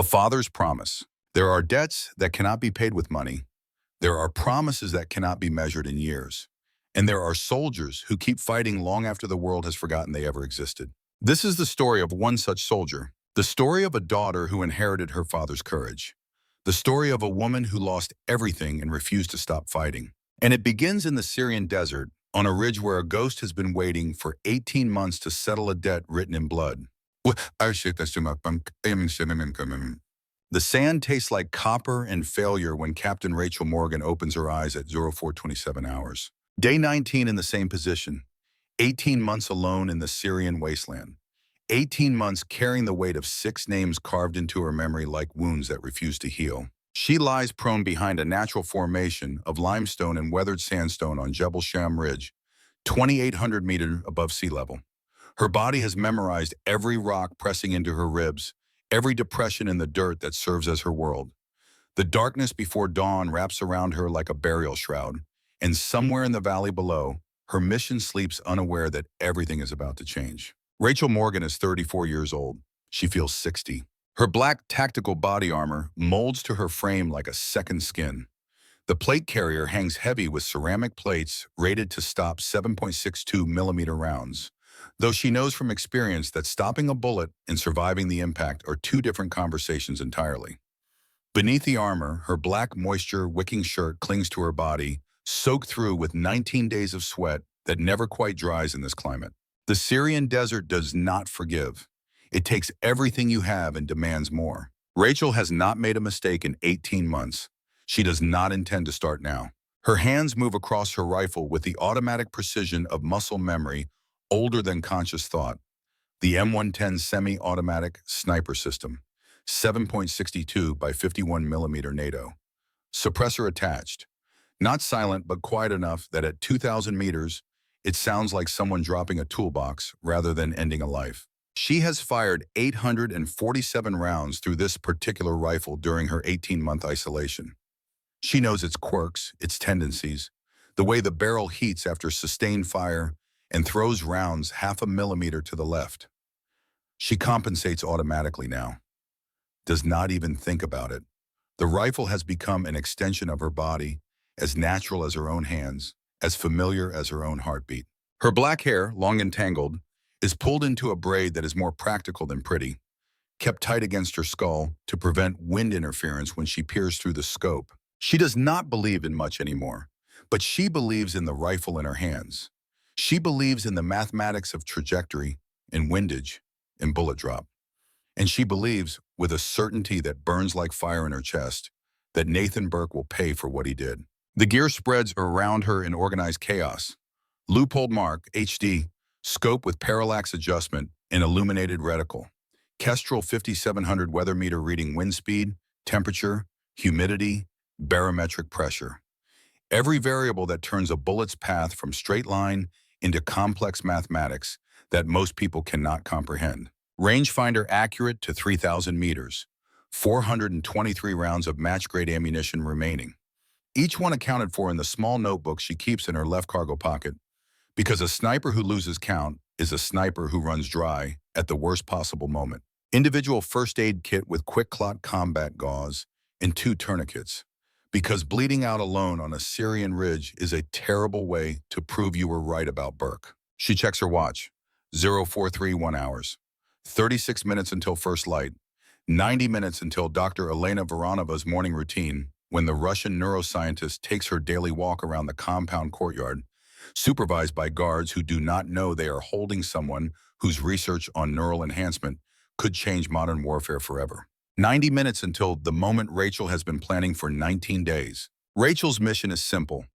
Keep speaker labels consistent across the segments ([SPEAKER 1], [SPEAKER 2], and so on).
[SPEAKER 1] A father's promise. There are debts that cannot be paid with money. There are promises that cannot be measured in years. And there are soldiers who keep fighting long after the world has forgotten they ever existed. This is the story of one such soldier, the story of a daughter who inherited her father's courage, the story of a woman who lost everything and refused to stop fighting. And it begins in the Syrian desert, on a ridge where a ghost has been waiting for 18 months to settle a debt written in blood. The sand tastes like copper and failure when Captain Rachel Morgan opens her eyes at 0427 hours. Day 19 in the same position. 18 months alone in the Syrian wasteland. 18 months carrying the weight of 6 names carved into her memory like wounds that refuse to heal. She lies prone behind a natural formation of limestone and weathered sandstone on Jebel Sham Ridge, 2,800 meters above sea level. Her body has memorized every rock pressing into her ribs, every depression in the dirt that serves as her world. The darkness before dawn wraps around her like a burial shroud, and somewhere in the valley below, her mission sleeps unaware that everything is about to change. Rachel Morgan is 34 years old. She feels 60. Her black tactical body armor molds to her frame like a second skin. The plate carrier hangs heavy with ceramic plates rated to stop 7.62 millimeter rounds, though she knows from experience that stopping a bullet and surviving the impact are two different conversations entirely. Beneath the armor, her black moisture-wicking shirt clings to her body, soaked through with 19 days of sweat that never quite dries in this climate. The Syrian desert does not forgive. It takes everything you have and demands more. Rachel has not made a mistake in 18 months. She does not intend to start now. Her hands move across her rifle with the automatic precision of muscle memory older than conscious thought. The M110 semi-automatic sniper system, 7.62 by 51 millimeter NATO. Suppressor attached. Not silent, but quiet enough that at 2,000 meters, it sounds like someone dropping a toolbox rather than ending a life. She has fired 847 rounds through this particular rifle during her 18-month isolation. She knows its quirks, its tendencies, the way the barrel heats after sustained fire and throws rounds 0.5 millimeter to the left. She compensates automatically now. Does not even think about it. The rifle has become an extension of her body, as natural as her own hands, as familiar as her own heartbeat. Her black hair, long and tangled, is pulled into a braid that is more practical than pretty, kept tight against her skull to prevent wind interference when she peers through the scope. She does not believe in much anymore, but she believes in the rifle in her hands. She believes in the mathematics of trajectory, in windage, in bullet drop. And she believes, with a certainty that burns like fire in her chest, that Nathan Burke will pay for what he did. The gear spreads around her in organized chaos. Loophole mark, HD, scope with parallax adjustment, and illuminated reticle. Kestrel 5700 weather meter reading wind speed, temperature, humidity, barometric pressure. Every variable that turns a bullet's path from straight line into complex mathematics that most people cannot comprehend. Rangefinder accurate to 3,000 meters. 423 rounds of match-grade ammunition remaining. Each one accounted for in the small notebook she keeps in her left cargo pocket, because a sniper who loses count is a sniper who runs dry at the worst possible moment. Individual first aid kit with quick clot combat gauze and 2 tourniquets, because bleeding out alone on a Syrian ridge is a terrible way to prove you were right about Burke. She checks her watch. 0431 hours. 36 minutes until first light. 90 minutes until Dr. Elena Voronova's morning routine, when the Russian neuroscientist takes her daily walk around the compound courtyard, supervised by guards who do not know they are holding someone whose research on neural enhancement could change modern warfare forever. 90 minutes until the moment Rachel has been planning for 19 days. Rachel's mission is simple.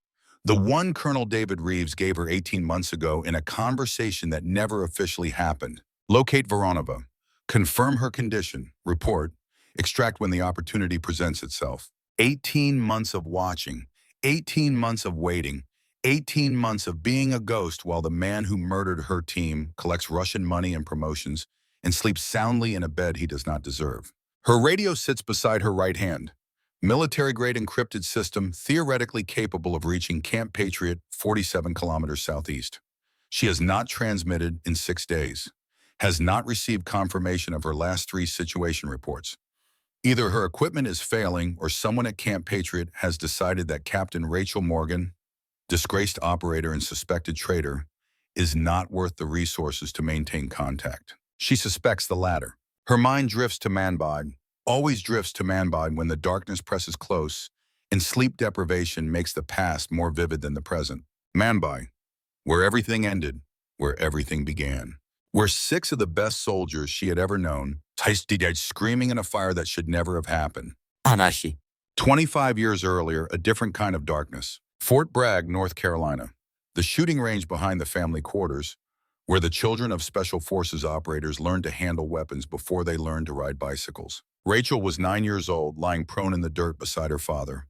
[SPEAKER 1] The one Colonel David Reeves gave her 18 months ago in a conversation that never officially happened. Locate Voronova. Confirm her condition. Report. Extract when the opportunity presents itself. 18 months of watching. 18 months of waiting. 18 months of being a ghost while the man who murdered her team collects Russian money and promotions and sleeps soundly in a bed he does not deserve. Her radio sits beside her right hand. Military-grade encrypted system theoretically capable of reaching Camp Patriot 47 kilometers southeast. She has not transmitted in 6 days. Has not received confirmation of her last 3 situation reports. Either her equipment is failing or someone at Camp Patriot has decided that Captain Rachel Morgan, disgraced operator and suspected traitor, is not worth the resources to maintain contact. She suspects the latter. Her mind drifts to Manbij, always drifts to Manbij when the darkness presses close and sleep deprivation makes the past more vivid than the present. Manbij, where everything ended, where everything began. Where 6 of the best soldiers she had ever known died screaming in a fire that should never have happened.
[SPEAKER 2] Anashi.
[SPEAKER 1] 25 years earlier, a different kind of darkness. Fort Bragg, North Carolina, the shooting range behind the family quarters, where the children of Special Forces operators learned to handle weapons before they learned to ride bicycles. Rachel was 9 years old, lying prone in the dirt beside her father,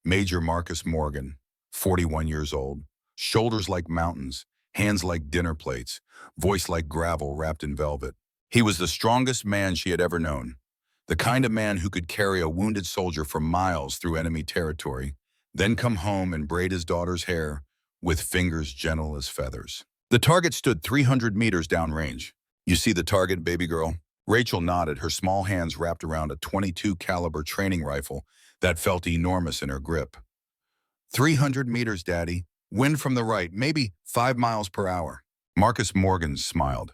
[SPEAKER 1] Major Marcus Morgan, 41 years old, shoulders like mountains, hands like dinner plates, voice like gravel wrapped in velvet. He was the strongest man she had ever known, the kind of man who could carry a wounded soldier for miles through enemy territory, then come home and braid his daughter's hair with fingers gentle as feathers. The target stood 300 meters downrange. You see the target, baby girl? Rachel nodded, her small hands wrapped around a .22 caliber training rifle that felt enormous in her grip. 300 meters, Daddy. Wind from the right, maybe 5 miles per hour. Marcus Morgan smiled.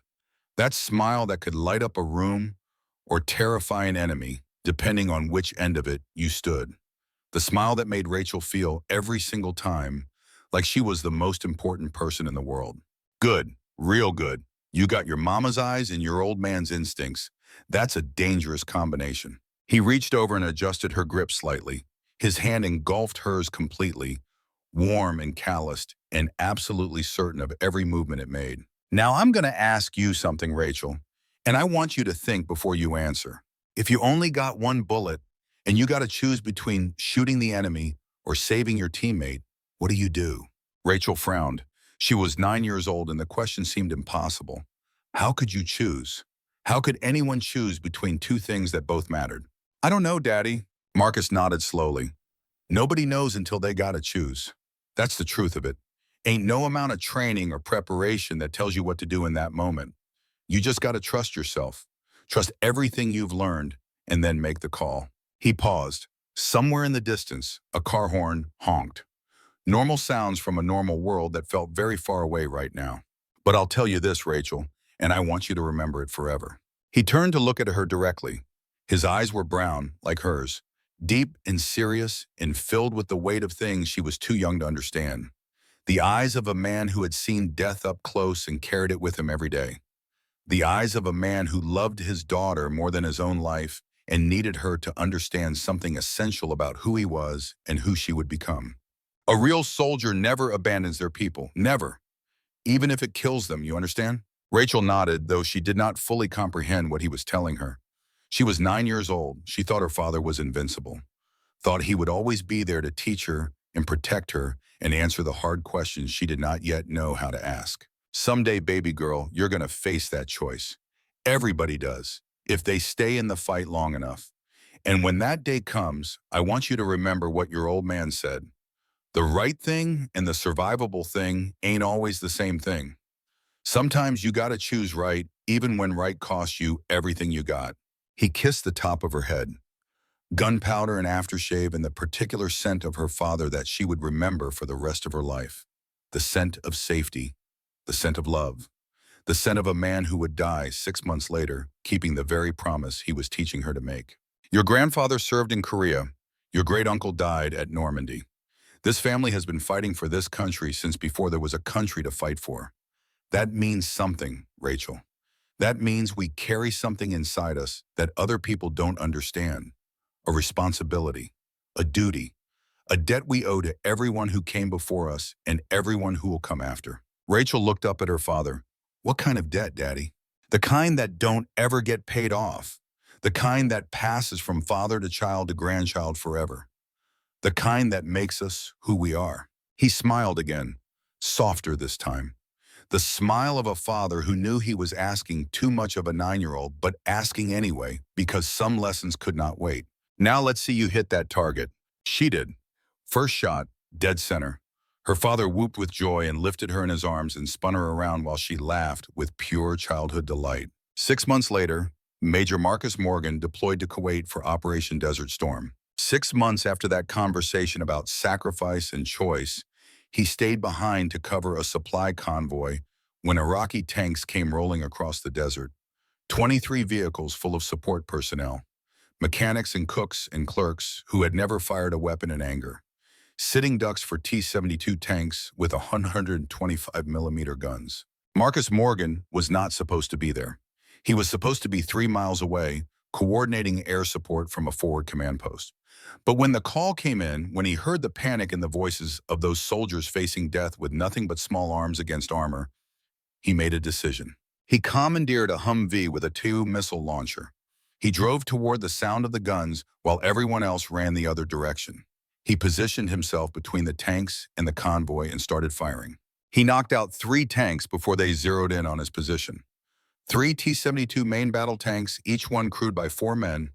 [SPEAKER 1] That smile that could light up a room or terrify an enemy, depending on which end of it you stood. The smile that made Rachel feel every single time like she was the most important person in the world. Good, real good. You got your mama's eyes and your old man's instincts. That's a dangerous combination. He reached over and adjusted her grip slightly. His hand engulfed hers completely, warm and calloused, and absolutely certain of every movement it made. Now I'm going to ask you something, Rachel, and I want you to think before you answer. If you only got one bullet and you got to choose between shooting the enemy or saving your teammate, what do you do? Rachel frowned. She was 9 years old and the question seemed impossible. How could you choose? How could anyone choose between two things that both mattered? I don't know, Daddy. Marcus nodded slowly. Nobody knows until they gotta choose. That's the truth of it. Ain't no amount of training or preparation that tells you what to do in that moment. You just gotta trust yourself. Trust everything you've learned and then make the call. He paused. Somewhere in the distance, a car horn honked. Normal sounds from a normal world that felt very far away right now. But I'll tell you this, Rachel, and I want you to remember it forever. He turned to look at her directly. His eyes were brown, like hers, deep and serious and filled with the weight of things she was too young to understand. The eyes of a man who had seen death up close and carried it with him every day. The eyes of a man who loved his daughter more than his own life and needed her to understand something essential about who he was and who she would become. A real soldier never abandons their people, never. Even if it kills them, you understand? Rachel nodded, though she did not fully comprehend what he was telling her. She was 9 years old. She thought her father was invincible, thought he would always be there to teach her and protect her and answer the hard questions she did not yet know how to ask. Someday, baby girl, you're going to face that choice. Everybody does, if they stay in the fight long enough. And when that day comes, I want you to remember what your old man said. The right thing and the survivable thing ain't always the same thing. Sometimes you gotta choose right, even when right costs you everything you got. He kissed the top of her head. Gunpowder and aftershave and the particular scent of her father that she would remember for the rest of her life. The scent of safety, the scent of love, the scent of a man who would die 6 months later, keeping the very promise he was teaching her to make. Your grandfather served in Korea. Your great-uncle died at Normandy. This family has been fighting for this country since before there was a country to fight for. That means something, Rachel. That means we carry something inside us that other people don't understand. A responsibility, a duty, a debt we owe to everyone who came before us and everyone who will come after. Rachel looked up at her father. What kind of debt, Daddy? The kind that don't ever get paid off. The kind that passes from father to child to grandchild forever. The kind that makes us who we are. He smiled again, softer this time. The smile of a father who knew he was asking too much of a 9-year-old, but asking anyway because some lessons could not wait. Now let's see you hit that target. She did. First shot, dead center. Her father whooped with joy and lifted her in his arms and spun her around while she laughed with pure childhood delight. 6 months later, Major Marcus Morgan deployed to Kuwait for Operation Desert Storm. 6 months after that conversation about sacrifice and choice, he stayed behind to cover a supply convoy when Iraqi tanks came rolling across the desert. 23 vehicles full of support personnel, mechanics and cooks and clerks who had never fired a weapon in anger. Sitting ducks for T-72 tanks with 125mm guns. Marcus Morgan was not supposed to be there. He was supposed to be 3 miles away, coordinating air support from a forward command post. But when the call came in, when he heard the panic in the voices of those soldiers facing death with nothing but small arms against armor, he made a decision. He commandeered a Humvee with a 2-missile launcher. He drove toward the sound of the guns while everyone else ran the other direction. He positioned himself between the tanks and the convoy and started firing. He knocked out 3 tanks before they zeroed in on his position. 3 T-72 main battle tanks, each one crewed by 4 men,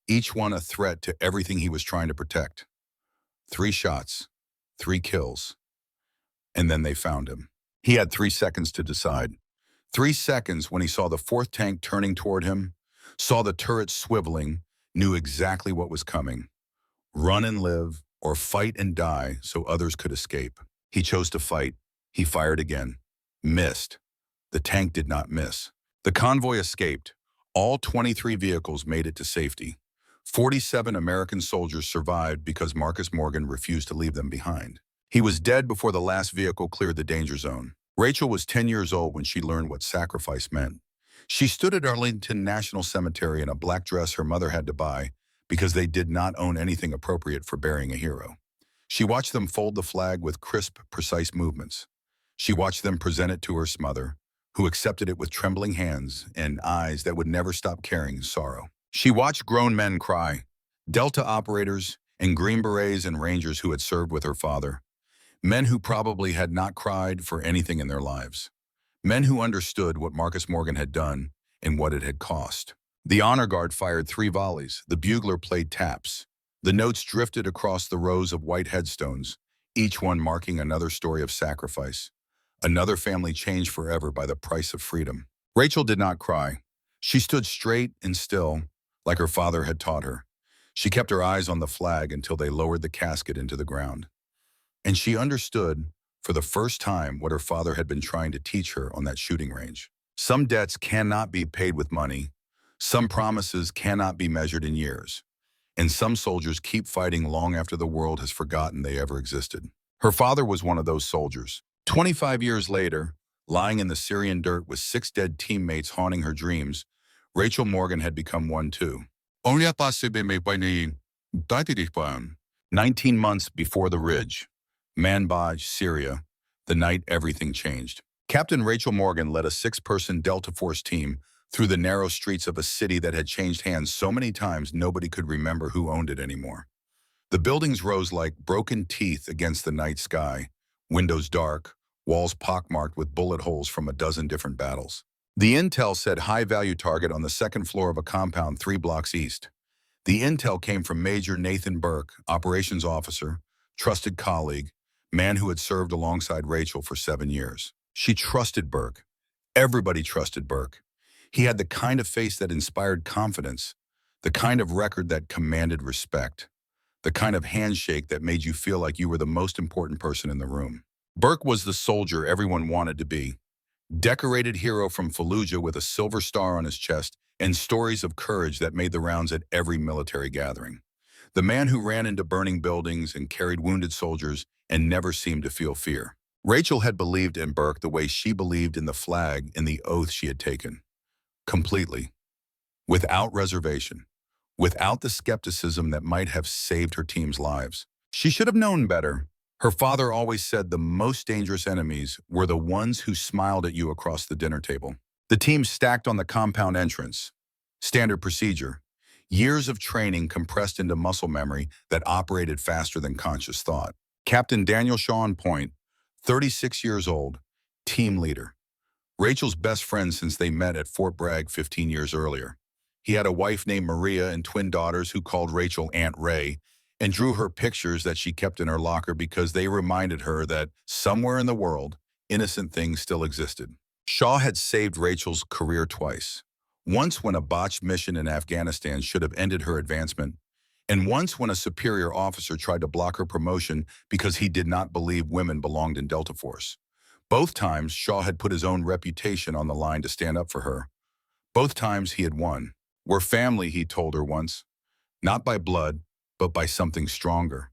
[SPEAKER 1] each one a threat to everything he was trying to protect. 3 shots, 3 kills, and then they found him. He had 3 seconds to decide. 3 seconds when he saw the 4th tank turning toward him, saw the turret swiveling, knew exactly what was coming. Run and live, or fight and die so others could escape. He chose to fight. He fired again. Missed. The tank did not miss. The convoy escaped. All 23 vehicles made it to safety. 47 American soldiers survived because Marcus Morgan refused to leave them behind. He was dead before the last vehicle cleared the danger zone. Rachel was 10 years old when she learned what sacrifice meant. She stood at Arlington National Cemetery in a black dress her mother had to buy because they did not own anything appropriate for burying a hero. She watched them fold the flag with crisp, precise movements. She watched them present it to her mother, who accepted it with trembling hands and eyes that would never stop carrying sorrow. She watched grown men cry, Delta operators and Green Berets and Rangers who had served with her father, men who probably had not cried for anything in their lives, men who understood what Marcus Morgan had done and what it had cost. The honor guard fired 3 volleys. The bugler played taps. The notes drifted across the rows of white headstones, each one marking another story of sacrifice, another family changed forever by the price of freedom. Rachel did not cry. She stood straight and still, like her father had taught her. She kept her eyes on the flag until they lowered the casket into the ground. And she understood, for the first time, what her father had been trying to teach her on that shooting range. Some debts cannot be paid with money. Some promises cannot be measured in years. And some soldiers keep fighting long after the world has forgotten they ever existed. Her father was one of those soldiers. 25 years later, lying in the Syrian dirt with 6 dead teammates haunting her dreams, Rachel Morgan had become one too. 19 months before the Ridge, Manbij, Syria, the night everything changed. Captain Rachel Morgan led a 6-person Delta Force team through the narrow streets of a city that had changed hands so many times nobody could remember who owned it anymore. The buildings rose like broken teeth against the night sky, windows dark, walls pockmarked with bullet holes from a dozen different battles. The intel said high-value target on the 2nd floor of a compound 3 blocks east. The intel came from Major Nathan Burke, operations officer, trusted colleague, man who had served alongside Rachel for 7 years. She trusted Burke. Everybody trusted Burke. He had the kind of face that inspired confidence, the kind of record that commanded respect, the kind of handshake that made you feel like you were the most important person in the room. Burke was the soldier everyone wanted to be. Decorated hero from Fallujah with a silver star on his chest and stories of courage that made the rounds at every military gathering. The man who ran into burning buildings and carried wounded soldiers and never seemed to feel fear. Rachel had believed in Burke the way she believed in the flag and the oath she had taken. Completely. Without reservation. Without the skepticism that might have saved her team's lives. She should have known better. Her father always said the most dangerous enemies were the ones who smiled at you across the dinner table. The team stacked on the compound entrance. Standard procedure. Years of training compressed into muscle memory that operated faster than conscious thought. Captain Daniel Shaw on point, 36 years old, team leader. Rachel's best friend since they met at Fort Bragg 15 years earlier. He had a wife named Maria and twin daughters who called Rachel Aunt Ray and drew her pictures that she kept in her locker because they reminded her that somewhere in the world, innocent things still existed. Shaw had saved Rachel's career twice. Once when a botched mission in Afghanistan should have ended her advancement, and once when a superior officer tried to block her promotion because he did not believe women belonged in Delta Force. Both times, Shaw had put his own reputation on the line to stand up for her. Both times he had won. We're family, he told her once. Not by blood, but by something stronger.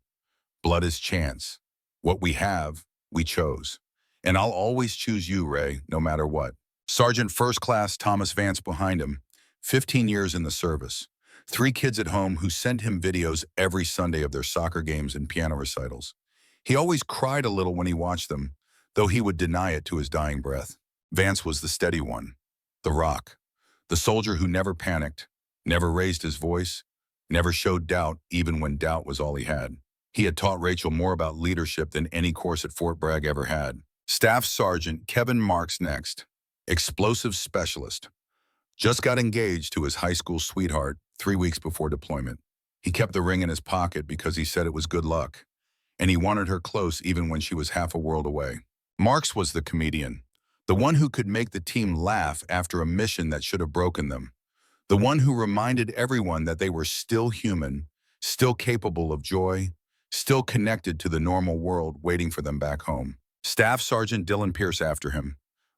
[SPEAKER 1] Blood is chance. What we have, we chose. And I'll always choose you, Ray, no matter what. Sergeant First Class Thomas Vance behind him, 15 years in the service. 3 kids at home who sent him videos every Sunday of their soccer games and piano recitals. He always cried a little when he watched them, though he would deny it to his dying breath. Vance was the steady one, the rock, the soldier who never panicked, never raised his voice, never showed doubt even when doubt was all he had. He had taught Rachel more about leadership than any course at Fort Bragg ever had. Staff Sergeant Kevin Marks next. Explosive specialist. Just got engaged to his high school sweetheart 3 weeks before deployment. He kept the ring in his pocket because he said it was good luck, and he wanted her close even when she was half a world away. Marks was the comedian, the one who could make the team laugh after a mission that should have broken them, the one who reminded everyone that they were still human, still capable of joy, still connected to the normal world waiting for them back home. Staff Sergeant Dylan Pierce after him,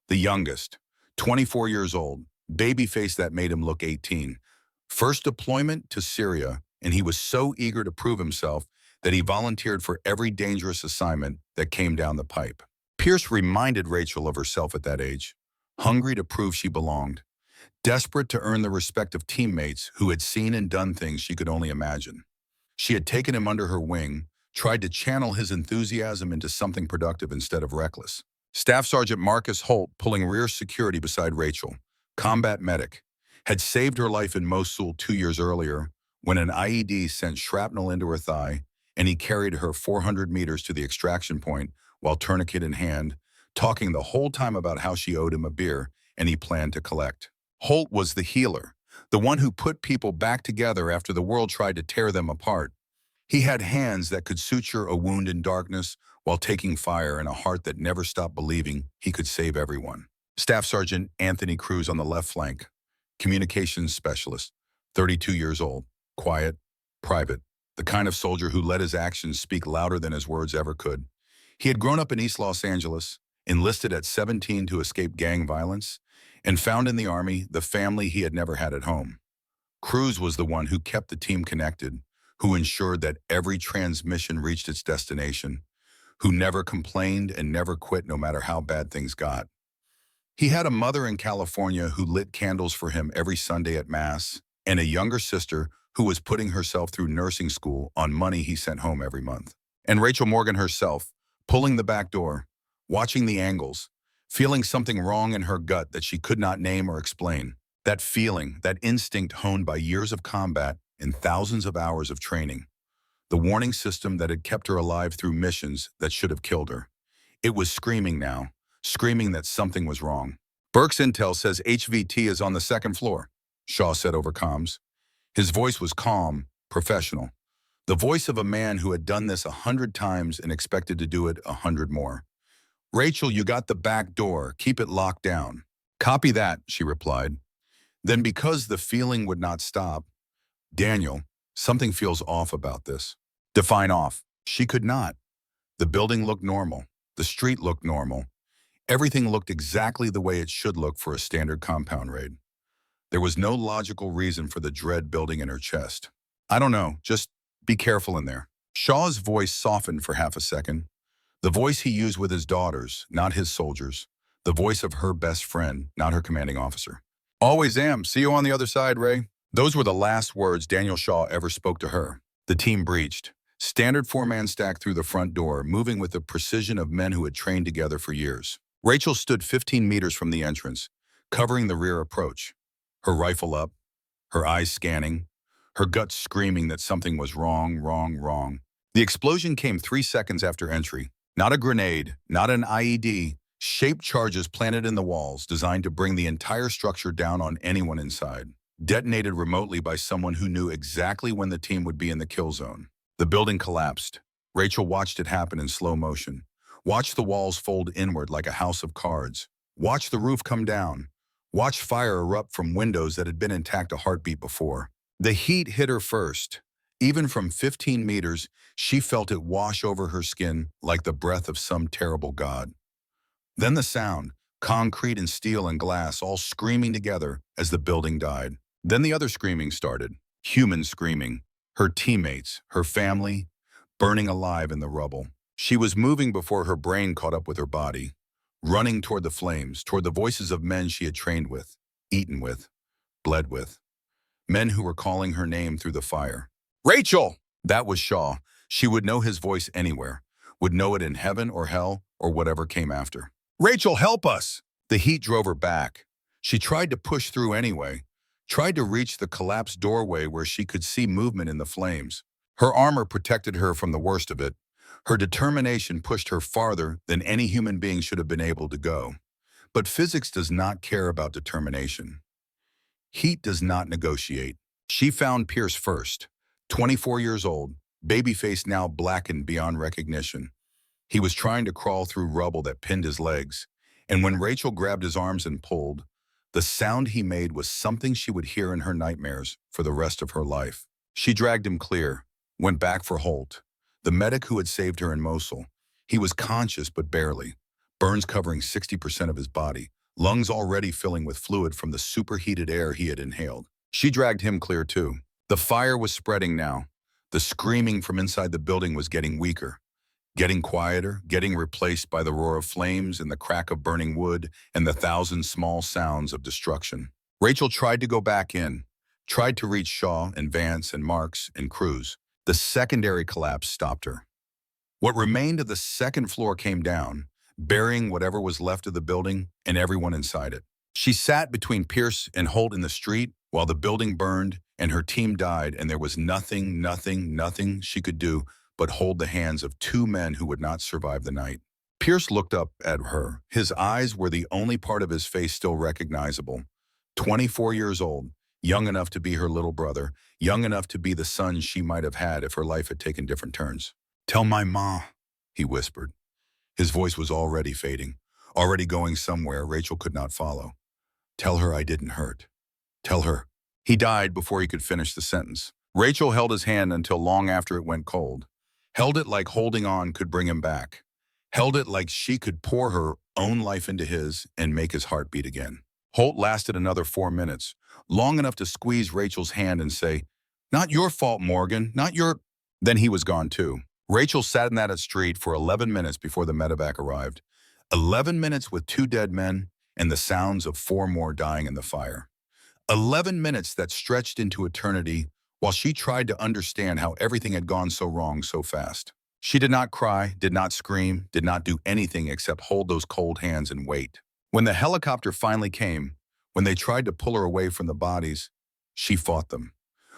[SPEAKER 1] the youngest, 24 years old, baby face that made him look 18. First deployment to Syria, and he was so eager to prove himself that he volunteered for every dangerous assignment that came down the pipe. Pierce reminded Rachel of herself at that age, hungry to prove she belonged, desperate to earn the respect of teammates who had seen and done things she could only imagine. She had taken him under her wing, tried to channel his enthusiasm into something productive instead of reckless. Staff Sergeant Marcus Holt, pulling rear security beside Rachel, combat medic, had saved her life in Mosul 2 years earlier when an IED sent shrapnel into her thigh, and he carried her 400 meters to the extraction point while tourniquet in hand, talking the whole time about how she owed him a beer and he planned to collect. Holt was the healer, the one who put people back together after the world tried to tear them apart. He had hands that could suture a wound in darkness while taking fire and a heart that never stopped believing he could save everyone. Staff Sergeant Anthony Cruz on the left flank, communications specialist, 32 years old, quiet, private, the kind of soldier who let his actions speak louder than his words ever could. He had grown up in East Los Angeles, enlisted at 17 to escape gang violence, and found in the Army the family he had never had at home. Cruz was the one who kept the team connected, who ensured that every transmission reached its destination, who never complained and never quit no matter how bad things got. He had a mother in California who lit candles for him every Sunday at Mass, and a younger sister who was putting herself through nursing school on money he sent home every month. And Rachel Morgan herself, pulling the back door, watching the angles, feeling something wrong in her gut that she could not name or explain. That feeling, that instinct honed by years of combat and thousands of hours of training. The warning system that had kept her alive through missions that should have killed her. It was screaming now, screaming that something was wrong. Burke's intel says HVT is on the 2nd floor, Shaw said over comms. His voice was calm, professional. The voice of a man who had done this 100 times and expected to do it 100 more. Rachel, you got the back door. Keep it locked down. Copy that, she replied. Then because the feeling would not stop, Daniel, something feels off about this. Define off. She could not. The building looked normal. The street looked normal. Everything looked exactly the way it should look for a standard compound raid. There was no logical reason for the dread building in her chest. I don't know, just be careful in there. Shaw's voice softened for half a second. The voice he used with his daughters, not his soldiers. The voice of her best friend, not her commanding officer. Always am. See you on the other side, Ray. Those were the last words Daniel Shaw ever spoke to her. The team breached. Standard 4-man stack through the front door, moving with the precision of men who had trained together for years. Rachel stood 15 meters from the entrance, covering the rear approach. Her rifle up, her eyes scanning, her gut screaming that something was wrong, wrong, wrong. The explosion came 3 seconds after entry. Not a grenade, not an IED, shaped charges planted in the walls designed to bring the entire structure down on anyone inside. Detonated remotely by someone who knew exactly when the team would be in the kill zone. The building collapsed. Rachel watched it happen in slow motion. Watched the walls fold inward like a house of cards. Watched the roof come down. Watched fire erupt from windows that had been intact a heartbeat before. The heat hit her first. Even from 15 meters, she felt it wash over her skin like the breath of some terrible god. Then the sound, concrete and steel and glass all screaming together as the building died. Then the other screaming started, human screaming, her teammates, her family, burning alive in the rubble. She was moving before her brain caught up with her body, running toward the flames, toward the voices of men she had trained with, eaten with, bled with. Men who were calling her name through the fire. Rachel! That was Shaw. She would know his voice anywhere, would know it in heaven or hell or whatever came after. Rachel, help us! The heat drove her back. She tried to push through anyway, tried to reach the collapsed doorway where she could see movement in the flames. Her armor protected her from the worst of it. Her determination pushed her farther than any human being should have been able to go. But physics does not care about determination. Heat does not negotiate. She found Pierce first, 24 years old, baby face now blackened beyond recognition. He was trying to crawl through rubble that pinned his legs, and when Rachel grabbed his arms and pulled, the sound he made was something she would hear in her nightmares for the rest of her life. She dragged him clear, went back for Holt, the medic who had saved her in Mosul. He was conscious but barely, burns covering 60% of his body, lungs already filling with fluid from the superheated air he had inhaled. She dragged him clear too. The fire was spreading now. The screaming from inside the building was getting weaker, getting quieter, getting replaced by the roar of flames and the crack of burning wood and the thousand small sounds of destruction. Rachel tried to go back in, tried to reach Shaw and Vance and Marks and Cruz. The secondary collapse stopped her. What remained of the second floor came down, burying whatever was left of the building and everyone inside it. She sat between Pierce and Holt in the street while the building burned and her team died, and there was nothing she could do but hold the hands of two men who would not survive the night. Pierce looked up at her. His eyes were the only part of his face still recognizable. 24 years old, young enough to be her little brother, young enough to be the son she might have had if her life had taken different turns. "Tell my ma," he whispered. His voice was already fading, already going somewhere Rachel could not follow. "Tell her I didn't hurt. Tell her." He died before he could finish the sentence. Rachel held his hand until long after it went cold. Held it like holding on could bring him back. Held it like she could pour her own life into his and make his heart beat again. Holt lasted another 4 minutes, long enough to squeeze Rachel's hand and say, "Not your fault, Morgan, not your—" Then he was gone too. Rachel sat in that street for 11 minutes before the medevac arrived. 11 minutes with 2 dead men and the sounds of 4 more dying in the fire. 11 minutes that stretched into eternity while she tried to understand how everything had gone so wrong so fast. She did not cry, did not scream, did not do anything except hold those cold hands and wait. When the helicopter finally came, when they tried to pull her away from the bodies, she fought them.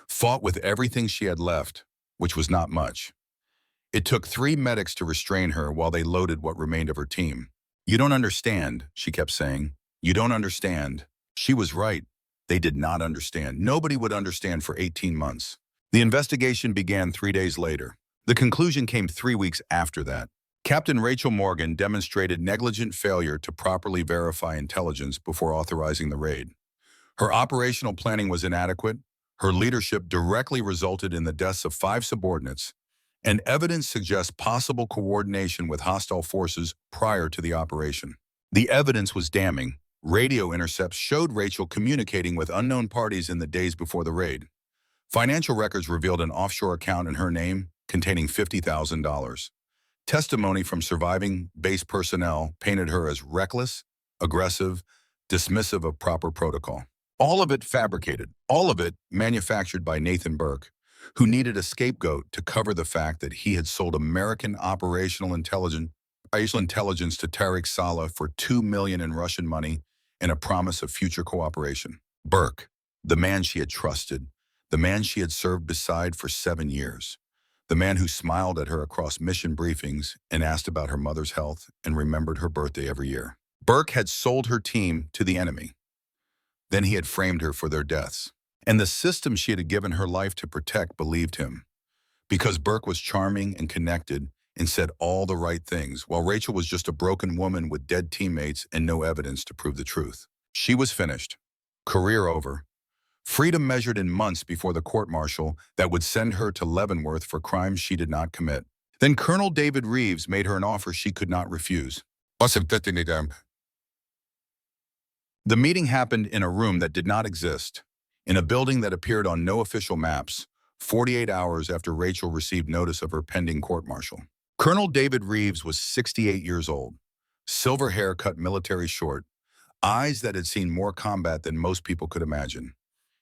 [SPEAKER 1] Fought with everything she had left, which was not much. It took 3 medics to restrain her while they loaded what remained of her team. "You don't understand," she kept saying. "You don't understand." She was right. They did not understand. Nobody would understand for 18 months. The investigation began 3 days later. The conclusion came 3 weeks after that. Captain Rachel Morgan demonstrated negligent failure to properly verify intelligence before authorizing the raid. Her operational planning was inadequate. Her leadership directly resulted in the deaths of 5 subordinates, and evidence suggests possible coordination with hostile forces prior to the operation. The evidence was damning. Radio intercepts showed Rachel communicating with unknown parties in the days before the raid. Financial records revealed an offshore account in her name containing $50,000. Testimony from surviving base personnel painted her as reckless, aggressive, dismissive of proper protocol. All of it fabricated, all of it manufactured by Nathan Burke, who needed a scapegoat to cover the fact that he had sold American operational intelligence to Tariq Saleh for $2 million in Russian money and a promise of future cooperation. Burke, the man she had trusted, the man she had served beside for 7 years, the man who smiled at her across mission briefings and asked about her mother's health and remembered her birthday every year. Burke had sold her team to the enemy. Then he had framed her for their deaths. And the system she had given her life to protect believed him. Because Burke was charming and connected and said all the right things, while Rachel was just a broken woman with dead teammates and no evidence to prove the truth. She was finished. Career over. Freedom measured in months before the court-martial that would send her to Leavenworth for crimes she did not commit. Then Colonel David Reeves made her an offer she could not refuse. The meeting happened in a room that did not exist, in a building that appeared on no official maps, 48 hours after Rachel received notice of her pending court-martial. Colonel David Reeves was 68 years old, silver hair cut military short, eyes that had seen more combat than most people could imagine.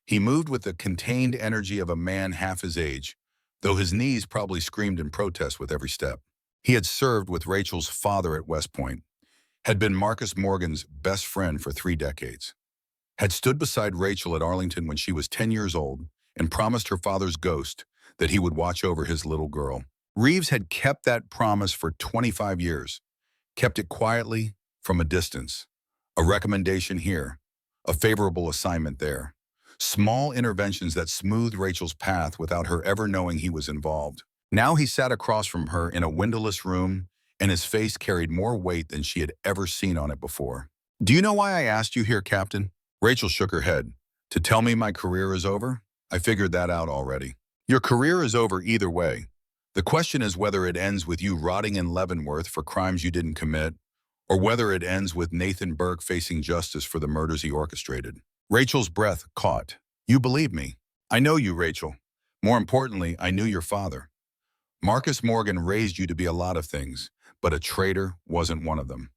[SPEAKER 1] He moved with the contained energy of a man half his age, though his knees probably screamed in protest with every step. He had served with Rachel's father at West Point, had been Marcus Morgan's best friend for 3 decades, had stood beside Rachel at Arlington when she was 10 years old and promised her father's ghost that he would watch over his little girl. Reeves had kept that promise for 25 years, kept it quietly from a distance. A recommendation here, a favorable assignment there. Small interventions that smoothed Rachel's path without her ever knowing he was involved. Now he sat across from her in a windowless room, and his face carried more weight than she had ever seen on it before. "Do you know why I asked you here, Captain?" Rachel shook her head. "To tell me my career is over? I figured that out already." "Your career is over either way. The question is whether it ends with you rotting in Leavenworth for crimes you didn't commit, or whether it ends with Nathan Burke facing justice for the murders he orchestrated." Rachel's breath caught. "You believe me. I know you, Rachel. More importantly, I knew your father. Marcus Morgan raised you to be a lot of things, but a traitor wasn't one of them.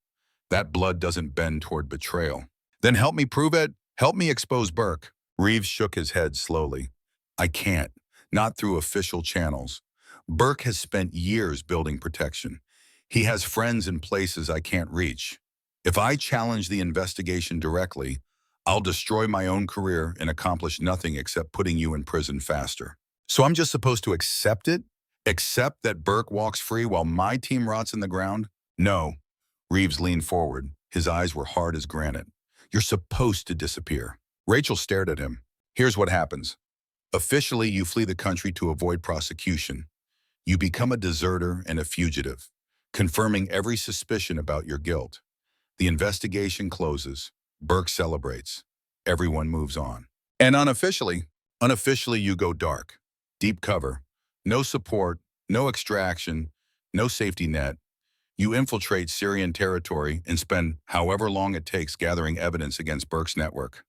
[SPEAKER 1] That blood doesn't bend toward betrayal." "Then help me prove it. Help me expose Burke." Reeves shook his head slowly. "I can't. Not through official channels. Burke has spent years building protection. He has friends in places I can't reach. If I challenge the investigation directly, I'll destroy my own career and accomplish nothing except putting you in prison faster. So I'm just supposed to accept it? Accept that Burke walks free while my team rots in the ground? No." Reeves leaned forward. His eyes were hard as granite. "You're supposed to disappear." Rachel stared at him. "Here's what happens. Officially, you flee the country to avoid prosecution. You become a deserter and a fugitive, confirming every suspicion about your guilt. The investigation closes. Burke celebrates. Everyone moves on. And unofficially you go dark. Deep cover. No support, no extraction, no safety net. You infiltrate Syrian territory and spend however long it takes gathering evidence against Burke's network.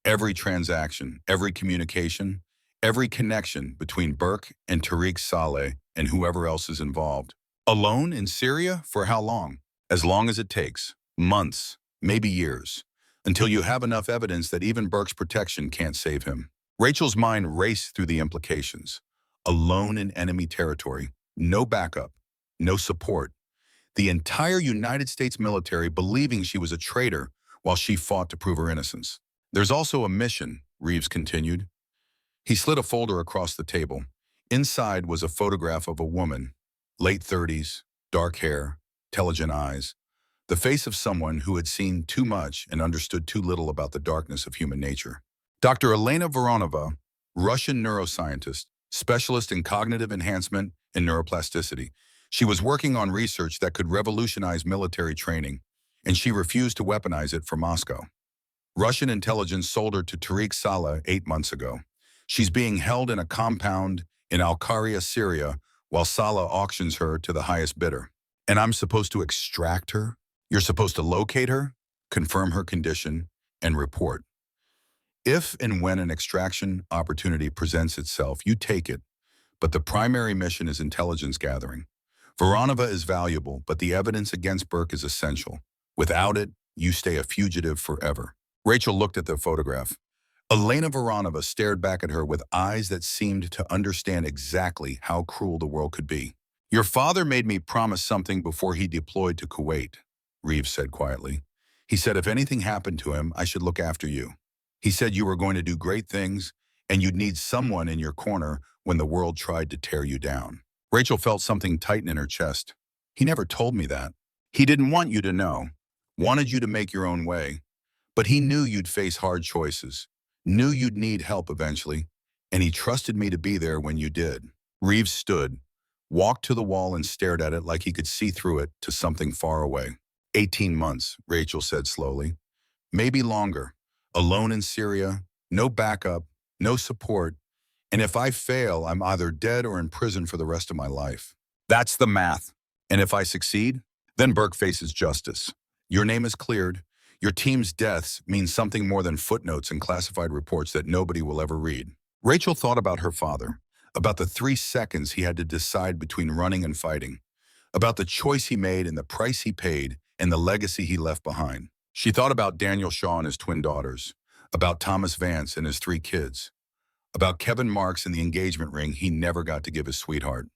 [SPEAKER 1] Every transaction, every communication, every connection between Burke and Tariq Saleh and whoever else is involved. Alone in Syria for how long? As long as it takes. Months, maybe years, until you have enough evidence that even Burke's protection can't save him." Rachel's mind raced through the implications. Alone in enemy territory, no backup, no support. The entire United States military believing she was a traitor while she fought to prove her innocence. "There's also a mission," Reeves continued. He slid a folder across the table. Inside was a photograph of a woman, late 30s, dark hair, intelligent eyes, the face of someone who had seen too much and understood too little about the darkness of human nature. Dr. Elena Voronova, Russian neuroscientist, specialist in cognitive enhancement and neuroplasticity. She was working on research that could revolutionize military training, and she refused to weaponize it for Moscow. Russian intelligence sold her to Tariq Saleh 8 months ago. She's being held in a compound in Al-Qaria, Syria, while Saleh auctions her to the highest bidder. And I'm supposed to extract her? You're supposed to locate her, confirm her condition, and report. If and when an extraction opportunity presents itself, you take it, but the primary mission is intelligence gathering. Voronova is valuable, but the evidence against Burke is essential. Without it, you stay a fugitive forever. Rachel looked at the photograph. Elena Voronova stared back at her with eyes that seemed to understand exactly how cruel the world could be. "Your father made me promise something before he deployed to Kuwait," Reeves said quietly. "He said if anything happened to him, I should look after you. He said you were going to do great things, and you'd need someone in your corner when the world tried to tear you down." Rachel felt something tighten in her chest. "He never told me that. He didn't want you to know, wanted you to make your own way. But he knew you'd face hard choices, knew you'd need help eventually, and he trusted me to be there when you did." Reeves stood, walked to the wall and stared at it like he could see through it to something far away. 18 months, Rachel said slowly. maybe longer. Alone in Syria, no backup, no support, and if I fail, I'm either dead or in prison for the rest of my life. That's the math. And if I succeed, then Burke faces justice. Your name is cleared. Your team's deaths mean something more than footnotes and classified reports that nobody will ever read. Rachel thought about her father, about the 3 seconds he had to decide between running and fighting, about the choice he made and the price he paid and the legacy he left behind. She thought about Daniel Shaw and his twin daughters, about Thomas Vance and his 3 kids, about Kevin Marks and the engagement ring he never got to give his sweetheart,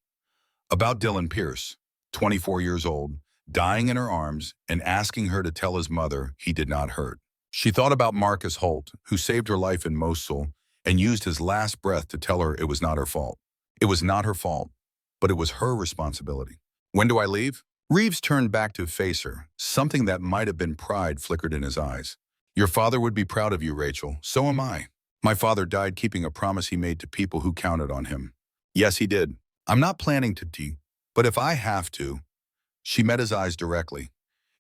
[SPEAKER 1] about Dylan Pierce, 24 years old, dying in her arms and asking her to tell his mother he did not hurt. She thought about Marcus Holt, who saved her life in Mosul and used his last breath to tell her it was not her fault. It was not her fault, but it was her responsibility. When do I leave? Reeves turned back to face her. Something that might have been pride flickered in his eyes. Your father would be proud of you, Rachel. So am I. My father died keeping a promise he made to people who counted on him. Yes, he did. I'm not planning to but if I have to, she met his eyes directly.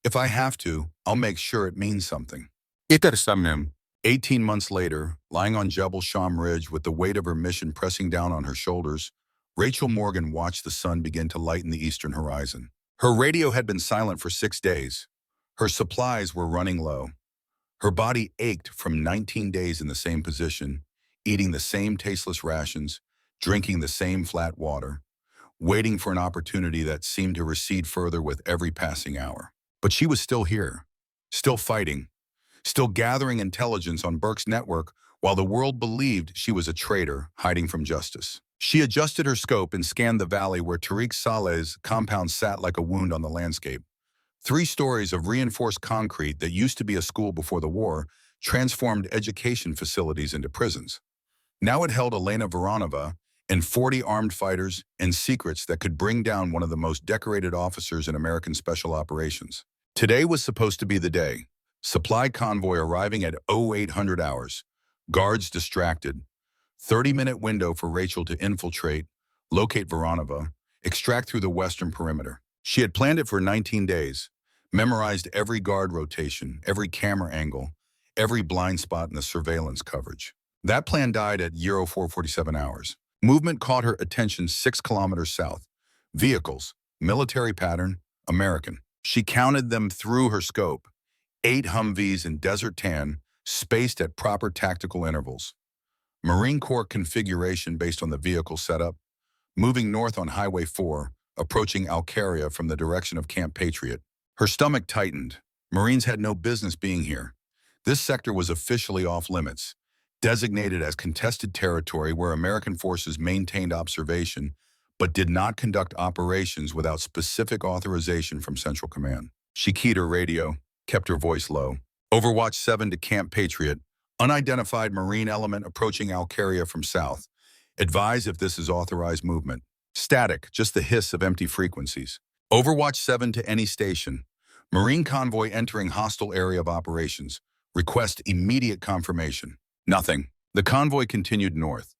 [SPEAKER 1] If I have to, I'll make sure it means something. 18 months later, lying on Jebel Sham Ridge with the weight of her mission pressing down on her shoulders, Rachel Morgan watched the sun begin to lighten the eastern horizon. Her radio had been silent for 6 days. Her supplies were running low. Her body ached from 19 days in the same position, eating the same tasteless rations, drinking the same flat water, waiting for an opportunity that seemed to recede further with every passing hour. But she was still here, still fighting, still gathering intelligence on Burke's network while the world believed she was a traitor hiding from justice. She adjusted her scope and scanned the valley where Tariq Saleh's compound sat like a wound on the landscape. 3 stories of reinforced concrete that used to be a school before the war transformed education facilities into prisons. Now it held Elena Voronova and 40 armed fighters and secrets that could bring down one of the most decorated officers in American special operations. Today was supposed to be the day. Supply convoy arriving at 0800 hours. Guards distracted. 30-minute window for Rachel to infiltrate, locate Voronova, extract through the western perimeter. She had planned it for 19 days, memorized every guard rotation, every camera angle, every blind spot in the surveillance coverage. That plan died at 0447 hours. Movement caught her attention 6 kilometers south. Vehicles, military pattern, American. She counted them through her scope. 8 Humvees in desert tan, spaced at proper tactical intervals. Marine Corps configuration based on the vehicle setup. Moving north on Highway 4, approaching Al-Qaria from the direction of Camp Patriot. Her stomach tightened. Marines had no business being here. This sector was officially off limits, designated as contested territory where American forces maintained observation but did not conduct operations without specific authorization from Central Command. She keyed her radio, kept her voice low. Overwatch 7 to Camp Patriot. Unidentified Marine element approaching Al-Qaria from south. Advise if this is authorized movement. Static, just the hiss of empty frequencies. Overwatch 7 to any station. Marine convoy entering hostile area of operations. Request immediate confirmation. Nothing. The convoy continued north.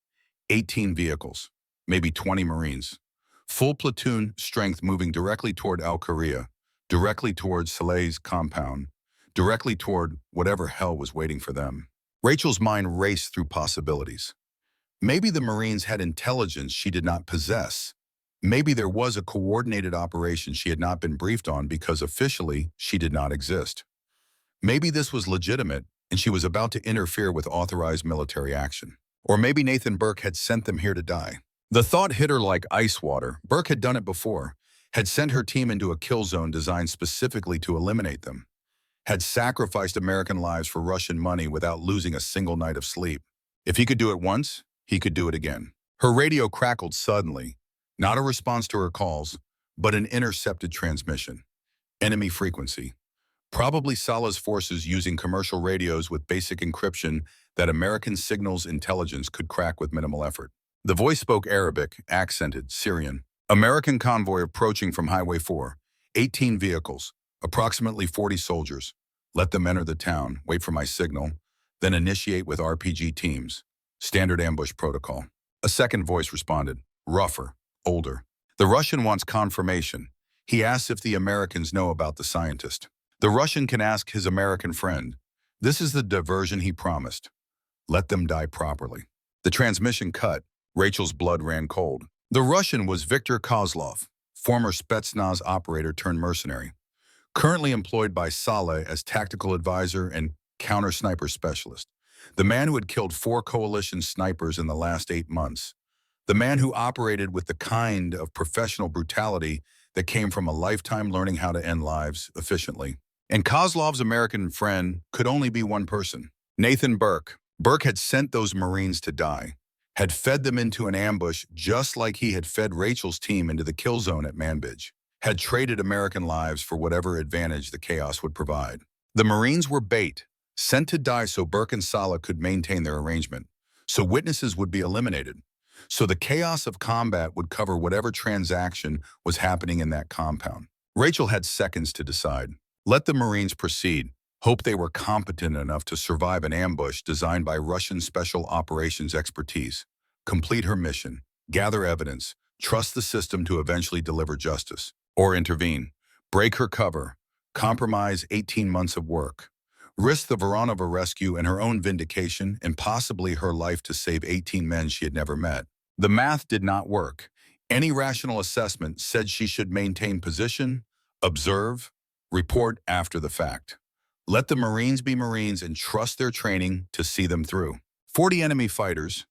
[SPEAKER 1] 18 vehicles, maybe 20 Marines. Full platoon strength moving directly toward Al-Qaria, directly toward Saleh's compound, directly toward whatever hell was waiting for them. Rachel's mind raced through possibilities. Maybe the Marines had intelligence she did not possess. Maybe there was a coordinated operation she had not been briefed on because officially she did not exist. Maybe this was legitimate and she was about to interfere with authorized military action. Or maybe Nathan Burke had sent them here to die. The thought hit her like ice water. Burke had done it before, had sent her team into a kill zone designed specifically to eliminate them, had sacrificed American lives for Russian money without losing a single night of sleep. If he could do it once, he could do it again. Her radio crackled suddenly, not a response to her calls, but an intercepted transmission. Enemy frequency. Probably Saleh's forces using commercial radios with basic encryption that American signals intelligence could crack with minimal effort. The voice spoke Arabic, accented, Syrian. American convoy approaching from Highway 4. 18 vehicles, approximately 40 soldiers. Let them enter the town, wait for my signal, then initiate with RPG teams. Standard ambush protocol. A second voice responded, rougher, older. The Russian wants confirmation. He asks if the Americans know about the scientist. The Russian can ask his American friend. This is the diversion he promised. Let them die properly. The transmission cut. Rachel's blood ran cold. The Russian was Viktor Kozlov, former Spetsnaz operator turned mercenary, currently employed by Saleh as tactical advisor and counter-sniper specialist. The man who had killed 4 coalition snipers in the last 8 months. The man who operated with the kind of professional brutality that came from a lifetime learning how to end lives efficiently. And Kozlov's American friend could only be one person, Nathan Burke. Burke had sent those Marines to die, had fed them into an ambush just like he had fed Rachel's team into the kill zone at Manbij, had traded American lives for whatever advantage the chaos would provide. The Marines were bait, sent to die so Burke and Saleh could maintain their arrangement, so witnesses would be eliminated, so the chaos of combat would cover whatever transaction was happening in that compound. Rachel had seconds to decide. Let the Marines proceed. Hope they were competent enough to survive an ambush designed by Russian special operations expertise. Complete her mission. Gather evidence. Trust the system to eventually deliver justice. Or intervene. Break her cover. Compromise 18 months of work. Risk the Voronova rescue and her own vindication and possibly her life to save 18 men she had never met. The math did not work. Any rational assessment said she should maintain position, observe, report after the fact. Let the Marines be Marines and trust their training to see them through. 40 enemy fighters,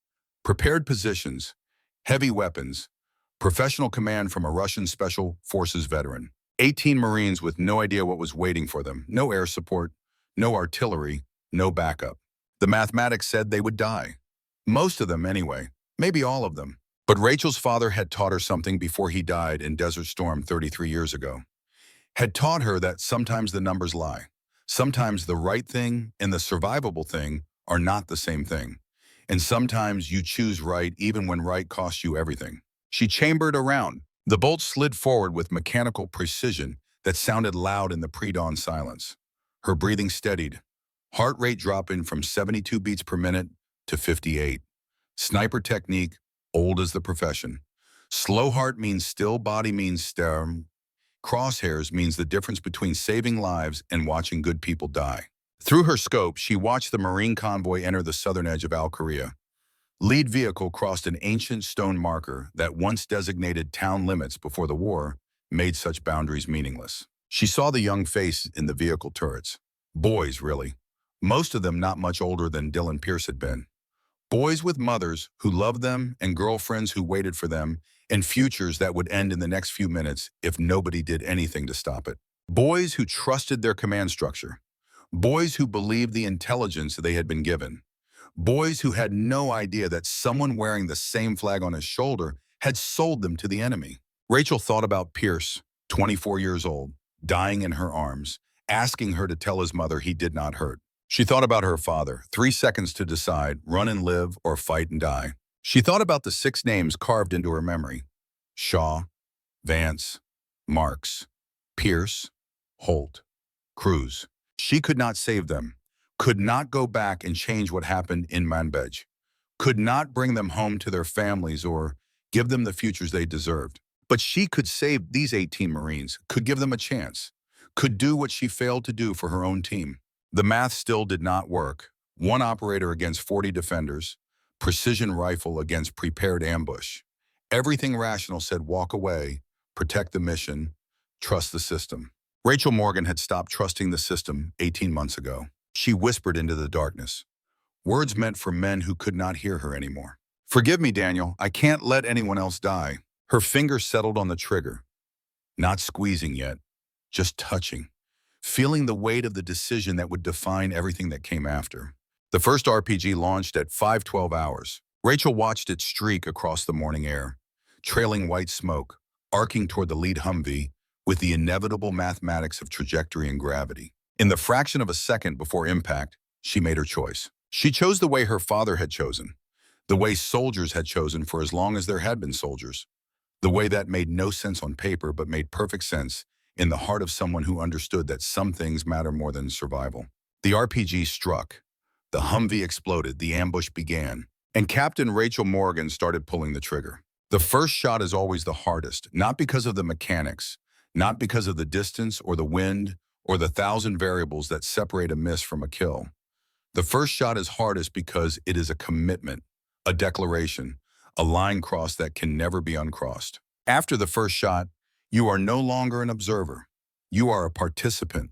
[SPEAKER 1] prepared positions, heavy weapons, professional command from a Russian Special Forces veteran. 18 Marines with no idea what was waiting for them, no air support, no artillery, no backup. The mathematics said they would die. Most of them anyway, maybe all of them. But Rachel's father had taught her something before he died in Desert Storm 33 years ago. Had taught her that sometimes the numbers lie. Sometimes the right thing and the survivable thing are not the same thing. And sometimes you choose right even when right costs you everything. She chambered around. The bolt slid forward with mechanical precision that sounded loud in the pre-dawn silence. Her breathing steadied, heart rate dropping from 72 beats per minute to 58. Sniper technique, old as the profession. Slow heart means still, body means stare. Crosshairs means the difference between saving lives and watching good people die. Through her scope, she watched the Marine convoy enter the southern edge of Al-Qaria. Lead vehicle crossed an ancient stone marker that once designated town limits before the war made such boundaries meaningless. She saw the young face in the vehicle turrets. Boys, really. Most of them not much older than Dylan Pierce had been. Boys with mothers who loved them and girlfriends who waited for them and futures that would end in the next few minutes if nobody did anything to stop it. Boys who trusted their command structure. Boys who believed the intelligence they had been given. Boys who had no idea that someone wearing the same flag on his shoulder had sold them to the enemy. Rachel thought about Pierce, 24 years old, dying in her arms, asking her to tell his mother he did not hurt. She thought about her father, 3 seconds to decide, run and live or fight and die. She thought about the 6 names carved into her memory. Shaw, Vance, Marks, Pierce, Holt, Cruz. She could not save them, could not go back and change what happened in Manbij, could not bring them home to their families or give them the futures they deserved. But she could save these 18 Marines, could give them a chance, could do what she failed to do for her own team. The math still did not work. 1 operator against 40 defenders, precision rifle against prepared ambush. Everything rational said walk away, protect the mission, trust the system. Rachel Morgan had stopped trusting the system 18 months ago. She whispered into the darkness, words meant for men who could not hear her anymore. Forgive me, Daniel, I can't let anyone else die. Her finger settled on the trigger, not squeezing yet, just touching, feeling the weight of the decision that would define everything that came after. The first RPG launched at 5:12 hours. Rachel watched it streak across the morning air, trailing white smoke, arcing toward the lead Humvee with the inevitable mathematics of trajectory and gravity. In the fraction of a second before impact, she made her choice. She chose the way her father had chosen, the way soldiers had chosen for as long as there had been soldiers, the way that made no sense on paper but made perfect sense in the heart of someone who understood that some things matter more than survival. The RPG struck. The Humvee exploded, the ambush began, and Captain Rachel Morgan started pulling the trigger. The first shot is always the hardest, not because of the mechanics, not because of the distance or the wind or the 1,000 variables that separate a miss from a kill. The first shot is hardest because it is a commitment, a declaration, a line crossed that can never be uncrossed. After the first shot, you are no longer an observer. You are a participant.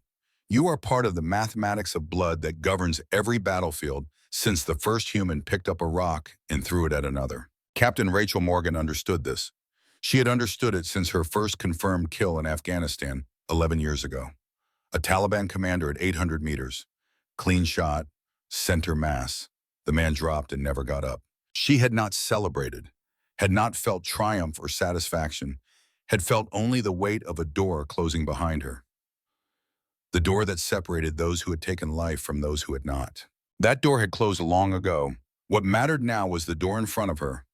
[SPEAKER 1] You are part of the mathematics of blood that governs every battlefield since the first human picked up a rock and threw it at another. Captain Rachel Morgan understood this. She had understood it since her first confirmed kill in Afghanistan 11 years ago. A Taliban commander at 800 meters. Clean shot, center mass. The man dropped and never got up. She had not celebrated, had not felt triumph or satisfaction, had felt only the weight of a door closing behind her. The door that separated those who had taken life from those who had not. That door had closed long ago. What mattered now was the door in front of her,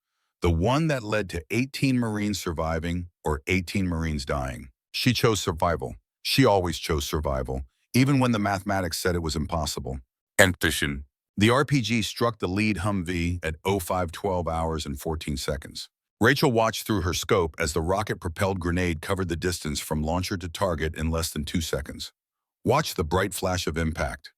[SPEAKER 1] the one that led to 18 Marines surviving or 18 Marines dying. She chose survival. She always chose survival, even when the mathematics said it was impossible. Ambition. The RPG struck the lead Humvee at 05:12 hours and 14 seconds. Rachel watched through her scope as the rocket-propelled grenade covered the distance from launcher to target in less than 2 seconds. Watch the bright flash of impact.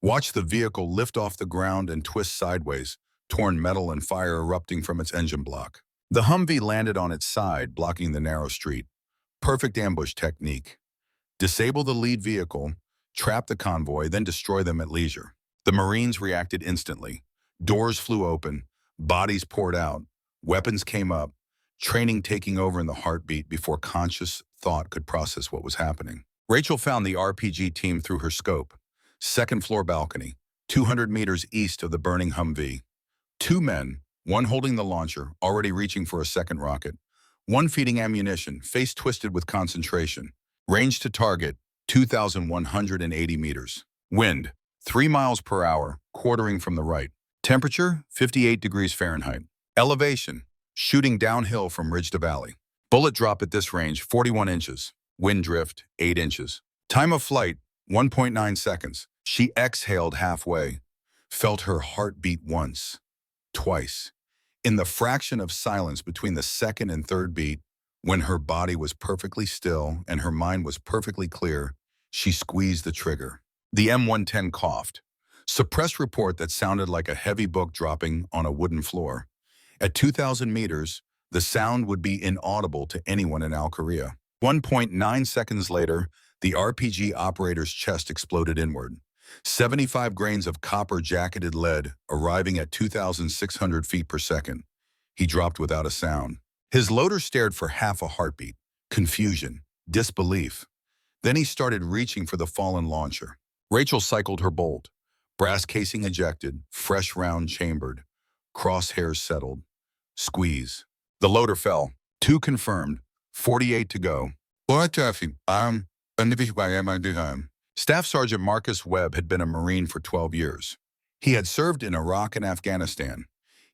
[SPEAKER 1] Watch the vehicle lift off the ground and twist sideways, torn metal and fire erupting from its engine block. The Humvee landed on its side, blocking the narrow street. Perfect ambush technique. Disable the lead vehicle, trap the convoy, then destroy them at leisure. The Marines reacted instantly. Doors flew open, bodies poured out, weapons came up, training taking over in the heartbeat before conscious thought could process what was happening. Rachel found the RPG team through her scope. Second floor balcony, 200 meters east of the burning Humvee. 2 men, one holding the launcher, already reaching for a second rocket. One feeding ammunition, face twisted with concentration. Range to target, 2,180 meters. Wind, 3 miles per hour, quartering from the right. Temperature, 58 degrees Fahrenheit. Elevation, shooting downhill from ridge to valley. Bullet drop at this range, 41 inches. Wind drift, 8 inches. Time of flight, 1.9 seconds. She exhaled halfway, felt her heart beat once, twice. In the fraction of silence between the second and third beat, when her body was perfectly still and her mind was perfectly clear, she squeezed the trigger. The M110 coughed. Suppressed report that sounded like a heavy book dropping on a wooden floor. At 2,000 meters, the sound would be inaudible to anyone in Al Korea. 1.9 seconds later, the RPG operator's chest exploded inward. 75 grains of copper-jacketed lead arriving at 2,600 feet per second. He dropped without a sound. His loader stared for half a heartbeat. Confusion, disbelief. Then he started reaching for the fallen launcher. Rachel cycled her bolt. Brass casing ejected, fresh round chambered. Crosshairs settled. Squeeze. The loader fell. 2 confirmed. 48 to go. Staff Sergeant Marcus Webb had been a Marine for 12 years. He had served in Iraq and Afghanistan.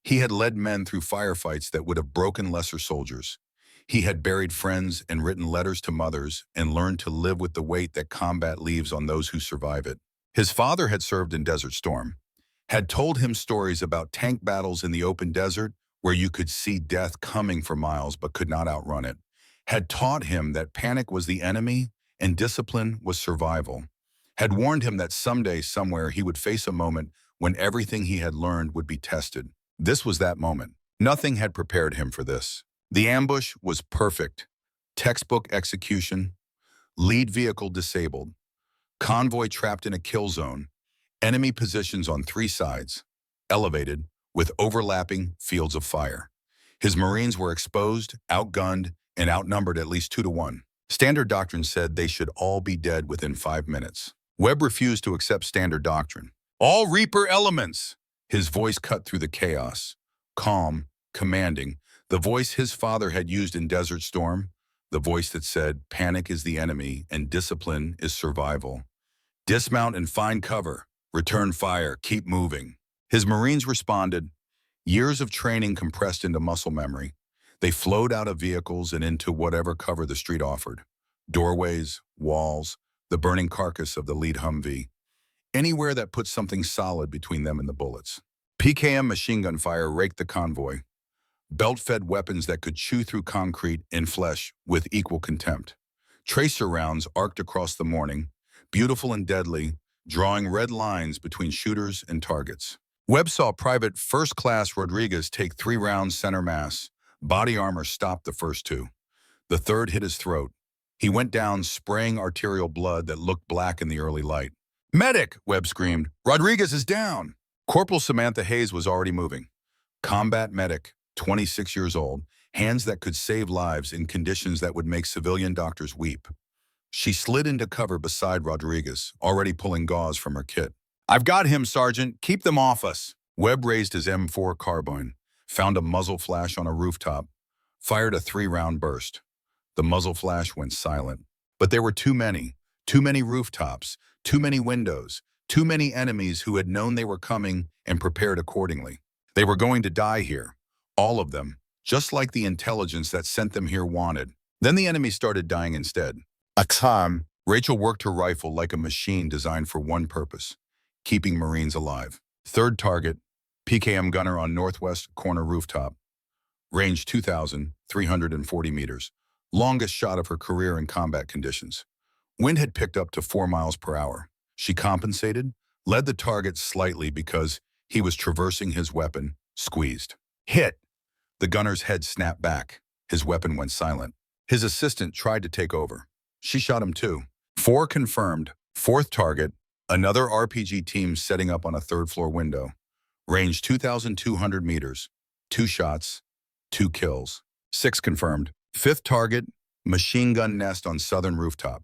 [SPEAKER 1] He had led men through firefights that would have broken lesser soldiers. He had buried friends and written letters to mothers and learned to live with the weight that combat leaves on those who survive it. His father had served in Desert Storm, had told him stories about tank battles in the open desert where you could see death coming for miles but could not outrun it, had taught him that panic was the enemy and discipline was survival, had warned him that someday, somewhere, he would face a moment when everything he had learned would be tested. This was that moment. Nothing had prepared him for this. The ambush was perfect. Textbook execution, lead vehicle disabled, convoy trapped in a kill zone, enemy positions on 3 sides, elevated, with overlapping fields of fire. His Marines were exposed, outgunned, and outnumbered at least 2 to 1. Standard doctrine said they should all be dead within 5 minutes. Webb refused to accept standard doctrine. All Reaper elements! His voice cut through the chaos. Calm, commanding, the voice his father had used in Desert Storm, the voice that said, panic is the enemy and discipline is survival. Dismount and find cover. Return fire. Keep moving. His Marines responded. Years of training compressed into muscle memory. They flowed out of vehicles and into whatever cover the street offered. Doorways, walls, the burning carcass of the lead Humvee. Anywhere that put something solid between them and the bullets. PKM machine gun fire raked the convoy. Belt-fed weapons that could chew through concrete and flesh with equal contempt. Tracer rounds arced across the morning, beautiful and deadly, drawing red lines between shooters and targets. Webb saw Private First Class Rodriguez take 3 rounds center mass. Body armor stopped the first 2. The third hit his throat. He went down, spraying arterial blood that looked black in the early light. "Medic!" Webb screamed. "Rodriguez is down!" Corporal Samantha Hayes was already moving. Combat medic, 26 years old, hands that could save lives in conditions that would make civilian doctors weep. She slid into cover beside Rodriguez, already pulling gauze from her kit. "I've got him, Sergeant. Keep them off us." Webb raised his M4 carbine, found a muzzle flash on a rooftop, fired a 3-round burst. The muzzle flash went silent. But there were too many rooftops, too many windows, too many enemies who had known they were coming and prepared accordingly. They were going to die here, all of them, just like the intelligence that sent them here wanted. Then the enemy started dying instead. Aksam. Rachel worked her rifle like a machine designed for one purpose: keeping Marines alive. Third target, PKM gunner on northwest corner rooftop. Range 2,340 meters. Longest shot of her career in combat conditions. Wind had picked up to 4 miles per hour. She compensated, led the target slightly because he was traversing his weapon, squeezed. Hit! The gunner's head snapped back. His weapon went silent. His assistant tried to take over. She shot him too. 4 confirmed. Fourth target, another RPG team setting up on a third-floor window. Range 2,200 meters. 2 shots, 2 kills. 6 confirmed. Fifth target, machine gun nest on southern rooftop.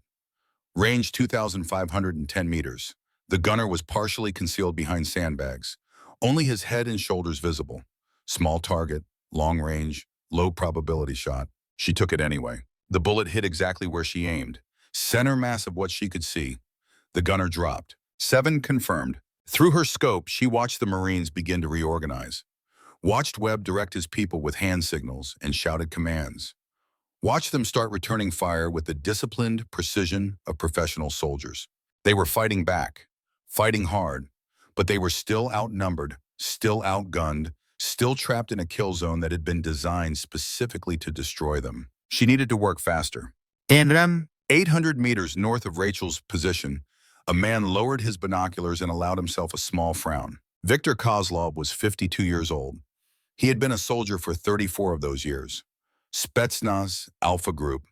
[SPEAKER 1] Range 2,510 meters. The gunner was partially concealed behind sandbags. Only his head and shoulders visible. Small target, long range, low probability shot. She took it anyway. The bullet hit exactly where she aimed. Center mass of what she could see. The gunner dropped. 7 confirmed. Through her scope, she watched the Marines begin to reorganize. Watched Webb direct his people with hand signals and shouted commands. Watched them start returning fire with the disciplined precision of professional soldiers. They were fighting back, fighting hard, but they were still outnumbered, still outgunned, still trapped in a kill zone that had been designed specifically to destroy them. She needed to work faster. 800 meters north of Rachel's position, a man lowered his binoculars and allowed himself a small frown. Viktor Kozlov was 52 years old. He had been a soldier for 34 of those years. Spetsnaz, Alpha Group,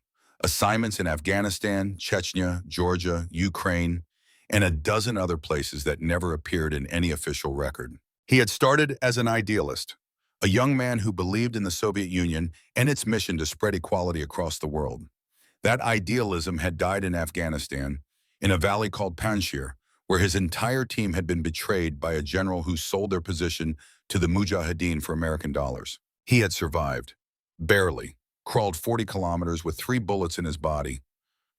[SPEAKER 1] assignments in Afghanistan, Chechnya, Georgia, Ukraine, and a dozen other places that never appeared in any official record. He had started as an idealist, a young man who believed in the Soviet Union and its mission to spread equality across the world. That idealism had died in Afghanistan, in a valley called Panjshir, where his entire team had been betrayed by a general who sold their position to the Mujahideen for American dollars. He had survived. Barely. Crawled 40 kilometers with 3 bullets in his body.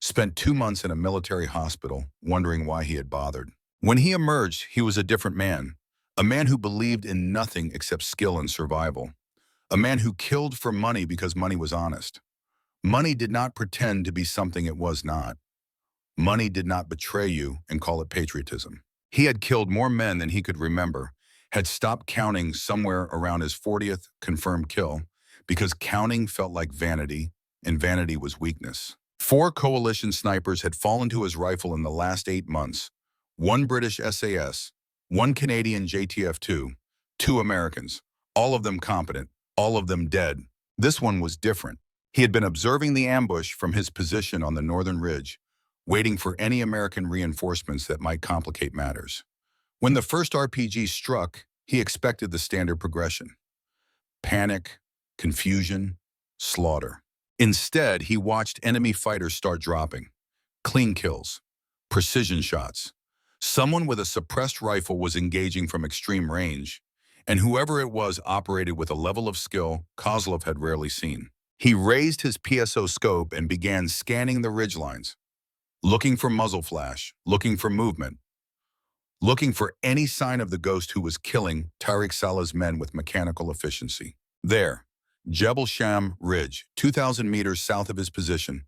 [SPEAKER 1] Spent 2 months in a military hospital, wondering why he had bothered. When he emerged, he was a different man. A man who believed in nothing except skill and survival. A man who killed for money because money was honest. Money did not pretend to be something it was not. Money did not betray you and call it patriotism. He had killed more men than he could remember, had stopped counting somewhere around his 40th confirmed kill, because counting felt like vanity, and vanity was weakness. 4 coalition snipers had fallen to his rifle in the last 8 months. 1 British SAS, 1 Canadian JTF-2, 2 Americans, all of them competent, all of them dead. This one was different. He had been observing the ambush from his position on the northern ridge, waiting for any American reinforcements that might complicate matters. When the first RPG struck, he expected the standard progression. Panic, confusion, slaughter. Instead, he watched enemy fighters start dropping. Clean kills, precision shots. Someone with a suppressed rifle was engaging from extreme range, and whoever it was operated with a level of skill Kozlov had rarely seen. He raised his PSO scope and began scanning the ridgelines, looking for muzzle flash, looking for movement, looking for any sign of the ghost who was killing Tariq Saleh's men with mechanical efficiency. There, Jebel Sham Ridge, 2,000 meters south of his position,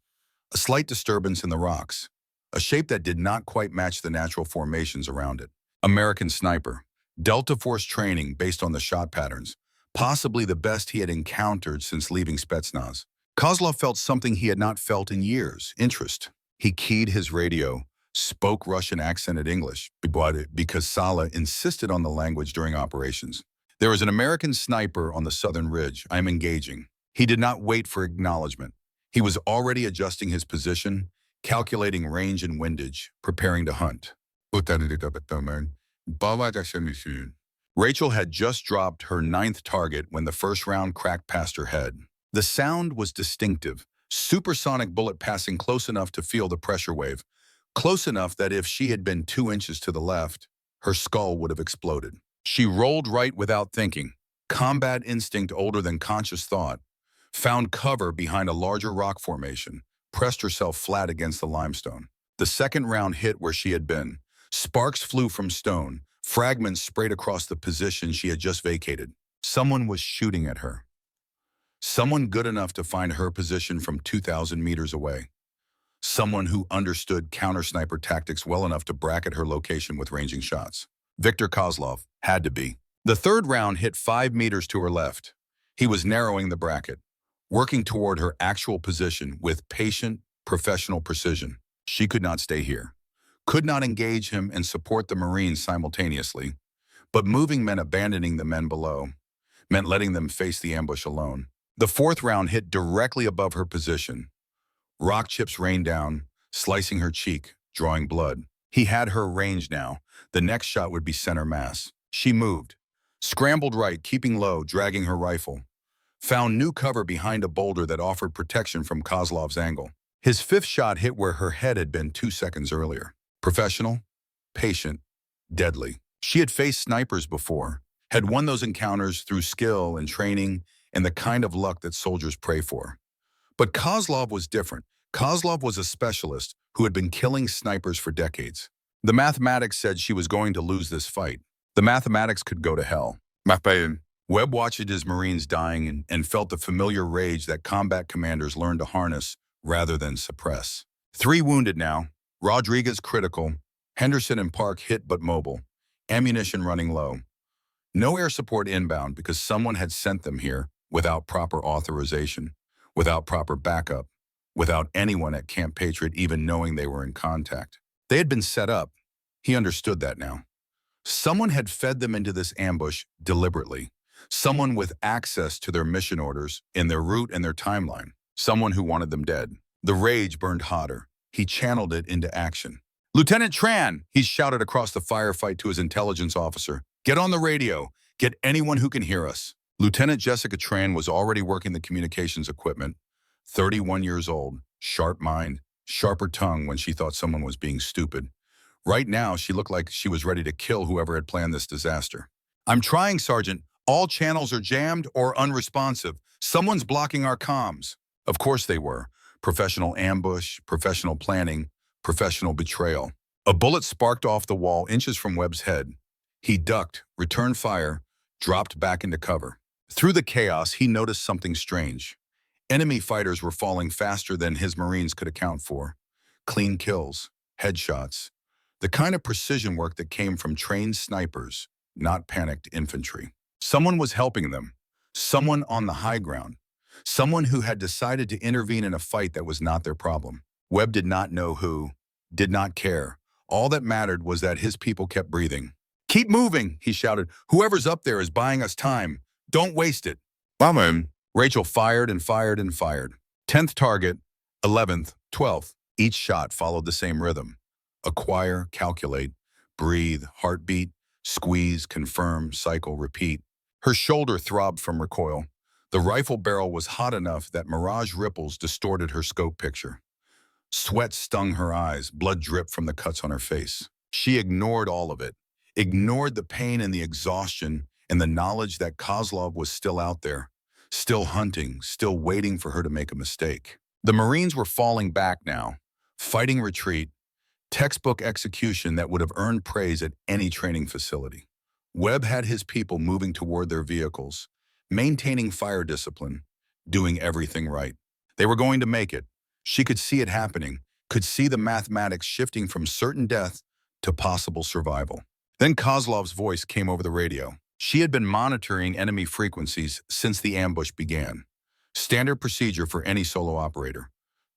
[SPEAKER 1] a slight disturbance in the rocks, a shape that did not quite match the natural formations around it. American sniper, Delta Force training based on the shot patterns, possibly the best he had encountered since leaving Spetsnaz. Kozlov felt something he had not felt in years: interest. He keyed his radio, spoke Russian accented English because Sala insisted on the language during operations. There is an American sniper on the southern ridge. I am engaging. He did not wait for acknowledgement. He was already adjusting his position, calculating range and windage, preparing to hunt. Rachel had just dropped her ninth target when the first round cracked past her head. The sound was distinctive, supersonic bullet passing close enough to feel the pressure wave, close enough that if she had been 2 inches to the left, her skull would have exploded. She rolled right without thinking, combat instinct older than conscious thought, found cover behind a larger rock formation, pressed herself flat against the limestone. The second round hit where she had been. Sparks flew from stone, fragments sprayed across the position she had just vacated. Someone was shooting at her. Someone good enough to find her position from 2,000 meters away. Someone who understood counter-sniper tactics well enough to bracket her location with ranging shots. Viktor Kozlov had to be. The third round hit 5 meters to her left. He was narrowing the bracket, working toward her actual position with patient, professional precision. She could not stay here, could not engage him and support the Marines simultaneously, but moving meant abandoning the men below, meant letting them face the ambush alone. The fourth round hit directly above her position. Rock chips rained down, slicing her cheek, drawing blood. He had her range now. The next shot would be center mass. She moved, scrambled right, keeping low, dragging her rifle. Found new cover behind a boulder that offered protection from Kozlov's angle. His fifth shot hit where her head had been 2 seconds earlier. Professional, patient, deadly. She had faced snipers before, had won those encounters through skill and training and the kind of luck that soldiers pray for. But Kozlov was different. Kozlov was a specialist who had been killing snipers for decades. The mathematics said she was going to lose this fight. The mathematics could go to hell. Manbij. Webb watched his Marines dying and felt the familiar rage that combat commanders learned to harness rather than suppress. 3 wounded now. Rodriguez critical. Henderson and Park hit but mobile. Ammunition running low. No air support inbound because someone had sent them here without proper authorization, without proper backup, without anyone at Camp Patriot even knowing they were in contact. They had been set up. He understood that now. Someone had fed them into this ambush deliberately. Someone with access to their mission orders, in their route and their timeline. Someone who wanted them dead. The rage burned hotter. He channeled it into action. "Lieutenant Tran," he shouted across the firefight to his intelligence officer. "Get on the radio. Get anyone who can hear us." Lieutenant Jessica Tran was already working the communications equipment. 31 years old, sharp mind, sharper tongue when she thought someone was being stupid. Right now, she looked like she was ready to kill whoever had planned this disaster. "I'm trying, Sergeant. All channels are jammed or unresponsive. Someone's blocking our comms." Of course they were. Professional ambush, professional planning, professional betrayal. A bullet sparked off the wall inches from Webb's head. He ducked, returned fire, dropped back into cover. Through the chaos, he noticed something strange. Enemy fighters were falling faster than his Marines could account for. Clean kills, headshots, the kind of precision work that came from trained snipers, not panicked infantry. Someone was helping them, someone on the high ground, someone who had decided to intervene in a fight that was not their problem. Webb did not know who, did not care. All that mattered was that his people kept breathing. "Keep moving," he shouted. "Whoever's up there is buying us time. Don't waste it." "Mama." Rachel fired and fired and fired. 10th target, 11th, 12th. Each shot followed the same rhythm. Acquire, calculate, breathe, heartbeat, squeeze, confirm, cycle, repeat. Her shoulder throbbed from recoil. The rifle barrel was hot enough that mirage ripples distorted her scope picture. Sweat stung her eyes, blood dripped from the cuts on her face. She ignored all of it, ignored the pain and the exhaustion and the knowledge that Kozlov was still out there, still hunting, still waiting for her to make a mistake. The Marines were falling back now, fighting retreat, textbook execution that would have earned praise at any training facility. Webb had his people moving toward their vehicles, maintaining fire discipline, doing everything right. They were going to make it. She could see it happening, could see the mathematics shifting from certain death to possible survival. Then Kozlov's voice came over the radio. She had been monitoring enemy frequencies since the ambush began. Standard procedure for any solo operator.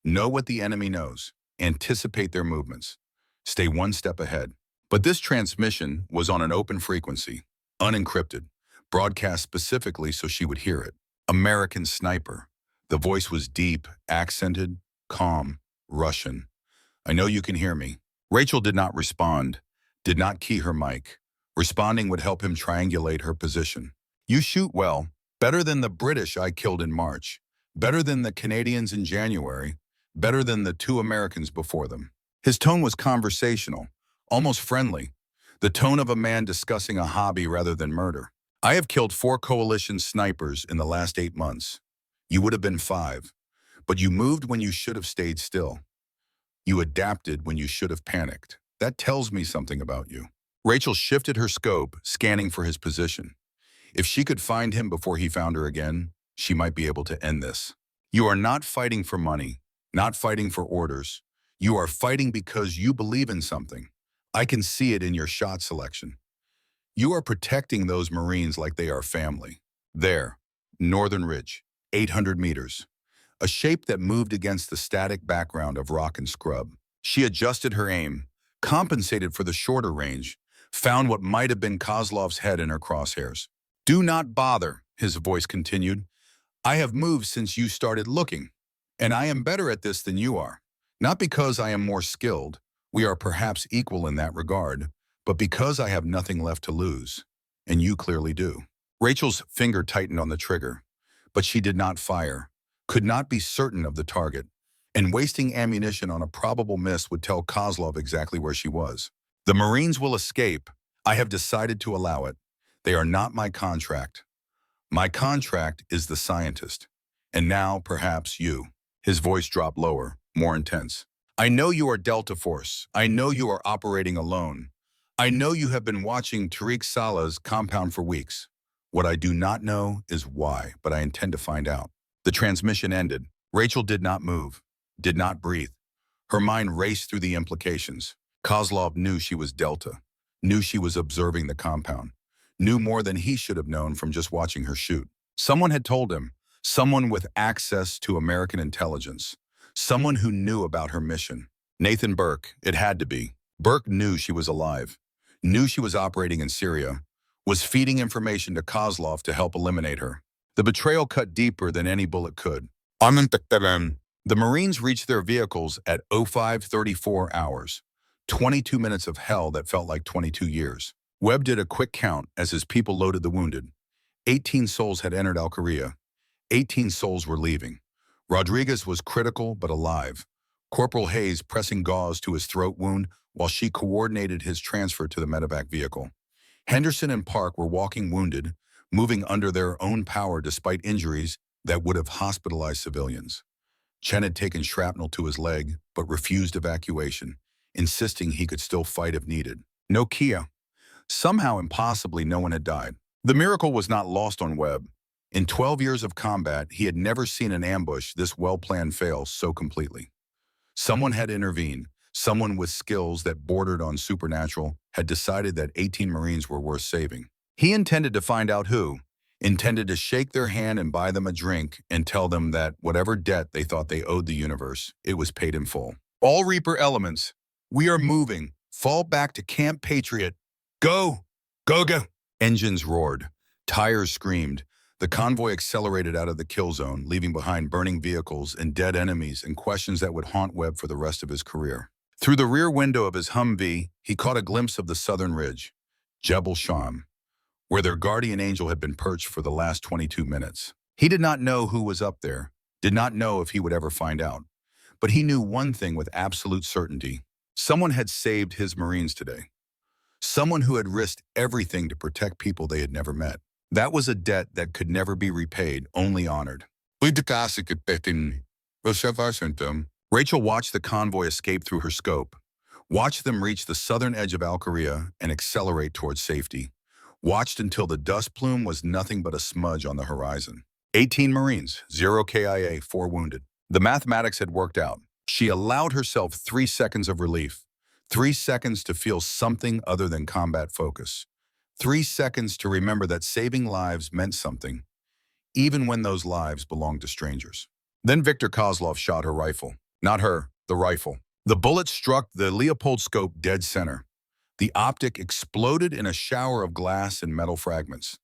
[SPEAKER 1] Know what the enemy knows. Anticipate their movements. Stay one step ahead. But this transmission was on an open frequency, unencrypted, broadcast specifically so she would hear it. American sniper. The voice was deep, accented, calm, Russian. I know you can hear me. Rachel did not respond, did not key her mic. Responding would help him triangulate her position. You shoot well, better than the British I killed in March, better than the Canadians in January, better than the 2 Americans before them. His tone was conversational, almost friendly, the tone of a man discussing a hobby rather than murder. I have killed 4 coalition snipers in the last 8 months. You would have been 5, but you moved when you should have stayed still. You adapted when you should have panicked. That tells me something about you. Rachel shifted her scope, scanning for his position. If she could find him before he found her again, she might be able to end this. You are not fighting for money, not fighting for orders. You are fighting because you believe in something. I can see it in your shot selection. You are protecting those Marines like they are family. There, Northern Ridge, 800 meters. A shape that moved against the static background of rock and scrub. She adjusted her aim, compensated for the shorter range, found what might have been Kozlov's head in her crosshairs. Do not bother, his voice continued. I have moved since you started looking, and I am better at this than you are. Not because I am more skilled, we are perhaps equal in that regard, but because I have nothing left to lose, and you clearly do. Rachel's finger tightened on the trigger, but she did not fire, could not be certain of the target, and wasting ammunition on a probable miss would tell Kozlov exactly where she was. The Marines will escape. I have decided to allow it. They are not my contract. My contract is the scientist. And now, perhaps, you. His voice dropped lower, more intense. I know you are Delta Force. I know you are operating alone. I know you have been watching Tariq Salah's compound for weeks. What I do not know is why, but I intend to find out. The transmission ended. Rachel did not move, did not breathe. Her mind raced through the implications. Kozlov knew she was Delta, knew she was observing the compound, knew more than he should have known from just watching her shoot. Someone had told him, someone with access to American intelligence, someone who knew about her mission. Nathan Burke, it had to be. Burke knew she was alive, knew she was operating in Syria, was feeding information to Kozlov to help eliminate her. The betrayal cut deeper than any bullet could. The Marines reached their vehicles at 05:34 hours, 22 minutes of hell that felt like 22 years. Webb did a quick count as his people loaded the wounded. 18 souls had entered Al-Qaria. 18 souls were leaving. Rodriguez was critical but alive. Corporal Hayes pressing gauze to his throat wound while she coordinated his transfer to the medevac vehicle. Henderson and Park were walking wounded, moving under their own power despite injuries that would have hospitalized civilians. Chen had taken shrapnel to his leg, but refused evacuation, insisting he could still fight if needed. No Kia. Somehow, impossibly, no one had died. The miracle was not lost on Webb. In 12 years of combat, he had never seen an ambush this well-planned fail so completely. Someone had intervened. Someone with skills that bordered on supernatural had decided that 18 Marines were worth saving. He intended to find out who, intended to shake their hand and buy them a drink and tell them that whatever debt they thought they owed the universe, it was paid in full. All Reaper elements, we are moving. Fall back to Camp Patriot. Go! Go, go! Engines roared. Tires screamed. The convoy accelerated out of the kill zone, leaving behind burning vehicles and dead enemies and questions that would haunt Webb for the rest of his career. Through the rear window of his Humvee, he caught a glimpse of the southern ridge, Jebel Sham, where their guardian angel had been perched for the last 22 minutes. He did not know who was up there, did not know if he would ever find out. But he knew one thing with absolute certainty. Someone had saved his Marines today. Someone who had risked everything to protect people they had never met. That was a debt that could never be repaid, only honored. Rachel watched the convoy escape through her scope, watched them reach the southern edge of Al-Qaria and accelerate towards safety, watched until the dust plume was nothing but a smudge on the horizon. 18 Marines, 0 KIA, 4 wounded. The mathematics had worked out. She allowed herself 3 seconds of relief, 3 seconds to feel something other than combat focus, 3 seconds to remember that saving lives meant something, even when those lives belonged to strangers. Then Viktor Kozlov shot her rifle. Not her, the rifle. The bullet struck the Leopold scope dead center. The optic exploded in a shower of glass and metal fragments.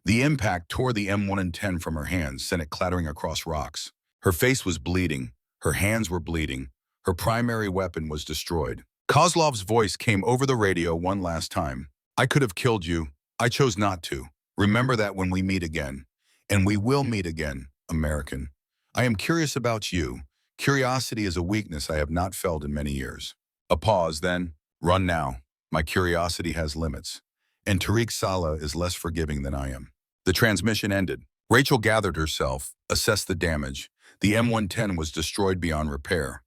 [SPEAKER 1] The impact tore the M110 from her hands, sent it clattering across rocks. Her face was bleeding. Her hands were bleeding. Her primary weapon was destroyed. Kozlov's voice came over the radio one last time. I could have killed you. I chose not to. Remember that when we meet again. And we will meet again, American. I am curious about you. Curiosity is a weakness I have not felt in many years. A pause, then. Run now. My curiosity has limits. And Tariq Saleh is less forgiving than I am. The transmission ended. Rachel gathered herself, assessed the damage. The M110 was destroyed beyond repair.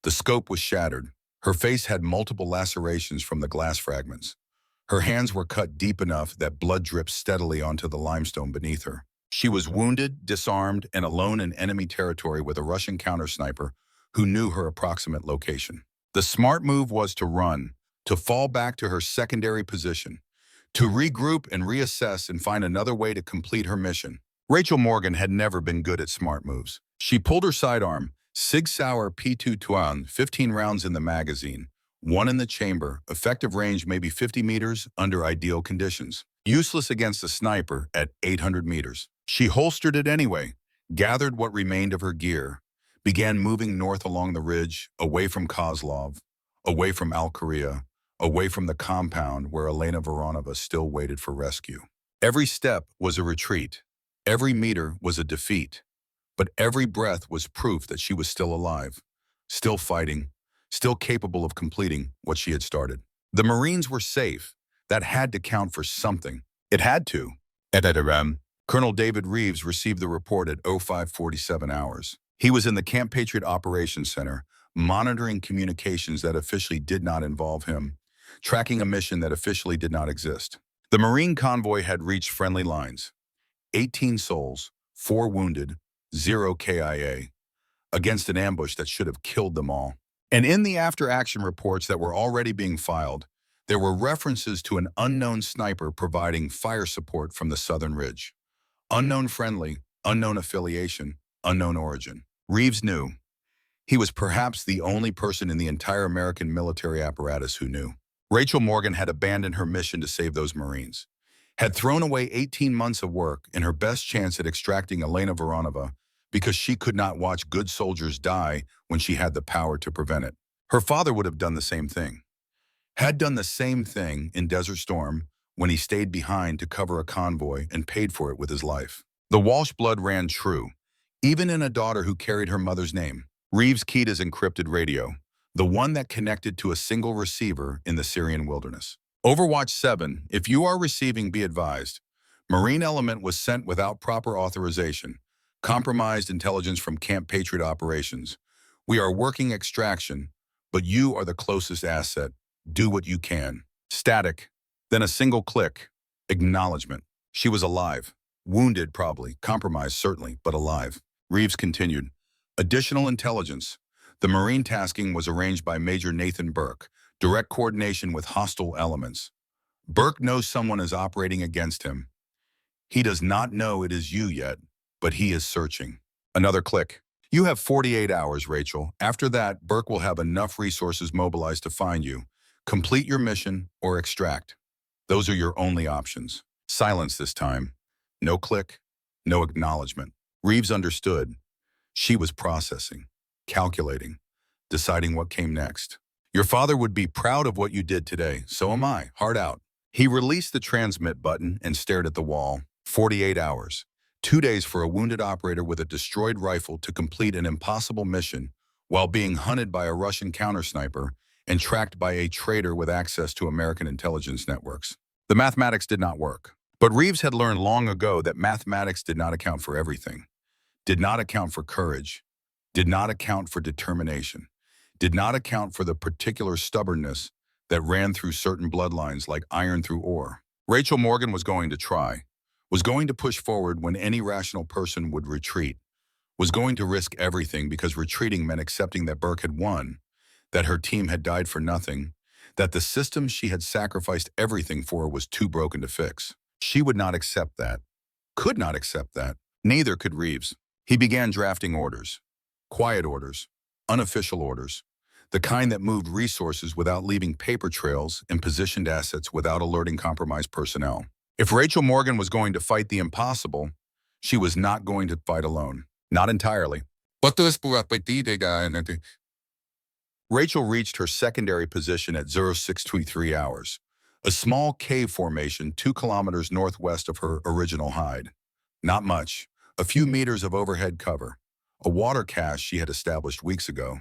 [SPEAKER 1] The scope was shattered. Her face had multiple lacerations from the glass fragments. Her hands were cut deep enough that blood dripped steadily onto the limestone beneath her. She was wounded, disarmed, and alone in enemy territory with a Russian counter-sniper who knew her approximate location. The smart move was to run, to fall back to her secondary position, to regroup and reassess and find another way to complete her mission. Rachel Morgan had never been good at smart moves. She pulled her sidearm, Sig Sauer P2 Tuan, 15 rounds in the magazine, 1 in the chamber, effective range maybe 50 meters under ideal conditions. Useless against a sniper at 800 meters. She holstered it anyway, gathered what remained of her gear, began moving north along the ridge, away from Kozlov, away from Al-Qaria, away from the compound where Elena Voronova still waited for rescue. Every step was a retreat. Every meter was a defeat. But every breath was proof that she was still alive, still fighting, still capable of completing what she had started. The Marines were safe. That had to count for something. It had to. At Ederem, Colonel David Reeves received the report at 05:47 hours. He was in the Camp Patriot Operations Center, monitoring communications that officially did not involve him, tracking a mission that officially did not exist. The Marine convoy had reached friendly lines. 18 souls, 4 wounded, 0 KIA, against an ambush that should have killed them all. And in the after-action reports that were already being filed, there were references to an unknown sniper providing fire support from the southern ridge. Unknown friendly, unknown affiliation, unknown origin. Reeves knew. He was perhaps the only person in the entire American military apparatus who knew. Rachel Morgan had abandoned her mission to save those Marines, had thrown away 18 months of work and her best chance at extracting Elena Voronova because she could not watch good soldiers die when she had the power to prevent it. Her father would have done the same thing. Had done the same thing in Desert Storm when he stayed behind to cover a convoy and paid for it with his life. The Walsh blood ran true, even in a daughter who carried her mother's name. Reeves keyed his encrypted radio, the one that connected to a single receiver in the Syrian wilderness. Overwatch 7, if you are receiving, be advised. Marine element was sent without proper authorization. Compromised intelligence from Camp Patriot Operations. We are working extraction, but you are the closest asset. Do what you can. Static. Then a single click. Acknowledgement. She was alive. Wounded, probably. Compromised, certainly, but alive. Reeves continued. Additional intelligence. The Marine tasking was arranged by Major Nathan Burke. Direct coordination with hostile elements. Burke knows someone is operating against him. He does not know it is you yet, but he is searching. Another click. You have 48 hours, Rachel. After that, Burke will have enough resources mobilized to find you. Complete your mission or extract. Those are your only options. Silence this time. No click, no acknowledgement. Reeves understood. She was processing, calculating, deciding what came next. Your father would be proud of what you did today. So am I. Heart out. He released the transmit button and stared at the wall. 48 hours. 2 days for a wounded operator with a destroyed rifle to complete an impossible mission while being hunted by a Russian counter-sniper and tracked by a traitor with access to American intelligence networks. The mathematics did not work. But Reeves had learned long ago that mathematics did not account for everything, did not account for courage, did not account for determination, did not account for the particular stubbornness that ran through certain bloodlines like iron through ore. Rachel Morgan was going to try, was going to push forward when any rational person would retreat, was going to risk everything because retreating meant accepting that Burke had won, that her team had died for nothing, that the system she had sacrificed everything for was too broken to fix. She would not accept that, could not accept that. Neither could Reeves. He began drafting orders, quiet orders, unofficial orders. the kind that moved resources without leaving paper trails and positioned assets without alerting compromised personnel. If Rachel Morgan was going to fight the impossible, she was not going to fight alone. Not entirely. Rachel reached her secondary position at 0623 hours, a small cave formation 2 kilometers northwest of her original hide. Not much, a few meters of overhead cover, a water cache she had established weeks ago,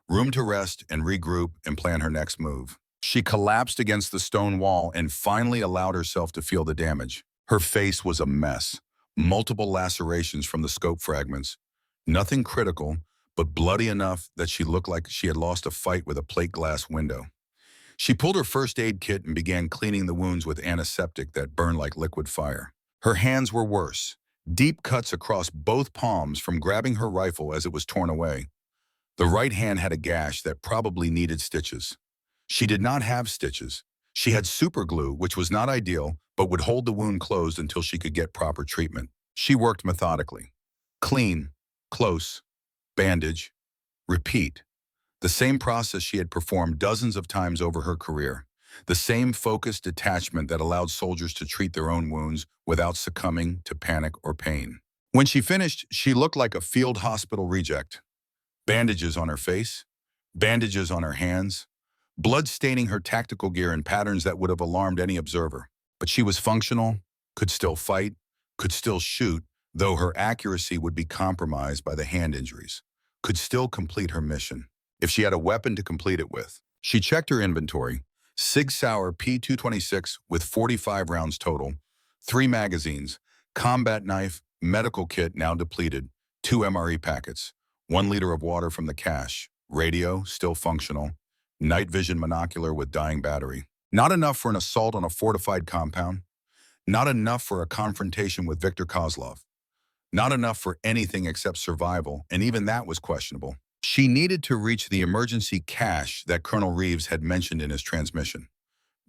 [SPEAKER 1] room to rest and regroup and plan her next move. She collapsed against the stone wall and finally allowed herself to feel the damage. Her face was a mess, multiple lacerations from the scope fragments, nothing critical, but bloody enough that she looked like she had lost a fight with a plate glass window. She pulled her first aid kit and began cleaning the wounds with antiseptic that burned like liquid fire. Her hands were worse, deep cuts across both palms from grabbing her rifle as it was torn away. The right hand had a gash that probably needed stitches. She did not have stitches. She had super glue, which was not ideal, but would hold the wound closed until she could get proper treatment. She worked methodically. Clean, close, bandage, repeat. The same process she had performed dozens of times over her career. The same focused detachment that allowed soldiers to treat their own wounds without succumbing to panic or pain. When she finished, she looked like a field hospital reject. Bandages on her face, bandages on her hands, blood staining her tactical gear in patterns that would have alarmed any observer. But she was functional, could still fight, could still shoot, though her accuracy would be compromised by the hand injuries, could still complete her mission, if she had a weapon to complete it with. She checked her inventory, Sig Sauer P226 with 45 rounds total, 3 magazines, combat knife, medical kit now depleted, 2 MRE packets, 1 liter of water from the cache, radio still functional, night vision monocular with dying battery. Not enough for an assault on a fortified compound, not enough for a confrontation with Viktor Kozlov. Not enough for anything except survival, and even that was questionable. She needed to reach the emergency cache that Colonel Reeves had mentioned in his transmission.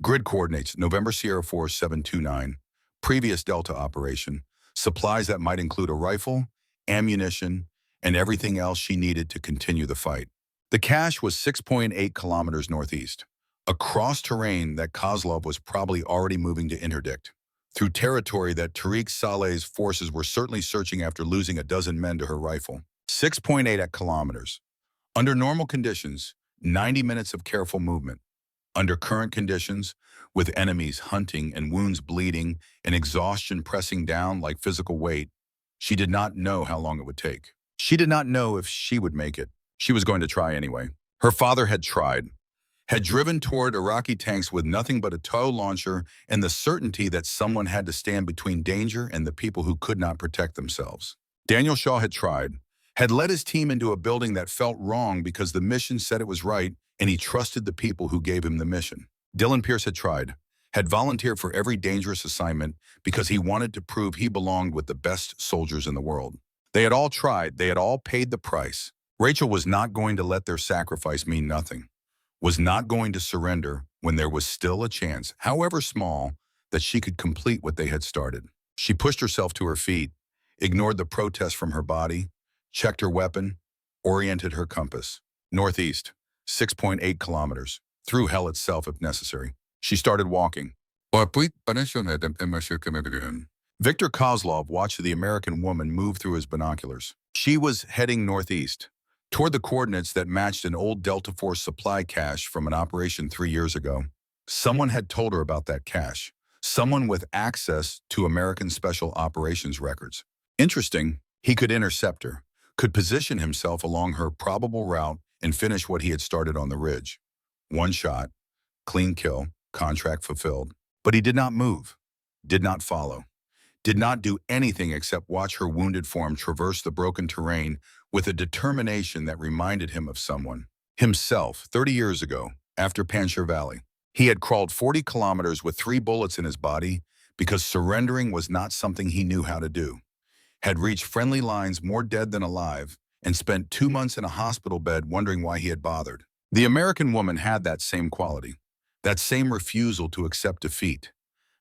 [SPEAKER 1] Grid coordinates, November Sierra 4729, previous Delta operation, supplies that might include a rifle, ammunition, and everything else she needed to continue the fight. The cache was 6.8 kilometers northeast, across terrain that Kozlov was probably already moving to interdict, through territory that Tariq Saleh's forces were certainly searching after losing a dozen men to her rifle. 6.8 kilometers. Under normal conditions, 90 minutes of careful movement. Under current conditions, with enemies hunting and wounds bleeding and exhaustion pressing down like physical weight, she did not know how long it would take. She did not know if she would make it. She was going to try anyway. Her father had tried, had driven toward Iraqi tanks with nothing but a tow launcher and the certainty that someone had to stand between danger and the people who could not protect themselves. Daniel Shaw had tried, had led his team into a building that felt wrong because the mission said it was right and he trusted the people who gave him the mission. Dylan Pierce had tried, had volunteered for every dangerous assignment because he wanted to prove he belonged with the best soldiers in the world. They had all tried, they had all paid the price. Rachel was not going to let their sacrifice mean nothing, was not going to surrender when there was still a chance, however small, that she could complete what they had started. She pushed herself to her feet, ignored the protest from her body, checked her weapon, oriented her compass. Northeast, 6.8 kilometers, through hell itself if necessary. She started walking. Viktor Kozlov watched the American woman move through his binoculars. She was heading northeast, toward the coordinates that matched an old Delta Force supply cache from an operation 3 years ago. Someone had told her about that cache, someone with access to American Special Operations records. Interesting, he could intercept her, could position himself along her probable route and finish what he had started on the ridge. One shot, clean kill, contract fulfilled. But he did not move, did not follow, did not do anything except watch her wounded form traverse the broken terrain with a determination that reminded him of someone. Himself, 30 years ago, after Panjshir Valley. He had crawled 40 kilometers with 3 bullets in his body because surrendering was not something he knew how to do. Had reached friendly lines more dead than alive, and spent 2 months in a hospital bed wondering why he had bothered. The American woman had that same quality, that same refusal to accept defeat,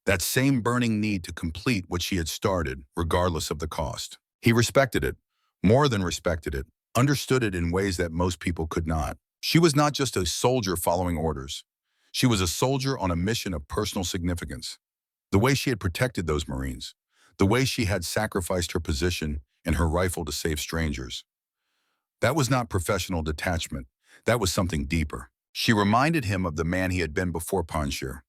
[SPEAKER 1] that same burning need to complete what she had started, regardless of the cost. He respected it, more than respected it, understood it in ways that most people could not. She was not just a soldier following orders. She was a soldier on a mission of personal significance. The way she had protected those Marines, the way she had sacrificed her position and her rifle to save strangers. That was not professional detachment. That was something deeper. She reminded him of the man he had been before Panjshir,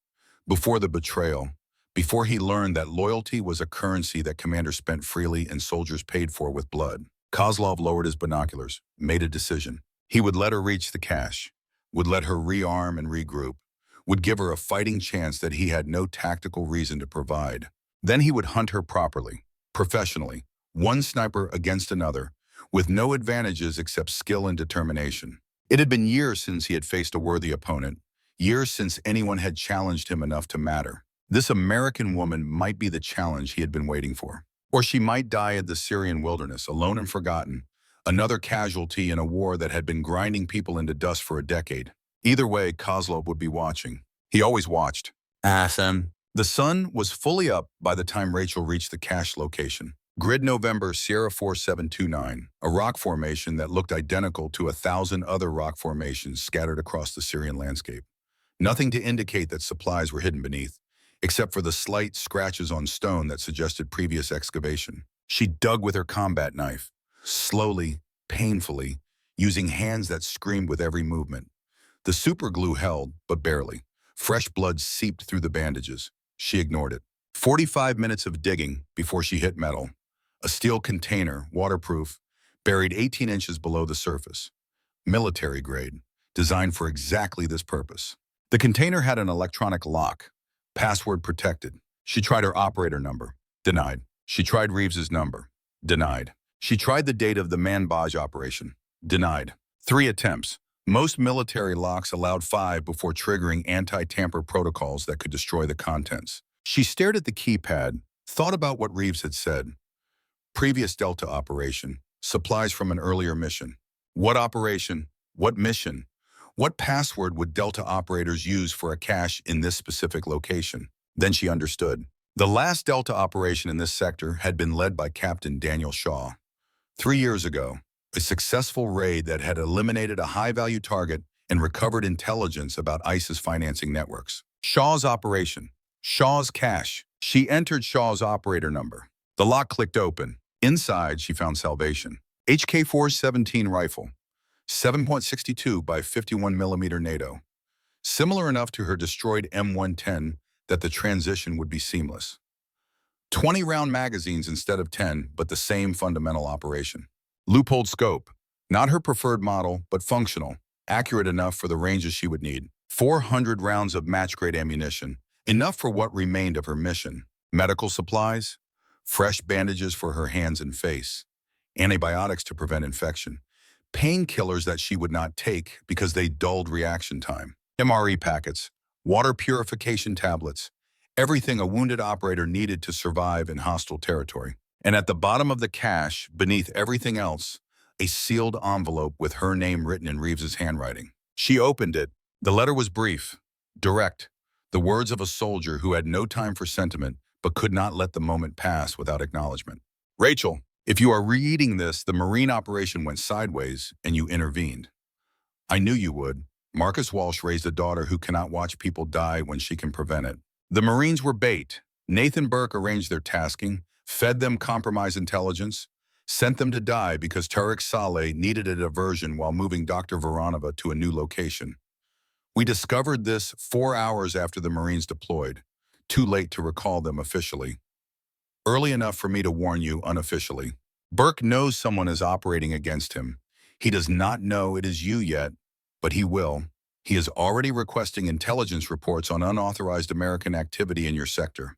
[SPEAKER 1] before the betrayal, before he learned that loyalty was a currency that commanders spent freely and soldiers paid for with blood. Kozlov lowered his binoculars, made a decision. He would let her reach the cache, would let her rearm and regroup, would give her a fighting chance that he had no tactical reason to provide. Then he would hunt her properly, professionally, one sniper against another, with no advantages except skill and determination. It had been years since he had faced a worthy opponent, years since anyone had challenged him enough to matter. This American woman might be the challenge he had been waiting for. Or she might die in the Syrian wilderness, alone and forgotten, another casualty in a war that had been grinding people into dust for a decade. Either way, Kozlov would be watching. He always watched. Awesome. The sun was fully up by the time Rachel reached the cache location. Grid November Sierra 4729, a rock formation that looked identical to 1,000 other rock formations scattered across the Syrian landscape. Nothing to indicate that supplies were hidden beneath, except for the slight scratches on stone that suggested previous excavation. She dug with her combat knife, slowly, painfully, using hands that screamed with every movement. The superglue held, but barely. Fresh blood seeped through the bandages. She ignored it. 45 minutes of digging before she hit metal. A steel container, waterproof, buried 18 inches below the surface. Military grade, designed for exactly this purpose. The container had an electronic lock, password protected. She tried her operator number. Denied. She tried Reeves's number. Denied. She tried the date of the Manbij operation. Denied. 3 attempts. Most military locks allowed 5 before triggering anti-tamper protocols that could destroy the contents. She stared at the keypad, thought about what Reeves had said. Previous Delta operation. Supplies from an earlier mission. What operation? What mission? What password would Delta operators use for a cache in this specific location? Then she understood. The last Delta operation in this sector had been led by Captain Daniel Shaw. 3 years ago, a successful raid that had eliminated a high-value target and recovered intelligence about ISIS financing networks. Shaw's operation. Shaw's cache. She entered Shaw's operator number. The lock clicked open. Inside, she found salvation. HK-417 rifle. 7.62 by 51mm NATO. Similar enough to her destroyed M110 that the transition would be seamless. 20-round magazines instead of 10, but the same fundamental operation. Loopholed scope. Not her preferred model, but functional. Accurate enough for the ranges she would need. 400 rounds of match-grade ammunition. Enough for what remained of her mission. Medical supplies. Fresh bandages for her hands and face. Antibiotics to prevent infection. Painkillers that she would not take because they dulled reaction time. MRE packets. Water purification tablets. Everything a wounded operator needed to survive in hostile territory. And at the bottom of the cache, beneath everything else, a sealed envelope with her name written in Reeves's handwriting. She opened it. The letter was brief, direct, the words of a soldier who had no time for sentiment but could not let the moment pass without acknowledgement. Rachel, if you are reading this, the Marine operation went sideways and you intervened. I knew you would. Marcus Walsh raised a daughter who cannot watch people die when she can prevent it. The Marines were bait. Nathan Burke arranged their tasking, fed them compromised intelligence, sent them to die because Tariq Saleh needed a diversion while moving Dr. Voronova to a new location. We discovered this 4 hours after the Marines deployed, too late to recall them officially. Early enough for me to warn you unofficially. Burke knows someone is operating against him. He does not know it is you yet, but he will. He is already requesting intelligence reports on unauthorized American activity in your sector.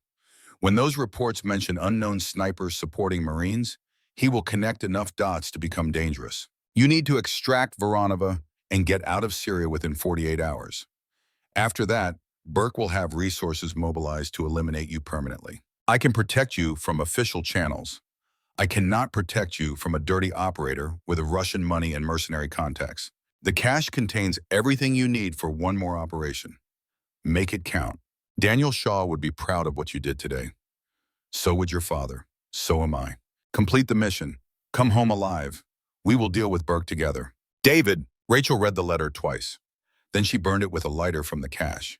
[SPEAKER 1] When those reports mention unknown snipers supporting Marines, he will connect enough dots to become dangerous. You need to extract Voronova and get out of Syria within 48 hours. After that, Burke will have resources mobilized to eliminate you permanently. I can protect you from official channels. I cannot protect you from a dirty operator with Russian money and mercenary contacts. The cache contains everything you need for one more operation. Make it count. Daniel Shaw would be proud of what you did today. So would your father. So am I. Complete the mission. Come home alive. We will deal with Burke together. David, Rachel read the letter twice. Then she burned it with a lighter from the cache.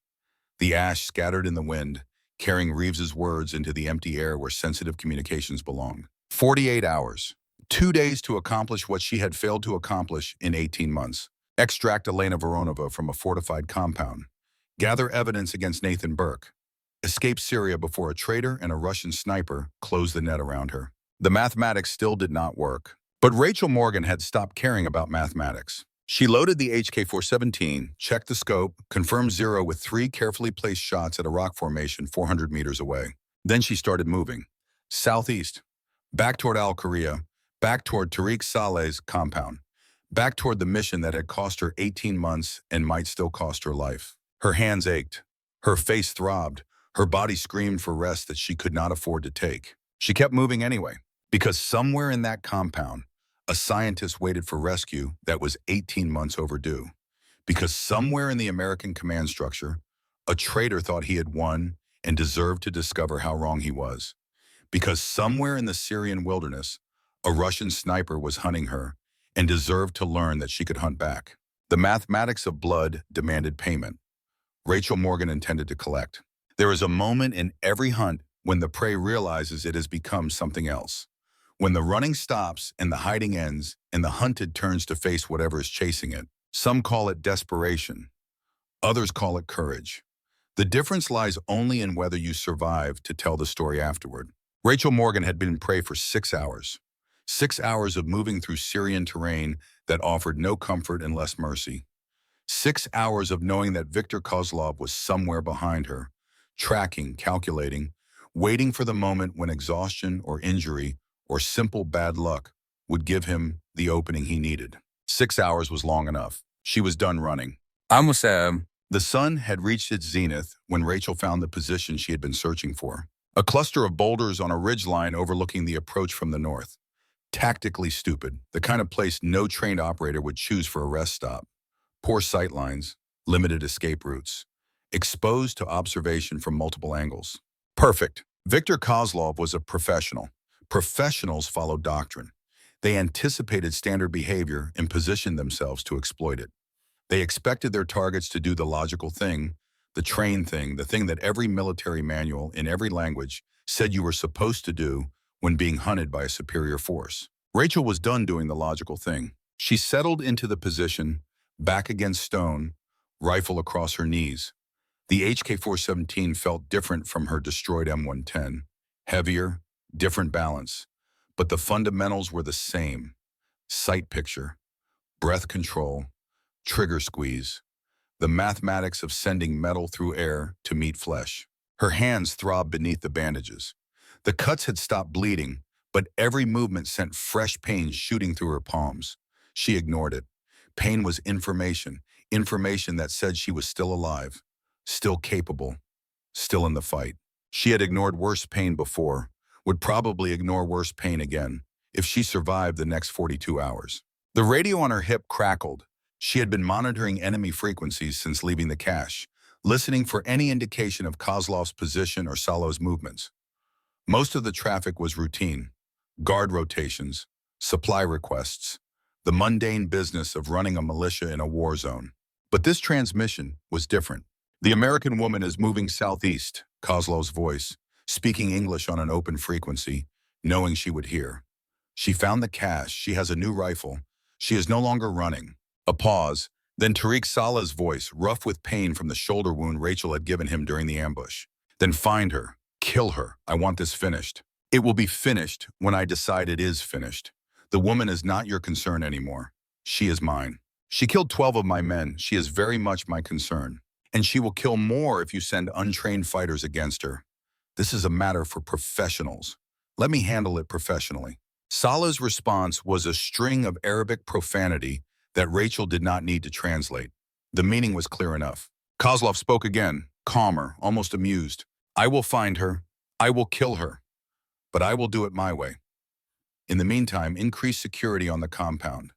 [SPEAKER 1] The ash scattered in the wind, carrying Reeves's words into the empty air where sensitive communications belong. 48 hours. 2 days to accomplish what she had failed to accomplish in 18 months. Extract Elena Voronova from a fortified compound. Gather evidence against Nathan Burke. Escape Syria before a traitor and a Russian sniper closed the net around her. The mathematics still did not work. But Rachel Morgan had stopped caring about mathematics. She loaded the HK-417, checked the scope, confirmed zero with 3 carefully placed shots at a rock formation 400 meters away. Then she started moving. Southeast. Back toward Al-Qaria. Back toward Tariq Saleh's compound. Back toward the mission that had cost her 18 months and might still cost her life. Her hands ached. Her face throbbed. Her body screamed for rest that she could not afford to take. She kept moving anyway, because somewhere in that compound, a scientist waited for rescue that was 18 months overdue. Because somewhere in the American command structure, a traitor thought he had won and deserved to discover how wrong he was. Because somewhere in the Syrian wilderness, a Russian sniper was hunting her and deserved to learn that she could hunt back. The mathematics of blood demanded payment. Rachel Morgan intended to collect. There is a moment in every hunt when the prey realizes it has become something else. When the running stops and the hiding ends and the hunted turns to face whatever is chasing it. Some call it desperation. Others call it courage. The difference lies only in whether you survive to tell the story afterward. Rachel Morgan had been prey for 6 hours. 6 hours of moving through Syrian terrain that offered no comfort and less mercy. 6 hours of knowing that Viktor Kozlov was somewhere behind her, tracking, calculating, waiting for the moment when exhaustion or injury or simple bad luck would give him the opening he needed. 6 hours was long enough. She was done running. The sun had reached its zenith when Rachel found the position she had been searching for. A cluster of boulders on a ridgeline overlooking the approach from the north. Tactically stupid, the kind of place no trained operator would choose for a rest stop. Poor sightlines, limited escape routes, exposed to observation from multiple angles. Perfect. Viktor Kozlov was a professional. Professionals followed doctrine. They anticipated standard behavior and positioned themselves to exploit it. They expected their targets to do the logical thing, the trained thing, the thing that every military manual in every language said you were supposed to do when being hunted by a superior force. Rachel was done doing the logical thing. She settled into the position, back against stone, rifle across her knees. The HK-417 felt different from her destroyed M110. Heavier, different balance. But the fundamentals were the same. Sight picture, breath control, trigger squeeze, the mathematics of sending metal through air to meet flesh. Her hands throbbed beneath the bandages. The cuts had stopped bleeding, but every movement sent fresh pain shooting through her palms. She ignored it. Pain was information, information that said she was still alive, still capable, still in the fight. She had ignored worse pain before, would probably ignore worse pain again if she survived the next 42 hours. The radio on her hip crackled. She had been monitoring enemy frequencies since leaving the cache, listening for any indication of Kozlov's position or Salo's movements. Most of the traffic was routine, guard rotations, supply requests, the mundane business of running a militia in a war zone. But this transmission was different. The American woman is moving southeast, Kozlov's voice, speaking English on an open frequency, knowing she would hear. She found the cache. She has a new rifle. She is no longer running. A pause, then Tariq Saleh's voice, rough with pain from the shoulder wound Rachel had given him during the ambush. Then find her. Kill her. I want this finished. It will be finished when I decide it is finished. The woman is not your concern anymore. She is mine. She killed 12 of my men. She is very much my concern. And she will kill more if you send untrained fighters against her. This is a matter for professionals. Let me handle it professionally. Saleh's response was a string of Arabic profanity that Rachel did not need to translate. The meaning was clear enough. Kozlov spoke again, calmer, almost amused. I will find her. I will kill her. But I will do it my way. In the meantime, increase security on the compound.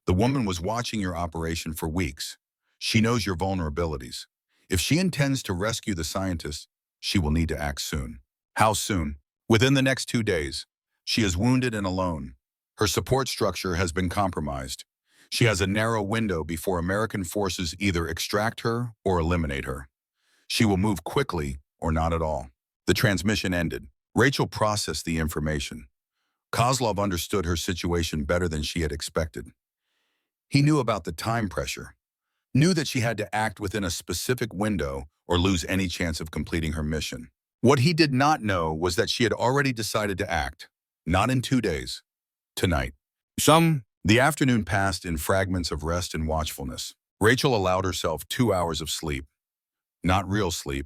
[SPEAKER 1] The woman was watching your operation for weeks. She knows your vulnerabilities. If she intends to rescue the scientist, she will need to act soon. How soon? Within the next 2 days. She is wounded and alone. Her support structure has been compromised. She has a narrow window before American forces either extract her or eliminate her. She will move quickly or not at all. The transmission ended. Rachel processed the information. Kozlov understood her situation better than she had expected. He knew about the time pressure, knew that she had to act within a specific window or lose any chance of completing her mission. What he did not know was that she had already decided to act, not in 2 days, tonight. The afternoon passed in fragments of rest and watchfulness. Rachel allowed herself 2 hours of sleep. Not real sleep,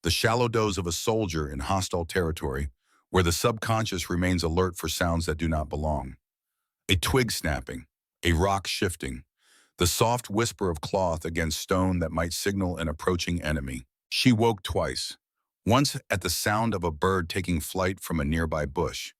[SPEAKER 1] the shallow doze of a soldier in hostile territory, where the subconscious remains alert for sounds that do not belong. A twig snapping, a rock shifting, the soft whisper of cloth against stone that might signal an approaching enemy. She woke twice, once at the sound of a bird taking flight from a nearby bush,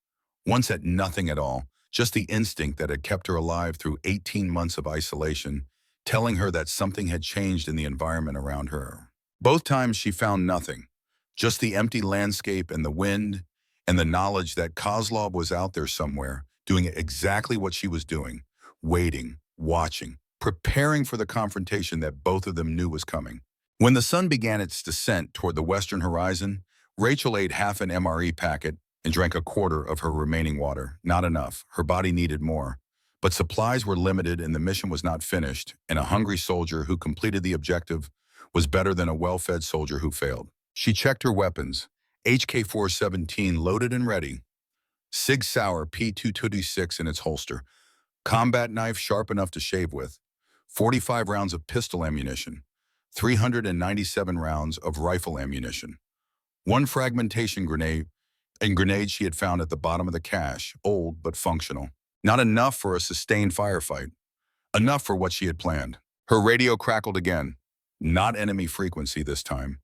[SPEAKER 1] once at nothing at all, just the instinct that had kept her alive through 18 months of isolation, telling her that something had changed in the environment around her. Both times she found nothing, just the empty landscape and the wind, and the knowledge that Kozlov was out there somewhere, doing exactly what she was doing, waiting, watching, preparing for the confrontation that both of them knew was coming. When the sun began its descent toward the western horizon, Rachel ate half an MRE packet and drank a quarter of her remaining water. Not enough. Her body needed more. But supplies were limited and the mission was not finished, and a hungry soldier who completed the objective was better than a well-fed soldier who failed. She checked her weapons. HK-417 loaded and ready. Sig Sauer P226 in its holster. Combat knife sharp enough to shave with. 45 rounds of pistol ammunition. 397 rounds of rifle ammunition. One fragmentation grenade, and grenades she had found at the bottom of the cache, old but functional. Not enough for a sustained firefight. Enough for what she had planned. Her radio crackled again. Not enemy frequency this time.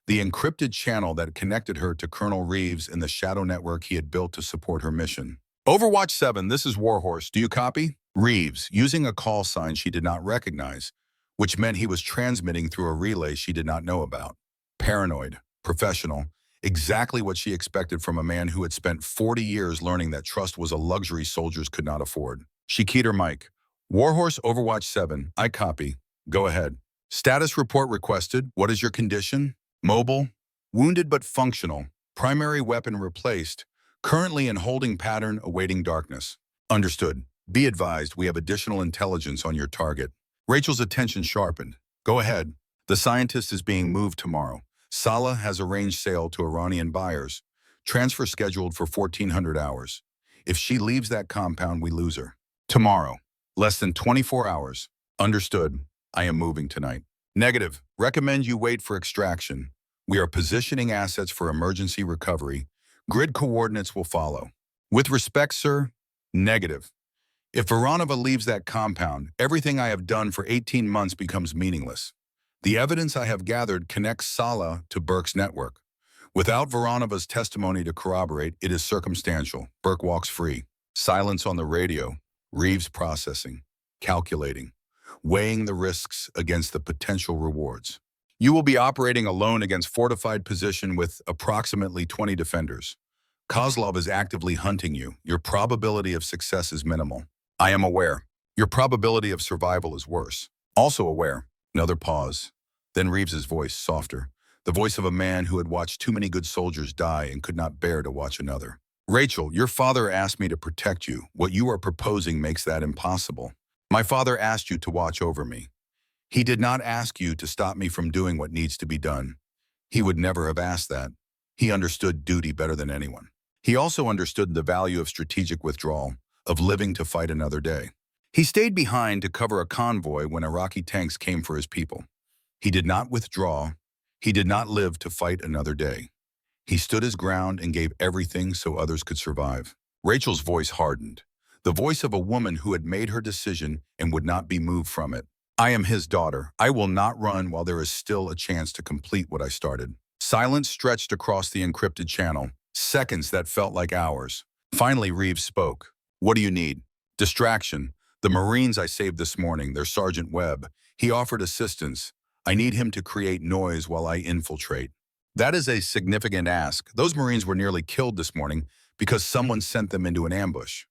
[SPEAKER 1] The encrypted channel that connected her to Colonel Reeves in the shadow network he had built to support her mission. Overwatch 7, this is Warhorse. Do you copy? Reeves, using a call sign she did not recognize, which meant he was transmitting through a relay she did not know about. Paranoid, professional, exactly what she expected from a man who had spent 40 years learning that trust was a luxury soldiers could not afford. She keyed her mic. Warhorse Overwatch 7, I copy. Go ahead. Status report requested. What is your condition? Mobile. Wounded but functional. Primary weapon replaced. Currently in holding pattern awaiting darkness. Understood. Be advised we have additional intelligence on your target. Rachel's attention sharpened. Go ahead. The scientist is being moved tomorrow. Salah has arranged sale to Iranian buyers. Transfer scheduled for 1400 hours. If she leaves that compound, we lose her. Tomorrow. Less than 24 hours. Understood. I am moving tonight. Negative. Recommend you wait for extraction. We are positioning assets for emergency recovery. Grid coordinates will follow. With respect, sir. Negative. If Voronova leaves that compound, everything I have done for 18 months becomes meaningless. The evidence I have gathered connects Salah to Burke's network. Without Voronova's testimony to corroborate, it is circumstantial. Burke walks free. Silence on the radio. Reeves processing, calculating, weighing the risks against the potential rewards. You will be operating alone against fortified position with approximately 20 defenders. Kozlov is actively hunting you. Your probability of success is minimal. I am aware. Your probability of survival is worse. Also aware. Another pause. Then Reeves's voice, softer. The voice of a man who had watched too many good soldiers die and could not bear to watch another. Rachel, your father asked me to protect you. What you are proposing makes that impossible. My father asked you to watch over me. He did not ask you to stop me from doing what needs to be done. He would never have asked that. He understood duty better than anyone. He also understood the value of strategic withdrawal, of living to fight another day. He stayed behind to cover a convoy when Iraqi tanks came for his people. He did not withdraw. He did not live to fight another day. He stood his ground and gave everything so others could survive. Rachel's voice hardened, the voice of a woman who had made her decision and would not be moved from it. I am his daughter. I will not run while there is still a chance to complete what I started. Silence stretched across the encrypted channel, seconds that felt like hours. Finally, Reeves spoke. What do you need? Distraction. The Marines I saved this morning, their Sergeant Webb. He offered assistance. I need him to create noise while I infiltrate. That is a significant ask. Those Marines were nearly killed this morning because someone sent them into an ambush.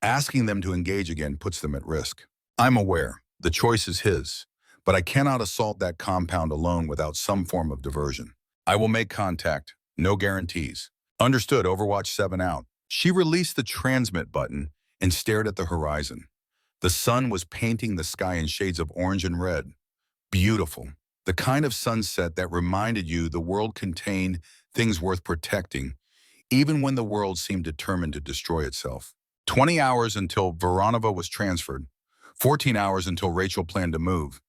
[SPEAKER 1] Asking them to engage again puts them at risk. I'm aware. The choice is his. But I cannot assault that compound alone without some form of diversion. I will make contact. No guarantees. Understood, Overwatch 7 out. She released the transmit button and stared at the horizon. The sun was painting the sky in shades of orange and red. Beautiful. The kind of sunset that reminded you the world contained things worth protecting, even when the world seemed determined to destroy itself. 20 hours until Voronova was transferred. 14 hours until Rachel planned to move.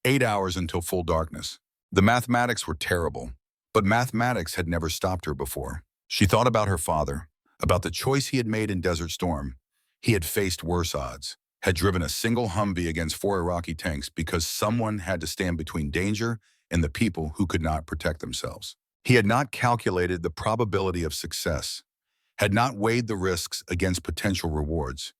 [SPEAKER 1] 8 hours until full darkness. The mathematics were terrible, but mathematics had never stopped her before. She thought about her father, about the choice he had made in Desert Storm. He had faced worse odds, had driven a single Humvee against 4 Iraqi tanks because someone had to stand between danger and the people who could not protect themselves. He had not calculated the probability of success, had not weighed the risks against potential rewards.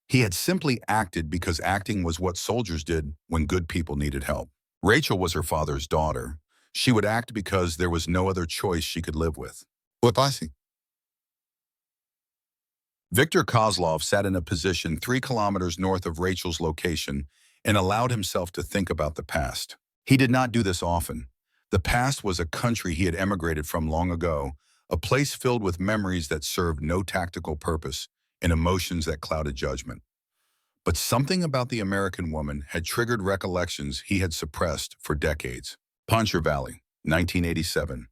[SPEAKER 1] He had simply acted because acting was what soldiers did when good people needed help. Rachel was her father's daughter. She would act because there was no other choice she could live with. What I see. Viktor Kozlov sat in a position 3 kilometers north of Rachel's location and allowed himself to think about the past. He did not do this often. The past was a country he had emigrated from long ago, a place filled with memories that served no tactical purpose and emotions that clouded judgment. But something about the American woman had triggered recollections he had suppressed for decades. Poncher Valley, 1987,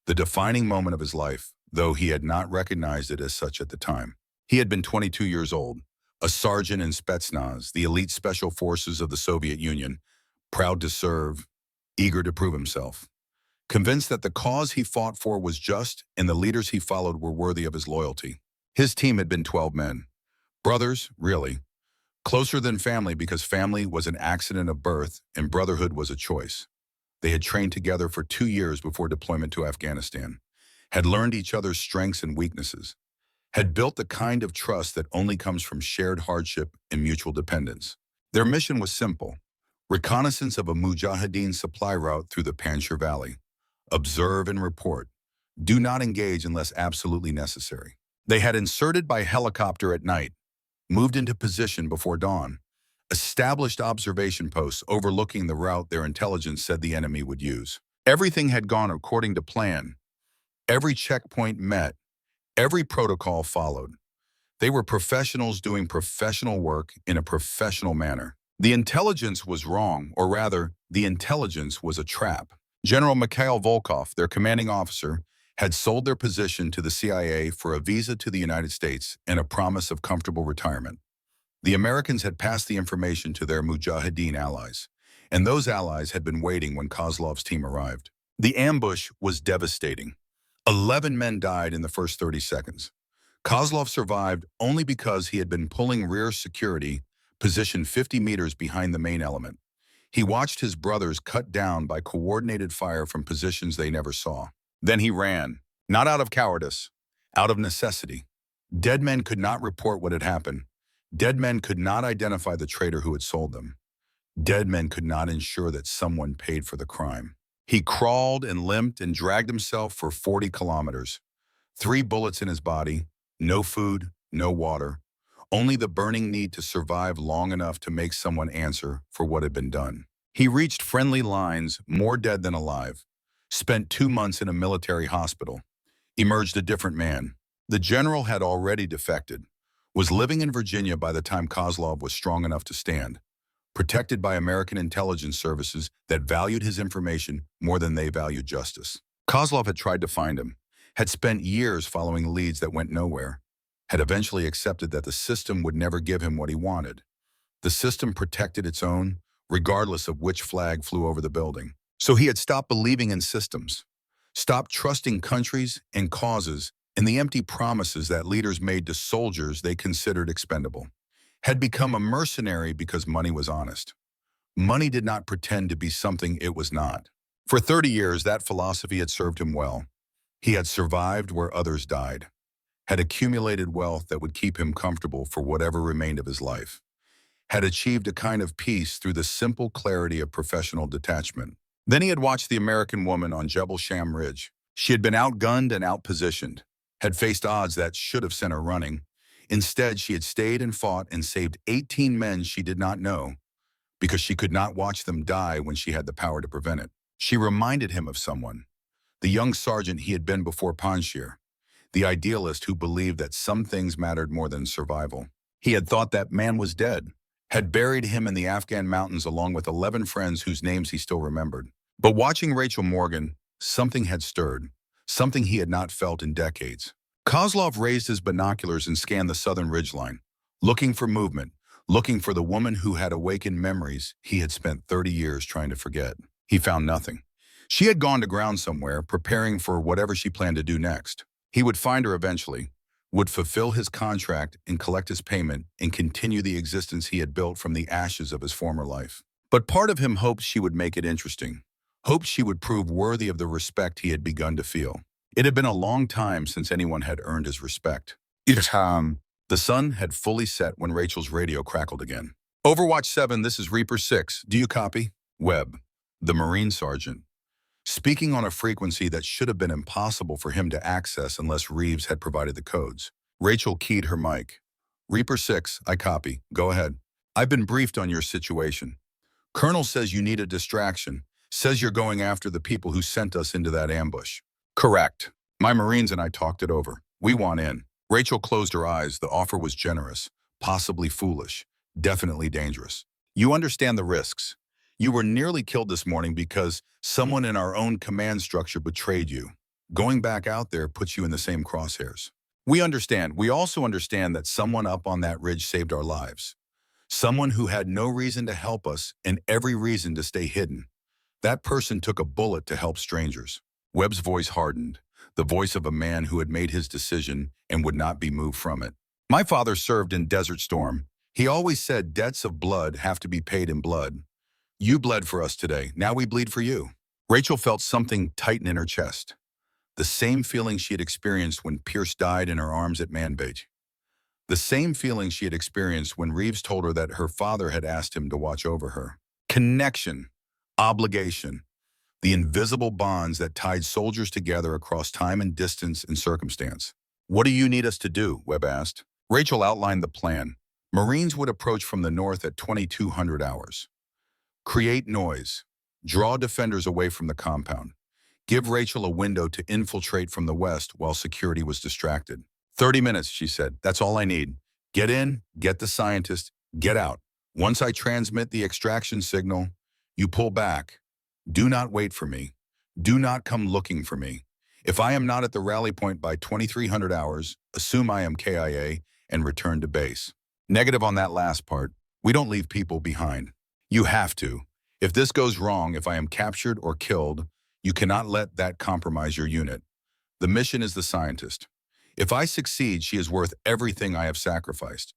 [SPEAKER 1] the defining moment of his life, though he had not recognized it as such at the time. He had been 22 years old, a sergeant in Spetsnaz, the elite special forces of the Soviet Union, proud to serve, eager to prove himself, convinced that the cause he fought for was just and the leaders he followed were worthy of his loyalty. His team had been 12 men. Brothers, really. Closer than family because family was an accident of birth and brotherhood was a choice. They had trained together for 2 years before deployment to Afghanistan, had learned each other's strengths and weaknesses, had built the kind of trust that only comes from shared hardship and mutual dependence. Their mission was simple: reconnaissance of a Mujahideen supply route through the Panjshir Valley. Observe and report. Do not engage unless absolutely necessary. They had inserted by helicopter at night, moved into position before dawn, established observation posts overlooking the route their intelligence said the enemy would use. Everything had gone according to plan. Every checkpoint met. Every protocol followed. They were professionals doing professional work in a professional manner. The intelligence was wrong, or rather, the intelligence was a trap. General Mikhail Volkov, their commanding officer, had sold their position to the CIA for a visa to the United States and a promise of comfortable retirement. The Americans had passed the information to their Mujahideen allies, and those allies had been waiting when Kozlov's team arrived. The ambush was devastating. 11 men died in the first 30 seconds. Kozlov survived only because he had been pulling rear security, positioned 50 meters behind the main element. He watched his brothers cut down by coordinated fire from positions they never saw. Then he ran, not out of cowardice, out of necessity. Dead men could not report what had happened. Dead men could not identify the traitor who had sold them. Dead men could not ensure that someone paid for the crime. He crawled and limped and dragged himself for 40 kilometers. 3 bullets in his body, no food, no water, only the burning need to survive long enough to make someone answer for what had been done. He reached friendly lines, more dead than alive, spent 2 months in a military hospital, emerged a different man. The general had already defected, was living in Virginia by the time Kozlov was strong enough to stand, protected by American intelligence services that valued his information more than they valued justice. Kozlov had tried to find him, had spent years following leads that went nowhere, had eventually accepted that the system would never give him what he wanted. The system protected its own, regardless of which flag flew over the building. So he had stopped believing in systems, stopped trusting countries and causes and the empty promises that leaders made to soldiers they considered expendable, had become a mercenary because money was honest. Money did not pretend to be something it was not. For 30 years, that philosophy had served him well. He had survived where others died, had accumulated wealth that would keep him comfortable for whatever remained of his life, had achieved a kind of peace through the simple clarity of professional detachment. Then he had watched the American woman on Jebel Sham Ridge. She had been outgunned and outpositioned, had faced odds that should have sent her running. Instead, she had stayed and fought and saved 18 men she did not know, because she could not watch them die when she had the power to prevent it. She reminded him of someone, the young sergeant he had been before Panjshir, the idealist who believed that some things mattered more than survival. He had thought that man was dead, had buried him in the Afghan mountains along with 11 friends whose names he still remembered. But watching Rachel Morgan, something had stirred, something he had not felt in decades. Kozlov raised his binoculars and scanned the southern ridgeline, looking for movement, looking for the woman who had awakened memories he had spent 30 years trying to forget. He found nothing. She had gone to ground somewhere, preparing for whatever she planned to do next. He would find her eventually, would fulfill his contract and collect his payment and continue the existence he had built from the ashes of his former life. But part of him hoped she would make it interesting, hoped she would prove worthy of the respect he had begun to feel. It had been a long time since anyone had earned his respect. The sun had fully set when Rachel's radio crackled again. Overwatch 7, this is Reaper 6. Do you copy? Webb, the Marine sergeant, speaking on a frequency that should have been impossible for him to access unless Reeves had provided the codes. Rachel keyed her mic. Reaper 6, I copy. Go ahead. I've been briefed on your situation. Colonel says you need a distraction, says you're going after the people who sent us into that ambush. Correct. My Marines and I talked it over. We want in. Rachel closed her eyes. The offer was generous, possibly foolish, definitely dangerous. You understand the risks. You were nearly killed this morning because someone in our own command structure betrayed you. Going back out there puts you in the same crosshairs. We understand. We also understand that someone up on that ridge saved our lives. Someone who had no reason to help us and every reason to stay hidden. That person took a bullet to help strangers. Webb's voice hardened, the voice of a man who had made his decision and would not be moved from it. My father served in Desert Storm. He always said debts of blood have to be paid in blood. You bled for us today. Now we bleed for you. Rachel felt something tighten in her chest. The same feeling she had experienced when Pierce died in her arms at Manbij. The same feeling she had experienced when Reeves told her that her father had asked him to watch over her. Connection, obligation, the invisible bonds that tied soldiers together across time and distance and circumstance. What do you need us to do? Webb asked. Rachel outlined the plan. Marines would approach from the north at 2200 hours. Create noise. Draw defenders away from the compound. Give Rachel a window to infiltrate from the west while security was distracted. 30 minutes, she said. That's all I need. Get in, get the scientist, get out. Once I transmit the extraction signal, you pull back. Do not wait for me. Do not come looking for me. If I am not at the rally point by 2300 hours, assume I am KIA and return to base. Negative on that last part. We don't leave people behind. You have to. If this goes wrong, if I am captured or killed, you cannot let that compromise your unit. The mission is the scientist. If I succeed, she is worth everything I have sacrificed.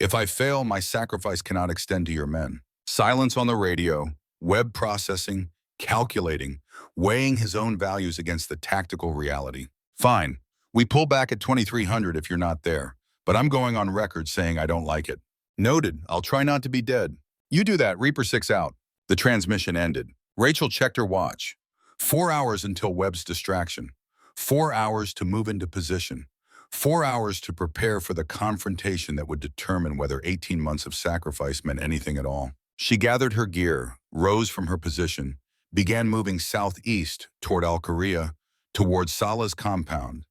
[SPEAKER 1] If I fail, my sacrifice cannot extend to your men. Silence on the radio, Webb processing, calculating, weighing his own values against the tactical reality. Fine. We pull back at 2300 if you're not there, but I'm going on record saying I don't like it. Noted. I'll try not to be dead. You do that. Reaper 6 out. The transmission ended. Rachel checked her watch. 4 hours until Webb's distraction. 4 hours to move into position. 4 hours to prepare for the confrontation that would determine whether 18 months of sacrifice meant anything at all. She gathered her gear, rose from her position, began moving southeast toward Al-Qaria, toward Salah's compound,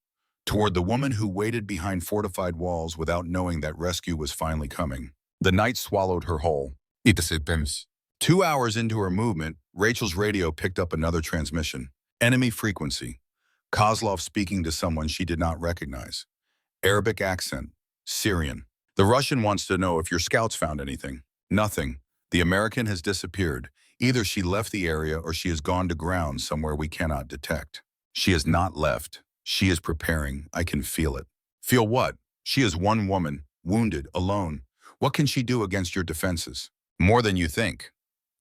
[SPEAKER 1] toward the woman who waited behind fortified walls without knowing that rescue was finally coming. The night swallowed her whole. 2 hours into her movement, Rachel's radio picked up another transmission. Enemy frequency. Kozlov speaking to someone she did not recognize. Arabic accent. Syrian. The Russian wants to know if your scouts found anything. Nothing. The American has disappeared. Either she left the area or she has gone to ground somewhere we cannot detect. She has not left. She is preparing. I can feel it. Feel what? She is one woman, wounded, alone. What can she do against your defenses? More than you think.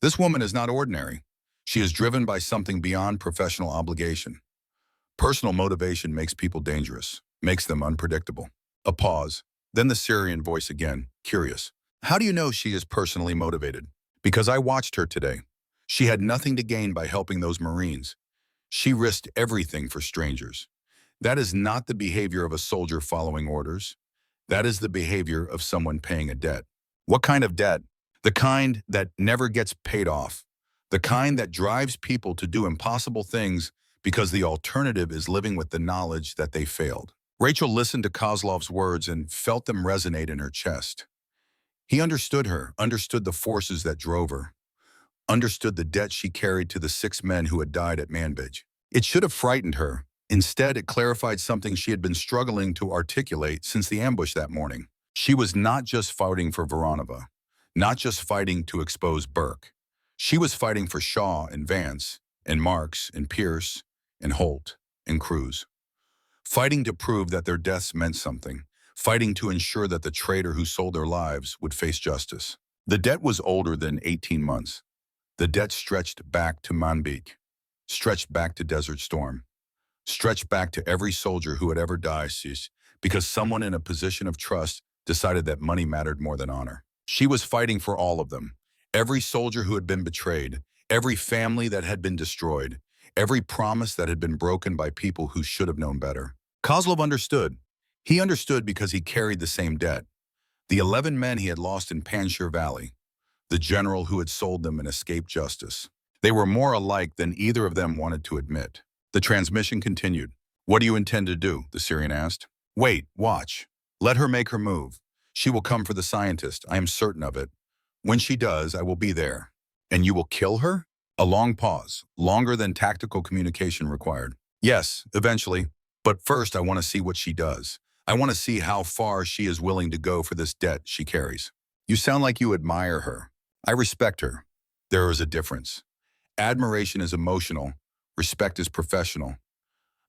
[SPEAKER 1] This woman is not ordinary. She is driven by something beyond professional obligation. Personal motivation makes people dangerous, makes them unpredictable. A pause. Then the Syrian voice again, curious. How do you know she is personally motivated? Because I watched her today. She had nothing to gain by helping those Marines. She risked everything for strangers. That is not the behavior of a soldier following orders. That is the behavior of someone paying a debt. What kind of debt? The kind that never gets paid off. The kind that drives people to do impossible things because the alternative is living with the knowledge that they failed. Rachel listened to Kozlov's words and felt them resonate in her chest. He understood her, understood the forces that drove her, understood the debt she carried to the 6 men who had died at Manbij. It should have frightened her. Instead, it clarified something she had been struggling to articulate since the ambush that morning. She was not just fighting for Voronova, not just fighting to expose Burke. She was fighting for Shaw and Vance and Marks and Pierce and Holt and Cruz. Fighting to prove that their deaths meant something. Fighting to ensure that the traitor who sold their lives would face justice. The debt was older than 18 months. The debt stretched back to Manbij, stretched back to Desert Storm, stretched back to every soldier who had ever died because someone in a position of trust decided that money mattered more than honor. She was fighting for all of them. Every soldier who had been betrayed, every family that had been destroyed, every promise that had been broken by people who should have known better. Kozlov understood. He understood because he carried the same debt. The 11 men he had lost in Panjshir Valley, the general who had sold them and escaped justice. They were more alike than either of them wanted to admit. The transmission continued. "What do you intend to do?" the Syrian asked. "Wait, watch. Let her make her move. She will come for the scientist, I am certain of it. When she does, I will be there." "And you will kill her?" A long pause, longer than tactical communication required. "Yes, eventually. But first I want to see what she does. I want to see how far she is willing to go for this debt she carries." "You sound like you admire her." "I respect her." There is a difference. Admiration is emotional. Respect is professional.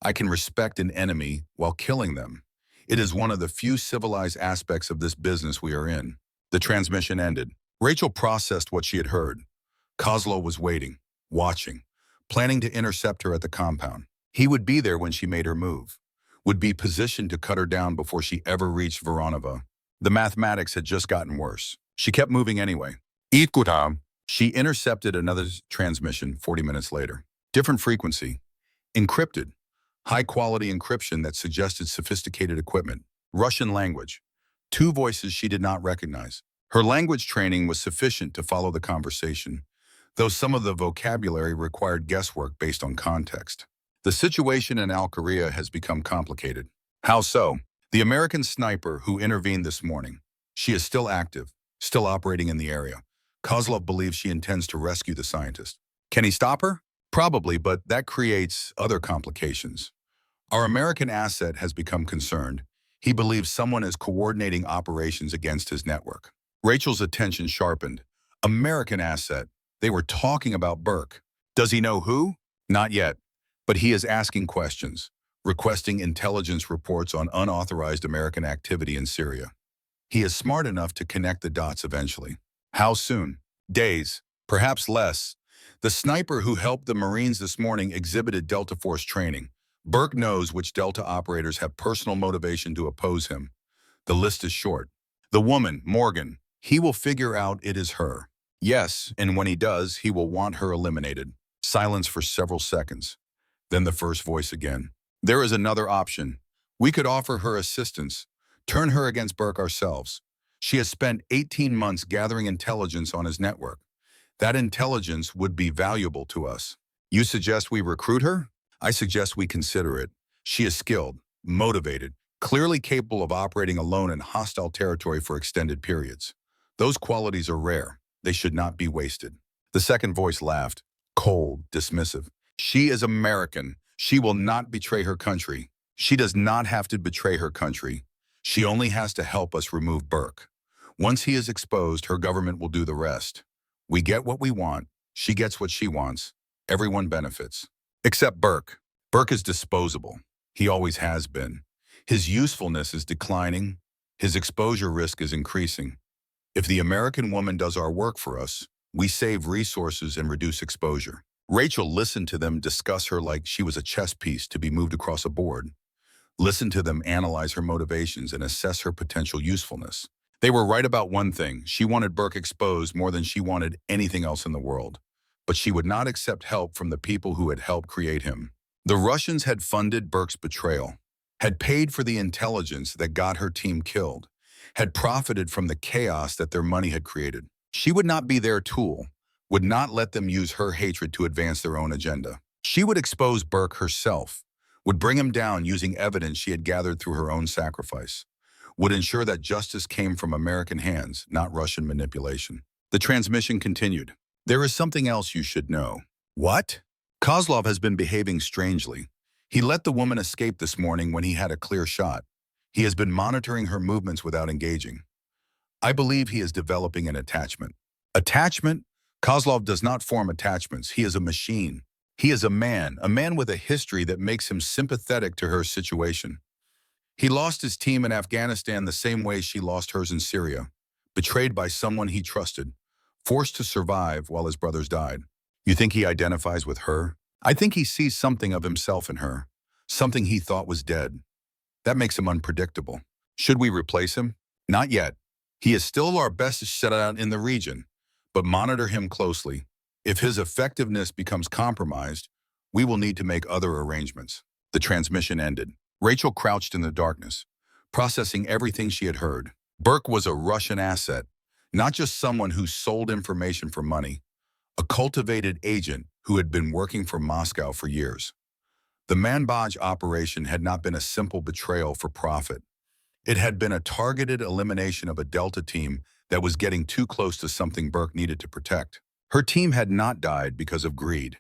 [SPEAKER 1] I can respect an enemy while killing them. It is one of the few civilized aspects of this business we are in. The transmission ended. Rachel processed what she had heard. Kozlov was waiting, watching, planning to intercept her at the compound. He would be there when she made her move, would be positioned to cut her down before she ever reached Voronova. The mathematics had just gotten worse. She kept moving anyway. Ikutam. She intercepted another transmission 40 minutes later. Different frequency. Encrypted. High-quality encryption that suggested sophisticated equipment. Russian language. 2 voices she did not recognize. Her language training was sufficient to follow the conversation, though some of the vocabulary required guesswork based on context. The situation in Al-Qaria has become complicated. How so? The American sniper who intervened this morning. She is still active, still operating in the area. Kozlov believes she intends to rescue the scientist. Can he stop her? Probably, but that creates other complications. Our American asset has become concerned. He believes someone is coordinating operations against his network. Rachel's attention sharpened. American asset. They were talking about Burke. Does he know who? Not yet, but he is asking questions, requesting intelligence reports on unauthorized American activity in Syria. He is smart enough to connect the dots eventually. How soon? Days, perhaps less. The sniper who helped the Marines this morning exhibited Delta Force training. Burke knows which Delta operators have personal motivation to oppose him. The list is short. The woman, Morgan, he will figure out it is her. Yes, and when he does, he will want her eliminated. Silence for several seconds. Then the first voice again. There is another option. We could offer her assistance, turn her against Burke ourselves. She has spent 18 months gathering intelligence on his network. That intelligence would be valuable to us. You suggest we recruit her? I suggest we consider it. She is skilled, motivated, clearly capable of operating alone in hostile territory for extended periods. Those qualities are rare. They should not be wasted. The second voice laughed, cold, dismissive. She is American. She will not betray her country. She does not have to betray her country. She only has to help us remove Burke. Once he is exposed, her government will do the rest. We get what we want. She gets what she wants. Everyone benefits. Except Burke. Burke is disposable. He always has been. His usefulness is declining. His exposure risk is increasing. If the American woman does our work for us, we save resources and reduce exposure. Rachel listened to them discuss her like she was a chess piece to be moved across a board. Listened to them analyze her motivations and assess her potential usefulness. They were right about one thing. She wanted Burke exposed more than she wanted anything else in the world. But she would not accept help from the people who had helped create him. The Russians had funded Burke's betrayal, had paid for the intelligence that got her team killed, had profited from the chaos that their money had created. She would not be their tool, would not let them use her hatred to advance their own agenda. She would expose Burke herself, would bring him down using evidence she had gathered through her own sacrifice, would ensure that justice came from American hands, not Russian manipulation. The transmission continued. There is something else you should know. What? Kozlov has been behaving strangely. He let the woman escape this morning when he had a clear shot. He has been monitoring her movements without engaging. I believe he is developing an attachment. Attachment? Kozlov does not form attachments. He is a machine. He is a man with a history that makes him sympathetic to her situation. He lost his team in Afghanistan the same way she lost hers in Syria, betrayed by someone he trusted, forced to survive while his brothers died. You think he identifies with her? I think he sees something of himself in her, something he thought was dead. That makes him unpredictable. Should we replace him? Not yet. He is still our best shut-out in the region, but monitor him closely. If his effectiveness becomes compromised, we will need to make other arrangements. The transmission ended. Rachel crouched in the darkness, processing everything she had heard. Burke was a Russian asset, not just someone who sold information for money, a cultivated agent who had been working for Moscow for years. The Manbij operation had not been a simple betrayal for profit. It had been a targeted elimination of a Delta team that was getting too close to something Burke needed to protect. Her team had not died because of greed.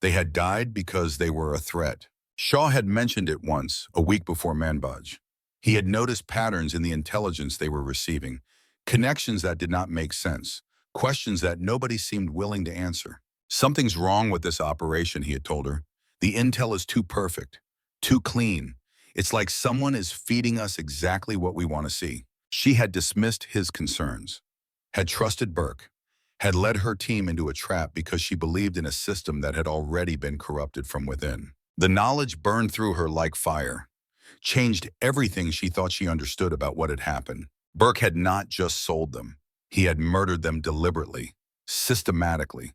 [SPEAKER 1] They had died because they were a threat. Shaw had mentioned it once, a week before Manbij. He had noticed patterns in the intelligence they were receiving, connections that did not make sense, questions that nobody seemed willing to answer. Something's wrong with this operation, he had told her. The intel is too perfect, too clean. It's like someone is feeding us exactly what we want to see. She had dismissed his concerns, had trusted Burke, had led her team into a trap because she believed in a system that had already been corrupted from within. The knowledge burned through her like fire, changed everything she thought she understood about what had happened. Burke had not just sold them. He had murdered them deliberately, systematically,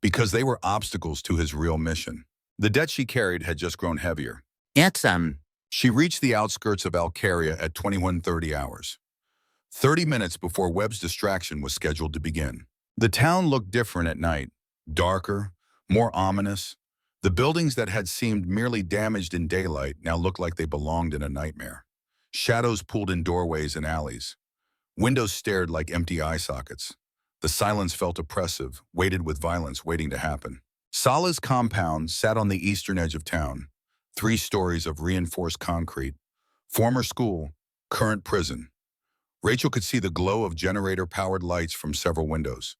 [SPEAKER 1] because they were obstacles to his real mission. The debt she carried had just grown heavier. She reached the outskirts of Alcaria at 21:30 hours, 30 minutes before Webb's distraction was scheduled to begin. The town looked different at night, darker, more ominous. The buildings that had seemed merely damaged in daylight now looked like they belonged in a nightmare. Shadows pulled in doorways and alleys. Windows stared like empty eye sockets. The silence felt oppressive, weighted with violence waiting to happen. Sala's compound sat on the eastern edge of town, 3 stories of reinforced concrete, former school, current prison. Rachel could see the glow of generator-powered lights from several windows.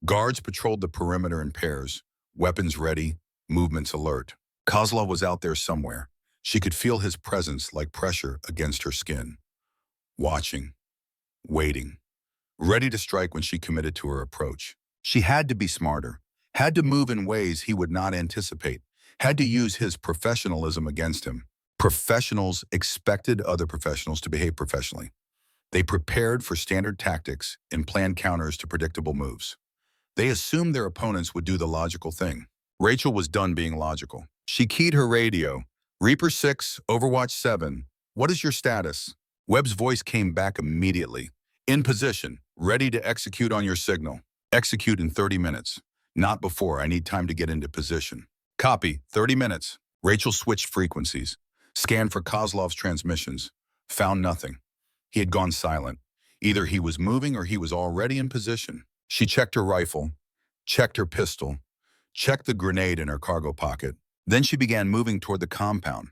[SPEAKER 1] Guards patrolled the perimeter in pairs, weapons ready, movements alert. Kozlov was out there somewhere. She could feel his presence like pressure against her skin. Watching, waiting, ready to strike when she committed to her approach. She had to be smarter, had to move in ways he would not anticipate, had to use his professionalism against him. Professionals expected other professionals to behave professionally. They prepared for standard tactics and planned counters to predictable moves. They assumed their opponents would do the logical thing. Rachel was done being logical. She keyed her radio. Reaper 6, Overwatch 7. What is your status? Webb's voice came back immediately. In position, ready to execute on your signal. Execute in 30 minutes. Not before, I need time to get into position. Copy, 30 minutes. Rachel switched frequencies, scanned for Kozlov's transmissions, found nothing. He had gone silent. Either he was moving or he was already in position. She checked her rifle, checked her pistol, checked the grenade in her cargo pocket. Then she began moving toward the compound,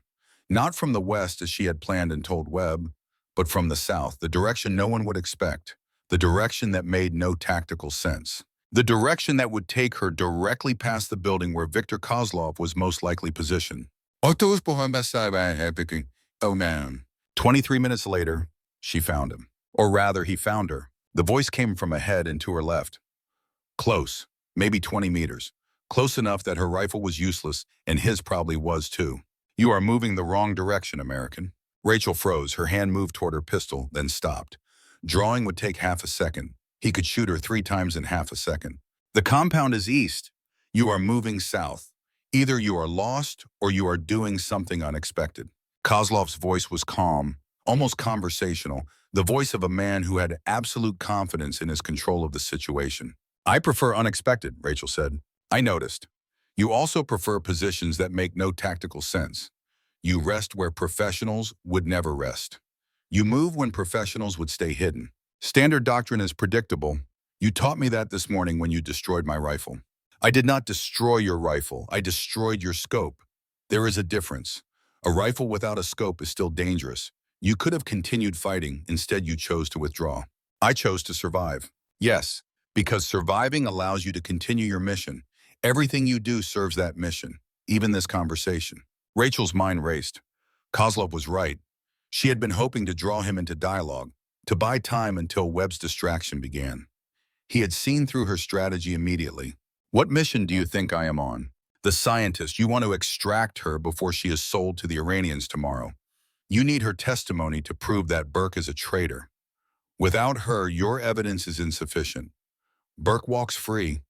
[SPEAKER 1] not from the west as she had planned and told Webb, but from the south, the direction no one would expect, the direction that made no tactical sense, the direction that would take her directly past the building where Viktor Kozlov was most likely positioned. Oh man. 23 minutes later, she found him. Or rather, he found her. The voice came from ahead and to her left. Close, maybe 20 meters. Close enough that her rifle was useless, and his probably was too. You are moving the wrong direction, American. Rachel froze. Her hand moved toward her pistol, then stopped. Drawing would take half a second. He could shoot her 3 times in half a second. The compound is east. You are moving south. Either you are lost or you are doing something unexpected. Kozlov's voice was calm, almost conversational, the voice of a man who had absolute confidence in his control of the situation. I prefer unexpected, Rachel said. I noticed. You also prefer positions that make no tactical sense. You rest where professionals would never rest. You move when professionals would stay hidden. Standard doctrine is predictable. You taught me that this morning when you destroyed my rifle. I did not destroy your rifle. I destroyed your scope. There is a difference. A rifle without a scope is still dangerous. You could have continued fighting. Instead, you chose to withdraw. I chose to survive. Yes, because surviving allows you to continue your mission. Everything you do serves that mission, even this conversation. Rachel's mind raced. Kozlov was right. She had been hoping to draw him into dialogue, to buy time until Webb's distraction began. He had seen through her strategy immediately. What mission do you think I am on? The scientist. You want to extract her before she is sold to the Iranians tomorrow. You need her testimony to prove that Burke is a traitor. Without her, your evidence is insufficient. Burke walks free.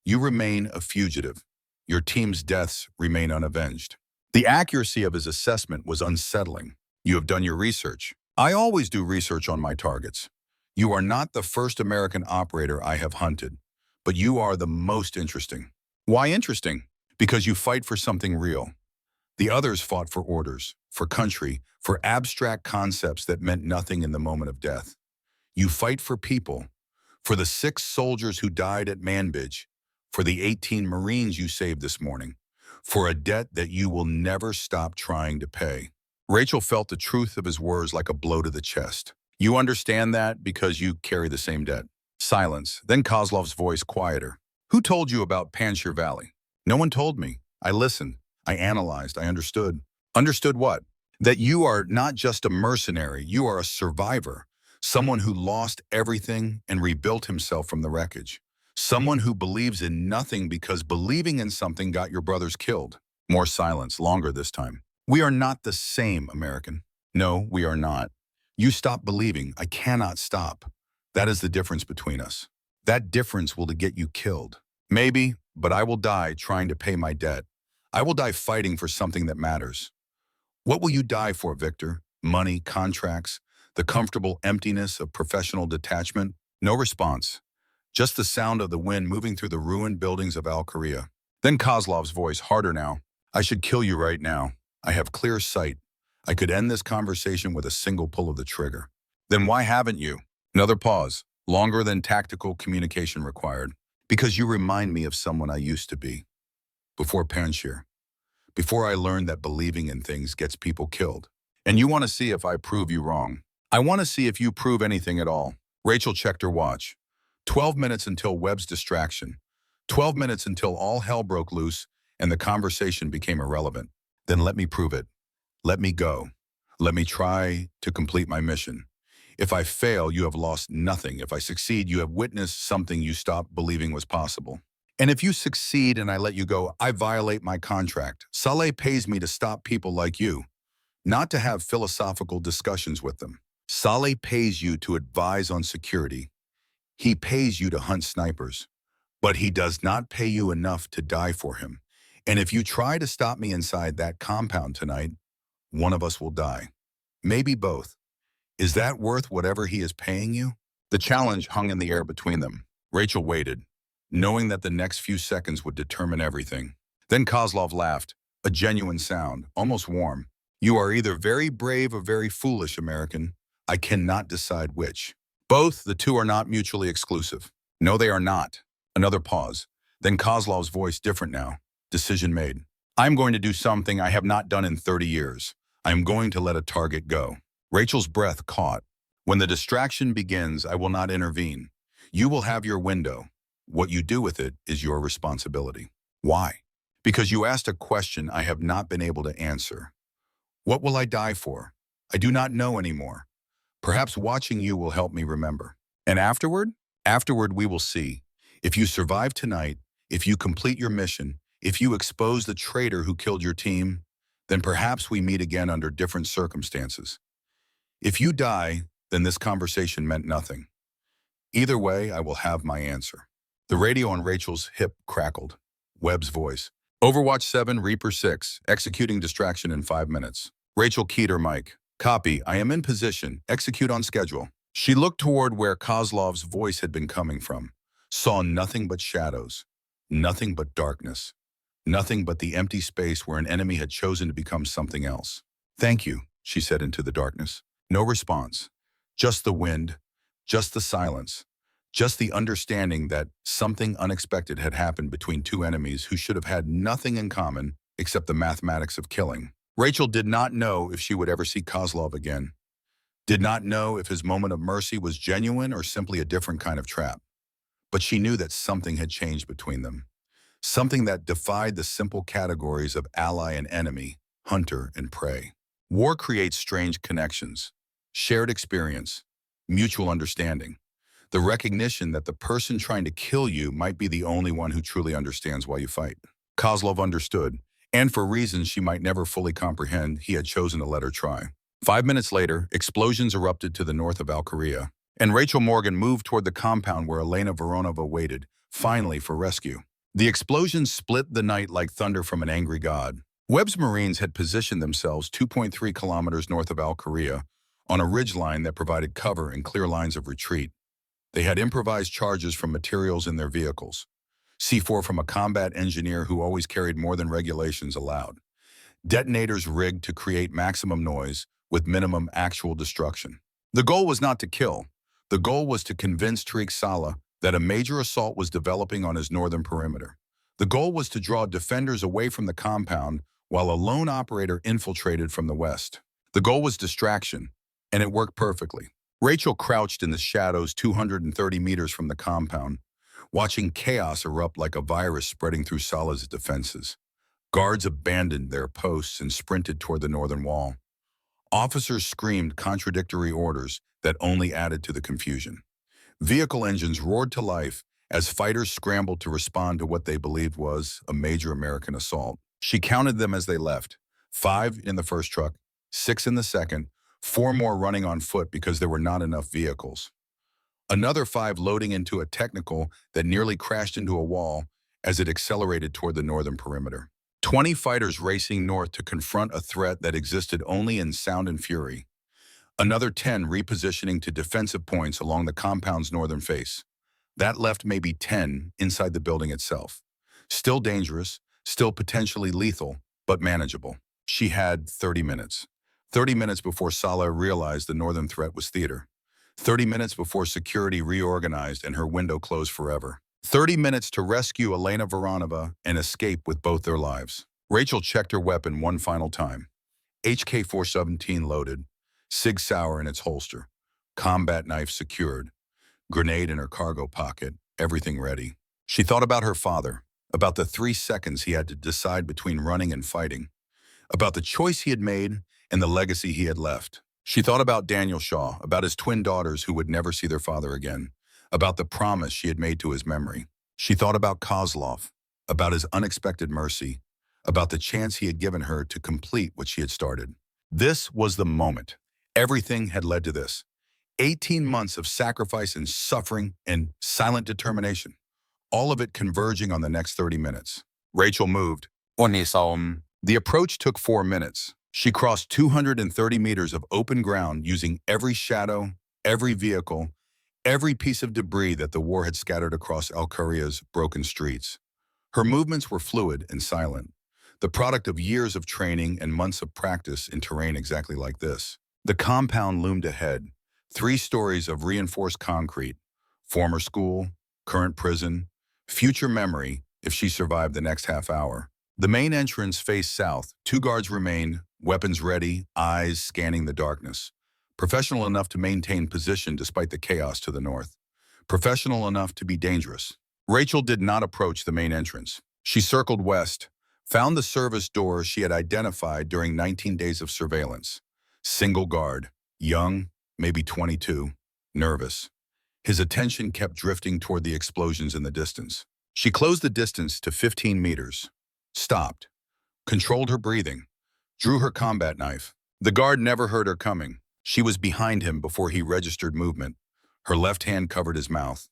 [SPEAKER 1] You remain a fugitive. Your team's deaths remain unavenged. The accuracy of his assessment was unsettling. You have done your research. I always do research on my targets. You are not the first American operator I have hunted, but you are the most interesting. Why interesting? Because you fight for something real. The others fought for orders, for country, for abstract concepts that meant nothing in the moment of death. You fight for people, for the 6 soldiers who died at Manbij, for the 18 Marines you saved this morning, for a debt that you will never stop trying to pay. Rachel felt the truth of his words like a blow to the chest. You understand that because you carry the same debt. Silence. Then Kozlov's voice quieter. Who told you about Panjshir Valley? No one told me. I listened. I analyzed. I understood. Understood what? That you are not just a mercenary. You are a survivor. Someone who lost everything and rebuilt himself from the wreckage. Someone who believes in nothing because believing in something got your brothers killed. More silence, longer this time. We are not the same, American. No, we are not. You stop believing. I cannot stop. That is the difference between us. That difference will get you killed. Maybe, but I will die trying to pay my debt. I will die fighting for something that matters. What will you die for, Victor? Money, contracts, the comfortable emptiness of professional detachment? No response. Just the sound of the wind moving through the ruined buildings of Al-Qaria. Then Kozlov's voice, harder now. I should kill you right now. I have clear sight. I could end this conversation with a single pull of the trigger. Then why haven't you? Another pause, longer than tactical communication required. Because you remind me of someone I used to be. Before Panjshir. Before I learned that believing in things gets people killed. And you want to see if I prove you wrong. I want to see if you prove anything at all. Rachel checked her watch. 12 minutes until Webb's distraction. 12 minutes until all hell broke loose and the conversation became irrelevant. Then let me prove it. Let me go. Let me try to complete my mission. If I fail, you have lost nothing. If I succeed, you have witnessed something you stopped believing was possible. And if you succeed and I let you go, I violate my contract. Saleh pays me to stop people like you, not to have philosophical discussions with them. Saleh pays you to advise on security. He pays you to hunt snipers. But he does not pay you enough to die for him. And if you try to stop me inside that compound tonight, one of us will die. Maybe both. Is that worth whatever he is paying you? The challenge hung in the air between them. Rachel waited, knowing that the next few seconds would determine everything. Then Kozlov laughed, a genuine sound, almost warm. You are either very brave or very foolish, American. I cannot decide which. Both, the two are not mutually exclusive. No, they are not. Another pause. Then Kozlov's voice different now. Decision made. I'm going to do something I have not done in 30 years. I'm going to let a target go. Rachel's breath caught. When the distraction begins, I will not intervene. You will have your window. What you do with it is your responsibility. Why? Because you asked a question I have not been able to answer. What will I die for? I do not know anymore. Perhaps watching you will help me remember. And afterward? Afterward, we will see. If you survive tonight, if you complete your mission, if you expose the traitor who killed your team, then perhaps we meet again under different circumstances. If you die, then this conversation meant nothing. Either way, I will have my answer. The radio on Rachel's hip crackled. Webb's voice. Overwatch 7, Reaper 6, executing distraction in 5 minutes. Rachel keyed her mic. Copy, I am in position. Execute on schedule. She looked toward where Kozlov's voice had been coming from, saw nothing but shadows, nothing but darkness, nothing but the empty space where an enemy had chosen to become something else. Thank you, she said into the darkness. No response. Just the wind, just the silence, just the understanding that something unexpected had happened between two enemies who should have had nothing in common except the mathematics of killing. Rachel did not know if she would ever see Kozlov again, did not know if his moment of mercy was genuine or simply a different kind of trap. But she knew that something had changed between them, something that defied the simple categories of ally and enemy, hunter and prey. War creates strange connections, shared experience, mutual understanding, the recognition that the person trying to kill you might be the only one who truly understands why you fight. Kozlov understood, and for reasons she might never fully comprehend, he had chosen to let her try. 5 minutes later, explosions erupted to the north of Alcaria, and Rachel Morgan moved toward the compound where Elena Voronova waited, finally for rescue. The explosions split the night like thunder from an angry god. Webb's Marines had positioned themselves 2.3 kilometers north of Alcaria on a ridgeline that provided cover and clear lines of retreat. They had improvised charges from materials in their vehicles, C4 from a combat engineer who always carried more than regulations allowed, detonators rigged to create maximum noise with minimum actual destruction. The goal was not to kill. The goal was to convince Tariq Saleh that a major assault was developing on his northern perimeter. The goal was to draw defenders away from the compound while a lone operator infiltrated from the west. The goal was distraction, and it worked perfectly. Rachel crouched in the shadows 230 meters from the compound, watching chaos erupt like a virus spreading through Saleh's defenses. Guards abandoned their posts and sprinted toward the northern wall. Officers screamed contradictory orders that only added to the confusion. Vehicle engines roared to life as fighters scrambled to respond to what they believed was a major American assault. She counted them as they left. 5 in the first truck, 6 in the second, 4 more running on foot because there were not enough vehicles. Another 5 loading into a technical that nearly crashed into a wall as it accelerated toward the northern perimeter. 20 fighters racing north to confront a threat that existed only in sound and fury. Another 10 repositioning to defensive points along the compound's northern face. That left maybe 10 inside the building itself. Still dangerous, still potentially lethal, but manageable. She had 30 minutes. 30 minutes before Saleh realized the northern threat was theater. 30 minutes before security reorganized and her window closed forever. 30 minutes to rescue Elena Voronova and escape with both their lives. Rachel checked her weapon one final time. HK-417 loaded, Sig Sauer in its holster, combat knife secured, grenade in her cargo pocket, everything ready. She thought about her father, about the 3 seconds he had to decide between running and fighting, about the choice he had made and the legacy he had left. She thought about Daniel Shaw, about his twin daughters who would never see their father again, about the promise she had made to his memory. She thought about Kozlov, about his unexpected mercy, about the chance he had given her to complete what she had started. This was the moment. Everything had led to this. 18 months of sacrifice and suffering and silent determination, all of it converging on the next 30 minutes. Rachel moved. The approach took 4 minutes. She crossed 230 meters of open ground using every shadow, every vehicle, every piece of debris that the war had scattered across Alcaria's broken streets. Her movements were fluid and silent, the product of years of training and months of practice in terrain exactly like this. The compound loomed ahead, 3 stories of reinforced concrete, former school, current prison, future memory if she survived the next half hour. The main entrance faced south. 2 guards remained, weapons ready, eyes scanning the darkness. Professional enough to maintain position despite the chaos to the north. Professional enough to be dangerous. Rachel did not approach the main entrance. She circled west, found the service door she had identified during 19 days of surveillance. Single guard, young, maybe 22, nervous. His attention kept drifting toward the explosions in the distance. She closed the distance to 15 meters, stopped, controlled her breathing, drew her combat knife. The guard never heard her coming. She was behind him before he registered movement. Her left hand covered his mouth.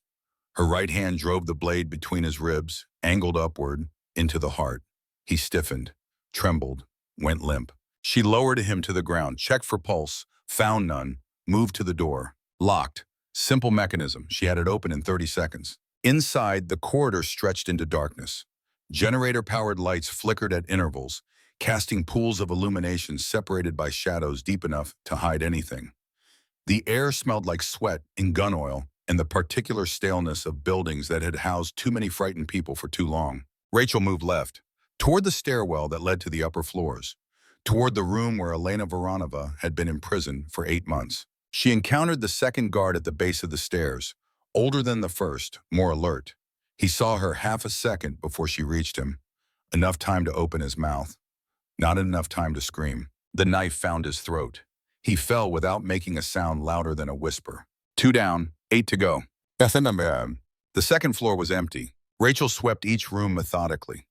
[SPEAKER 1] Her right hand drove the blade between his ribs, angled upward, into the heart. He stiffened, trembled, went limp. She lowered him to the ground, checked for pulse, found none, moved to the door. Locked. Simple mechanism. She had it open in 30 seconds. Inside, the corridor stretched into darkness. Generator-powered lights flickered at intervals, casting pools of illumination separated by shadows deep enough to hide anything. The air smelled like sweat and gun oil and the particular staleness of buildings that had housed too many frightened people for too long. Rachel moved left, toward the stairwell that led to the upper floors, toward the room where Elena Voronova had been imprisoned for 8 months. She encountered the second guard at the base of the stairs, older than the first, more alert. He saw her half a second before she reached him, enough time to open his mouth, not enough time to scream. The knife found his throat. He fell without making a sound louder than a whisper. 2 down, 8 to go. The second floor was empty. Rachel swept each room methodically,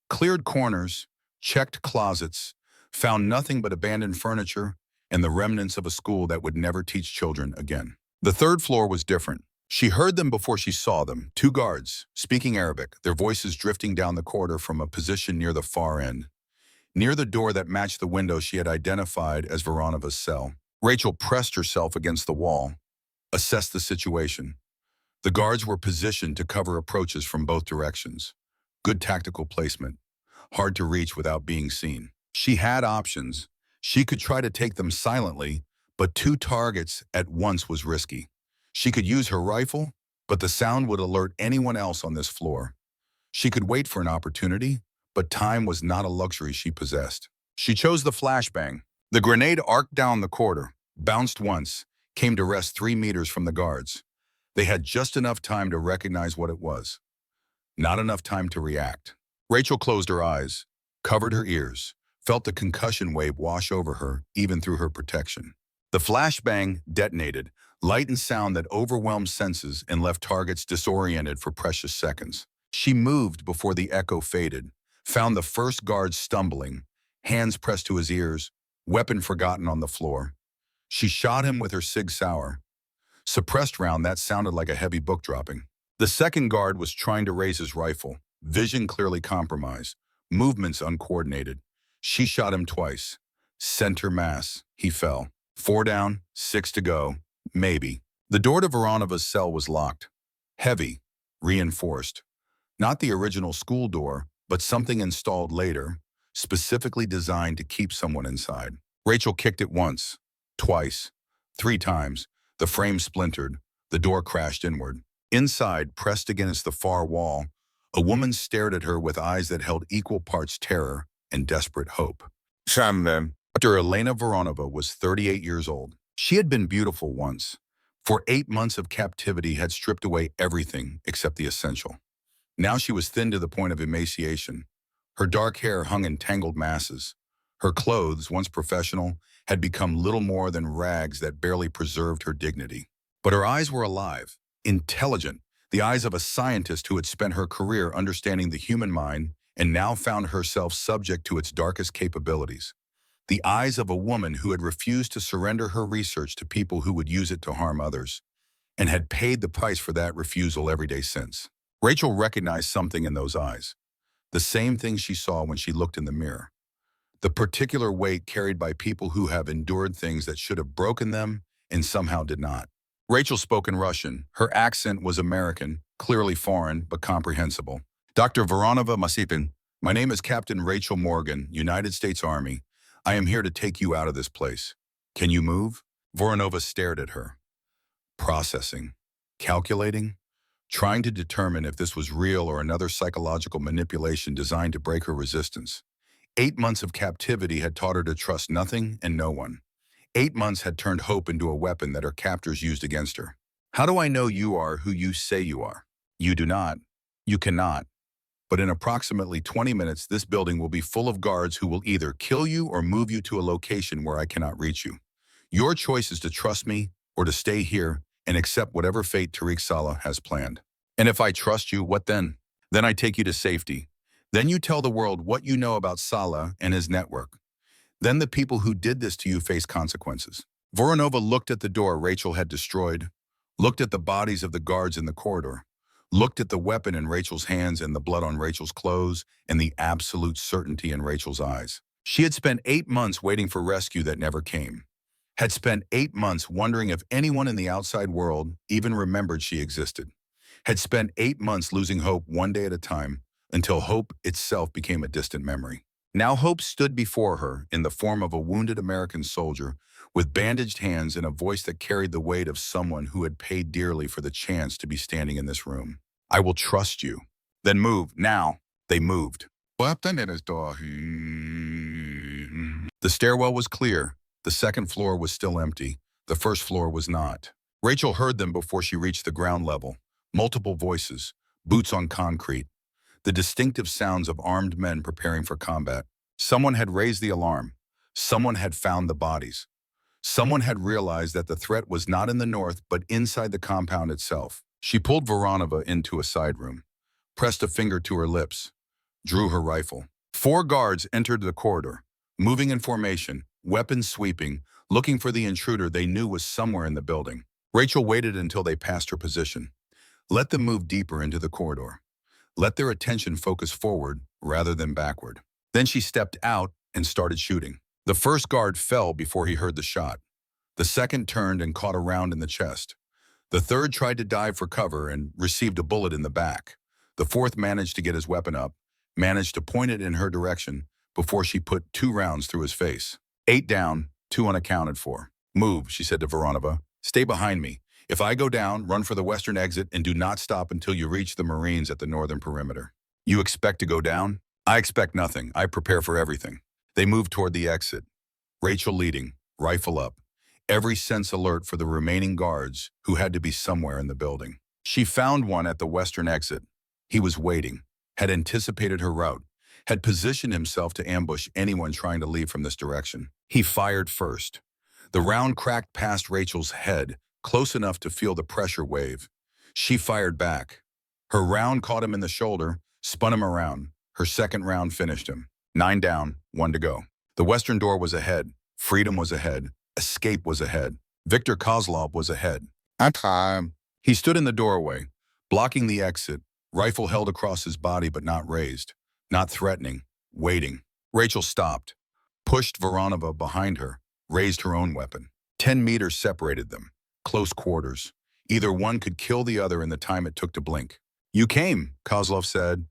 [SPEAKER 1] cleared corners, checked closets, found nothing but abandoned furniture and the remnants of a school that would never teach children again. The third floor was different. She heard them before she saw them, 2 guards, speaking Arabic, their voices drifting down the corridor from a position near the far end, near the door that matched the window she had identified as Voronova's cell. Rachel pressed herself against the wall, assessed the situation. The guards were positioned to cover approaches from both directions. Good tactical placement, hard to reach without being seen. She had options. She could try to take them silently, but 2 targets at once was risky. She could use her rifle, but the sound would alert anyone else on this floor. She could wait for an opportunity, but time was not a luxury she possessed. She chose the flashbang. The grenade arced down the corridor, bounced once, came to rest 3 meters from the guards. They had just enough time to recognize what it was. Not enough time to react. Rachel closed her eyes, covered her ears, felt the concussion wave wash over her, even through her protection. The flashbang detonated, light and sound that overwhelmed senses and left targets disoriented for precious seconds. She moved before the echo faded, found the first guard stumbling, hands pressed to his ears, weapon forgotten on the floor. She shot him with her Sig Sauer. Suppressed round that sounded like a heavy book dropping. The second guard was trying to raise his rifle, vision clearly compromised, movements uncoordinated. She shot him twice. Center mass. He fell. 4 down, 6 to go. Maybe. The door to Voronova's cell was locked. Heavy. Reinforced. Not the original school door, but something installed later, specifically designed to keep someone inside. Rachel kicked it once, twice, 3 times. The frame splintered. The door crashed inward. Inside, pressed against the far wall, a woman stared at her with eyes that held equal parts terror and desperate hope. Dr. Elena Voronova was 38 years old. She had been beautiful once. For 8 months of captivity had stripped away everything except the essential. Now she was thin to the point of emaciation. Her dark hair hung in tangled masses. Her clothes, once professional, had become little more than rags that barely preserved her dignity. But her eyes were alive, intelligent, the eyes of a scientist who had spent her career understanding the human mind and now found herself subject to its darkest capabilities. The eyes of a woman who had refused to surrender her research to people who would use it to harm others, and had paid the price for that refusal every day since. Rachel recognized something in those eyes, the same thing she saw when she looked in the mirror. The particular weight carried by people who have endured things that should have broken them and somehow did not. Rachel spoke in Russian. Her accent was American, clearly foreign, but comprehensible. Dr. Voronova Masipin, my name is Captain Rachel Morgan, United States Army. I am here to take you out of this place. Can you move? Voronova stared at her. Processing. Calculating. Trying to determine if this was real or another psychological manipulation designed to break her resistance. 8 months of captivity had taught her to trust nothing and no one. 8 months had turned hope into a weapon that her captors used against her. How do I know you are who you say you are? You do not. You cannot. But in approximately 20 minutes, this building will be full of guards who will either kill you or move you to a location where I cannot reach you. Your choice is to trust me or to stay here and accept whatever fate Tariq Saleh has planned. And if I trust you, what then? Then I take you to safety. Then you tell the world what you know about Saleh and his network. Then the people who did this to you face consequences. Voronova looked at the door Rachel had destroyed, looked at the bodies of the guards in the corridor, looked at the weapon in Rachel's hands and the blood on Rachel's clothes and the absolute certainty in Rachel's eyes. She had spent 8 months waiting for rescue that never came. Had spent 8 months wondering if anyone in the outside world even remembered she existed. Had spent 8 months losing hope one day at a time until hope itself became a distant memory. Now hope stood before her in the form of a wounded American soldier with bandaged hands and a voice that carried the weight of someone who had paid dearly for the chance to be standing in this room. I will trust you. Then move, now. They moved. The stairwell was clear. The second floor was still empty. The first floor was not. Rachel heard them before she reached the ground level. Multiple voices, boots on concrete, the distinctive sounds of armed men preparing for combat. Someone had raised the alarm. Someone had found the bodies. Someone had realized that the threat was not in the north, but inside the compound itself. She pulled Voronova into a side room, pressed a finger to her lips, drew her rifle. 4 guards entered the corridor, moving in formation, weapons sweeping, looking for the intruder they knew was somewhere in the building. Rachel waited until they passed her position. Let them move deeper into the corridor. Let their attention focus forward rather than backward. Then she stepped out and started shooting. The first guard fell before he heard the shot. The second turned and caught a round in the chest. The third tried to dive for cover and received a bullet in the back. The fourth managed to get his weapon up, managed to point it in her direction before she put 2 rounds through his face. 8 down, 2 unaccounted for. Move, she said to Voronova. Stay behind me. If I go down, run for the western exit and do not stop until you reach the Marines at the northern perimeter. You expect to go down? I expect nothing. I prepare for everything. They moved toward the exit. Rachel leading, rifle up. Every sense alert for the remaining guards who had to be somewhere in the building. She found one at the western exit. He was waiting, had anticipated her route, had positioned himself to ambush anyone trying to leave from this direction. He fired first. The round cracked past Rachel's head, close enough to feel the pressure wave. She fired back. Her round caught him in the shoulder, spun him around. Her second round finished him. 9 down, 1 to go. The western door was ahead. Freedom was ahead. Escape was ahead. Viktor Kozlov was ahead. At time. He stood in the doorway, blocking the exit, rifle held across his body but not raised, not threatening, waiting. Rachel stopped, pushed Voronova behind her, raised her own weapon. 10 meters separated them. Close quarters. Either one could kill the other in the time it took to blink. You came, Kozlov said.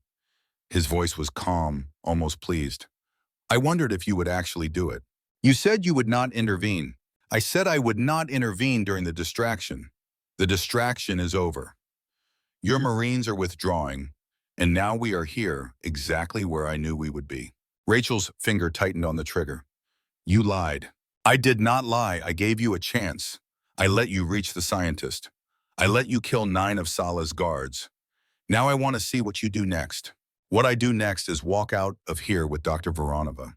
[SPEAKER 1] His voice was calm, almost pleased. I wondered if you would actually do it. You said you would not intervene. I said I would not intervene during the distraction. The distraction is over. Your Marines are withdrawing, and now we are here, exactly where I knew we would be. Rachel's finger tightened on the trigger. You lied. I did not lie. I gave you a chance. I let you reach the scientist. I let you kill 9 of Salah's guards. Now I want to see what you do next. What I do next is walk out of here with Dr. Voronova.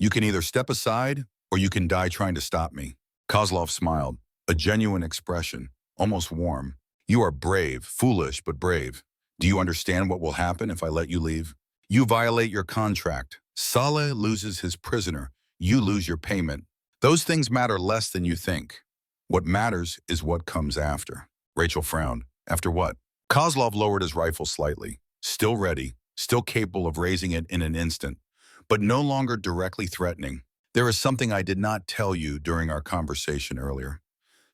[SPEAKER 1] You can either step aside or you can die trying to stop me. Kozlov smiled, a genuine expression, almost warm. You are brave, foolish, but brave. Do you understand what will happen if I let you leave? You violate your contract. Saleh loses his prisoner. You lose your payment. Those things matter less than you think. What matters is what comes after. Rachel frowned. After what? Kozlov lowered his rifle slightly, still ready, still capable of raising it in an instant, but no longer directly threatening. There is something I did not tell you during our conversation earlier.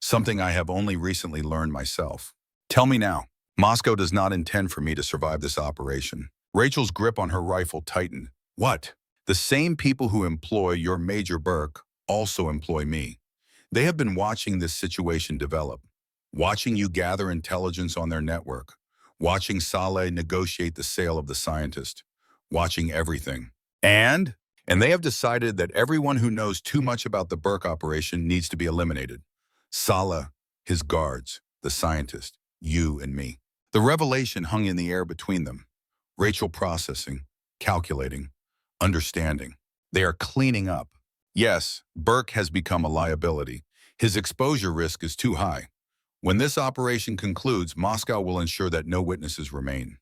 [SPEAKER 1] Something I have only recently learned myself. Tell me now. Moscow does not intend for me to survive this operation. Rachel's grip on her rifle tightened. What? The same people who employ your Major Burke also employ me. They have been watching this situation develop, watching you gather intelligence on their network, watching Saleh negotiate the sale of the scientist, watching everything. And they have decided that everyone who knows too much about the Burke operation needs to be eliminated. Saleh, his guards, the scientist, you and me. The revelation hung in the air between them. Rachel processing, calculating, understanding. They are cleaning up. Yes, Burke has become a liability. His exposure risk is too high. When this operation concludes, Moscow will ensure that no witnesses remain.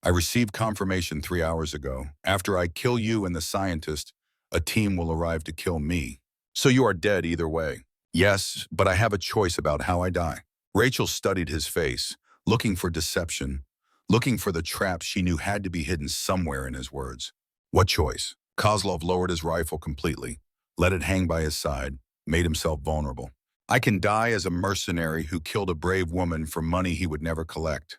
[SPEAKER 1] I received confirmation 3 hours ago. After I kill you and the scientist, a team will arrive to kill me. So you are dead either way. Yes, but I have a choice about how I die. Rachel studied his face, looking for deception, looking for the trap she knew had to be hidden somewhere in his words. What choice? Kozlov lowered his rifle completely, let it hang by his side, made himself vulnerable. I can die as a mercenary who killed a brave woman for money he would never collect.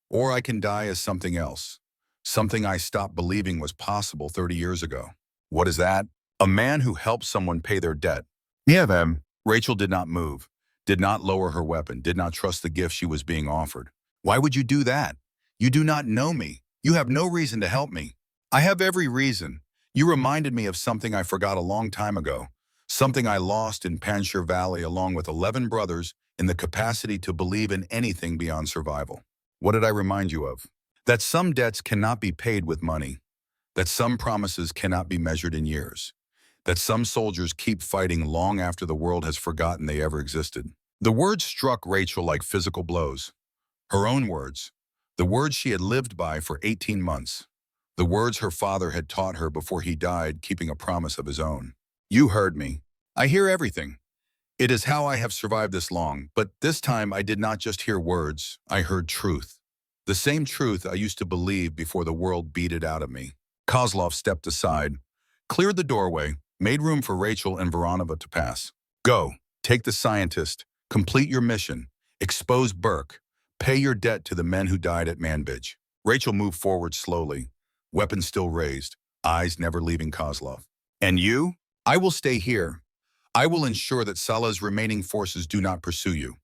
[SPEAKER 1] Or I can die as something else, something I stopped believing was possible 30 years ago. What is that? A man who helped someone pay their debt. Yeah, them. Rachel did not move, did not lower her weapon, did not trust the gift she was being offered. Why would you do that? You do not know me. You have no reason to help me. I have every reason. You reminded me of something I forgot a long time ago, something I lost in Panjshir Valley along with 11 brothers in the capacity to believe in anything beyond survival. What did I remind you of? That some debts cannot be paid with money, that some promises cannot be measured in years, that some soldiers keep fighting long after the world has forgotten they ever existed. The words struck Rachel like physical blows. Her own words, the words she had lived by for 18 months, the words her father had taught her before he died, keeping a promise of his own. You heard me. I hear everything. It is how I have survived this long, but this time I did not just hear words, I heard truth. The same truth I used to believe before the world beat it out of me. Kozlov stepped aside, cleared the doorway, made room for Rachel and Voronova to pass. Go, take the scientist, complete your mission, expose Burke, pay your debt to the men who died at Manbij. Rachel moved forward slowly, weapon still raised, eyes never leaving Kozlov. And you? I will stay here. I will ensure that Salah's remaining forces do not pursue you.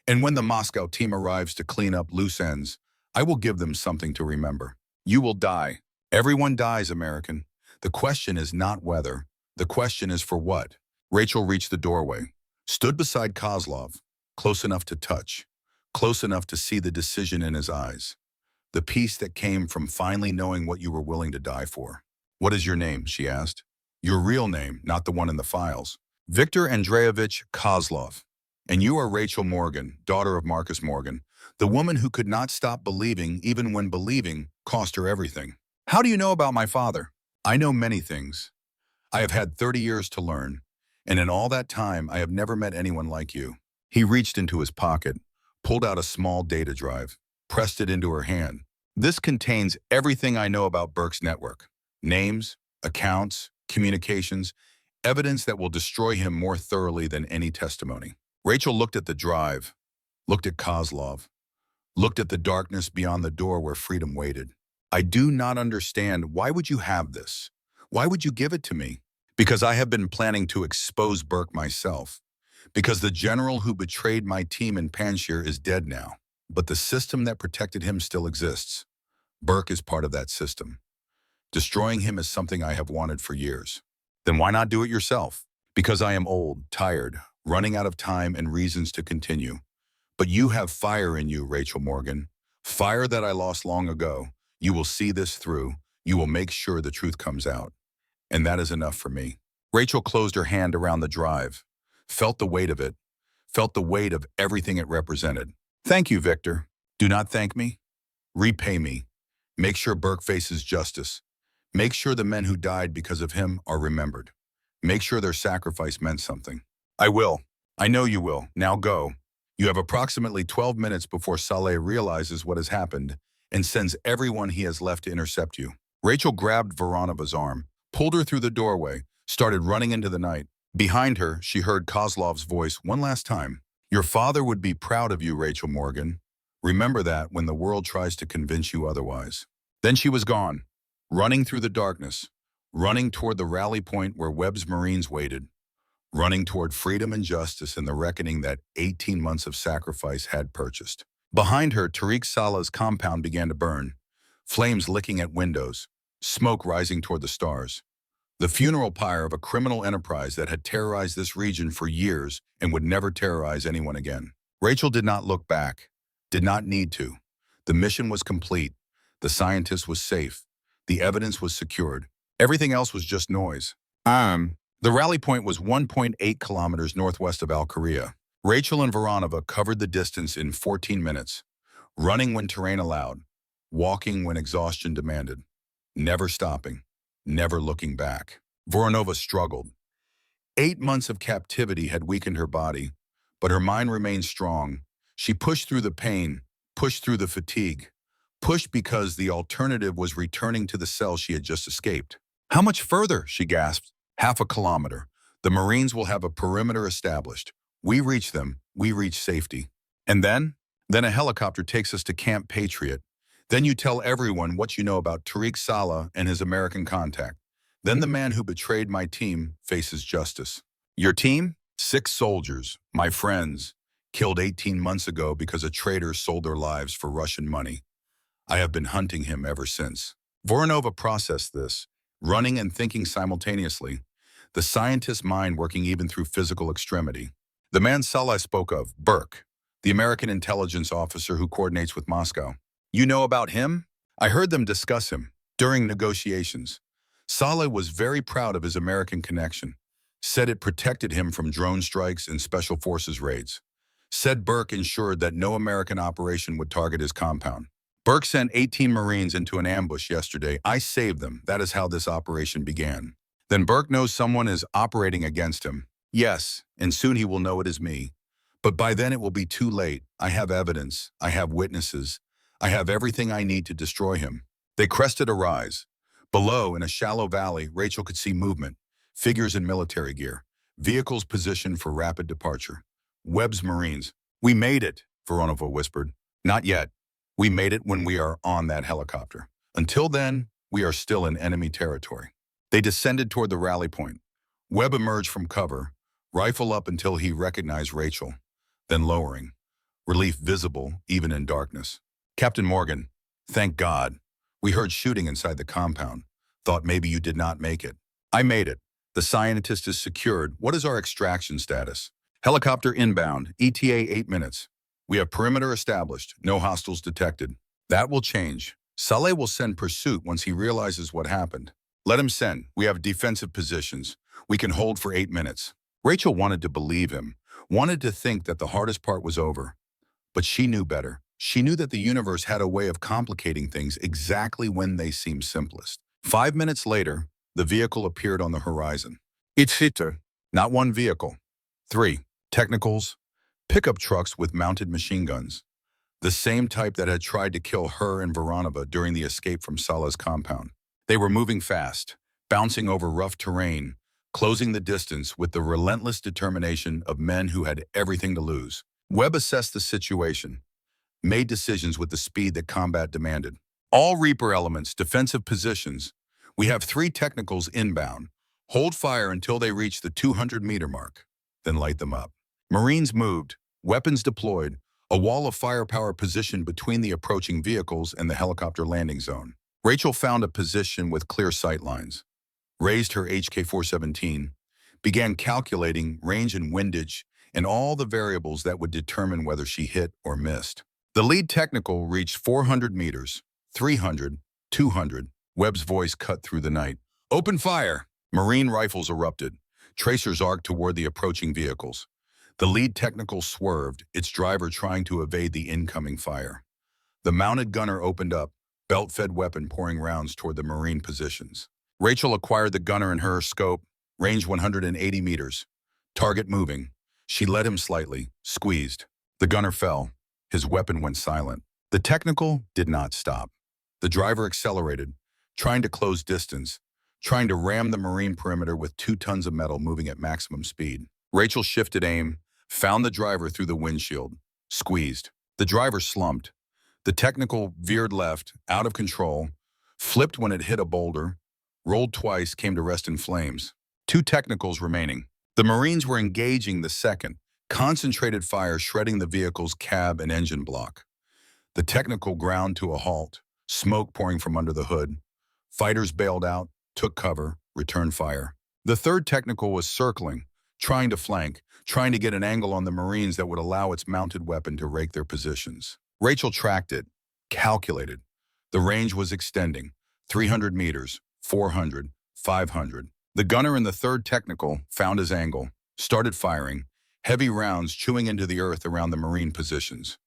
[SPEAKER 1] And when the Moscow team arrives to clean up loose ends, I will give them something to remember. You will die. Everyone dies, American. The question is not whether. The question is for what. Rachel reached the doorway, stood beside Kozlov, close enough to touch, close enough to see the decision in his eyes. The peace that came from finally knowing what you were willing to die for. What is your name? She asked. Your real name, not the one in the files. Viktor Andreevich Kozlov. And you are Rachel Morgan, daughter of Marcus Morgan, the woman who could not stop believing even when believing cost her everything. How do you know about my father? I know many things. I have had 30 years to learn, and in all that time, I have never met anyone like you. He reached into his pocket, pulled out a small data drive, pressed it into her hand. This contains everything I know about Burke's network. Names, accounts, communications, evidence that will destroy him more thoroughly than any testimony. Rachel looked at the drive, looked at Kozlov, looked at the darkness beyond the door where freedom waited. I do not understand. Why would you have this? Why would you give it to me? Because I have been planning to expose Burke myself. Because the general who betrayed my team in Panjshir is dead now. But the system that protected him still exists. Burke is part of that system. Destroying him is something I have wanted for years. Then why not do it yourself? Because I am old, tired, running out of time and reasons to continue. But you have fire in you, Rachel Morgan. Fire that I lost long ago. You will see this through. You will make sure the truth comes out. And that is enough for me. Rachel closed her hand around the drive, felt the weight of it, felt the weight of everything it represented. Thank you, Victor. Do not thank me. Repay me. Make sure Burke faces justice. Make sure the men who died because of him are remembered. Make sure their sacrifice meant something. I will. I know you will. Now go. You have approximately 12 minutes before Saleh realizes what has happened and sends everyone he has left to intercept you. Rachel grabbed Voronova's arm, pulled her through the doorway, started running into the night. Behind her, she heard Kozlov's voice one last time. Your father would be proud of you, Rachel Morgan. Remember that when the world tries to convince you otherwise. Then she was gone, running through the darkness, running toward the rally point where Webb's Marines waited, running toward freedom and justice and the reckoning that 18 months of sacrifice had purchased. Behind her, Tariq Salah's compound began to burn, flames licking at windows, smoke rising toward the stars. The funeral pyre of a criminal enterprise that had terrorized this region for years and would never terrorize anyone again. Rachel did not look back, did not need to. The mission was complete. The scientist was safe. The evidence was secured. Everything else was just noise. The rally point was 1.8 kilometers northwest of Al-Qaria. Rachel and Voronova covered the distance in 14 minutes, running when terrain allowed, walking when exhaustion demanded, never stopping, never looking back. Voronova struggled. 8 months of captivity had weakened her body, but her mind remained strong. She pushed through the pain, pushed through the fatigue, pushed because the alternative was returning to the cell she had just escaped. How much further? She gasped. Half a kilometer. The Marines will have a perimeter established. We reach them, we reach safety. And then? Then a helicopter takes us to Camp Patriot. Then you tell everyone what you know about Tariq Saleh and his American contact. Then the man who betrayed my team faces justice. Your team? 6 soldiers, my friends, killed 18 months ago because a traitor sold their lives for Russian money. I have been hunting him ever since. Voronova processed this, running and thinking simultaneously, the scientist's mind working even through physical extremity. The man Saleh spoke of, Burke, the American intelligence officer who coordinates with Moscow. You know about him? I heard them discuss him during negotiations. Saleh was very proud of his American connection, said it protected him from drone strikes and special forces raids. Said Burke ensured that no American operation would target his compound. Burke sent 18 Marines into an ambush yesterday. I saved them. That is how this operation began. Then Burke knows someone is operating against him. Yes, and soon he will know it is me. But by then it will be too late. I have evidence. I have witnesses. I have everything I need to destroy him. They crested a rise. Below, in a shallow valley, Rachel could see movement, figures in military gear, vehicles positioned for rapid departure. Webb's Marines. We made it, Voronova whispered. Not yet. We made it when we are on that helicopter. Until then, we are still in enemy territory. They descended toward the rally point. Webb emerged from cover, rifle up until he recognized Rachel, then lowering, relief visible even in darkness. Captain Morgan, thank God. We heard shooting inside the compound. Thought maybe you did not make it. I made it. The scientist is secured. What is our extraction status? Helicopter inbound, ETA 8 minutes. We have perimeter established, no hostiles detected. That will change. Saleh will send pursuit once he realizes what happened. Let him send. We have defensive positions. We can hold for 8 minutes. Rachel wanted to believe him, wanted to think that the hardest part was over. But she knew better. She knew that the universe had a way of complicating things exactly when they seemed simplest. 5 minutes later, the vehicle appeared on the horizon. It's Hitter, not one vehicle. 3. Technicals, pickup trucks with mounted machine guns. The same type that had tried to kill her and Voronova during the escape from Saleh's compound. They were moving fast, bouncing over rough terrain, closing the distance with the relentless determination of men who had everything to lose. Webb assessed the situation, made decisions with the speed that combat demanded. All Reaper elements, defensive positions. We have 3 technicals inbound. Hold fire until they reach the 200-meter mark, then light them up. Marines moved, weapons deployed, a wall of firepower positioned between the approaching vehicles and the helicopter landing zone. Rachel found a position with clear sight lines, raised her HK-417, began calculating range and windage and all the variables that would determine whether she hit or missed. The lead technical reached 400 meters, 300, 200. Webb's voice cut through the night. Open fire! Marine rifles erupted. Tracers arced toward the approaching vehicles. The lead technical swerved, its driver trying to evade the incoming fire. The mounted gunner opened up, belt-fed weapon pouring rounds toward the Marine positions. Rachel acquired the gunner in her scope, range 180 meters. Target moving. She led him slightly, squeezed. The gunner fell. His weapon went silent. The technical did not stop. The driver accelerated, trying to close distance, trying to ram the Marine perimeter with 2 tons of metal moving at maximum speed. Rachel shifted aim, found the driver through the windshield, squeezed. The driver slumped. The technical veered left, out of control, flipped when it hit a boulder, rolled twice, came to rest in flames. 2 technicals remaining. The Marines were engaging the second, concentrated fire shredding the vehicle's cab and engine block. The technical ground to a halt, smoke pouring from under the hood. Fighters bailed out, took cover, returned fire. The third technical was circling, trying to flank, trying to get an angle on the Marines that would allow its mounted weapon to rake their positions. Rachel tracked it, calculated. The range was extending, 300 meters, 400, 500. The gunner in the third technical found his angle, started firing, heavy rounds chewing into the earth around the Marine positions.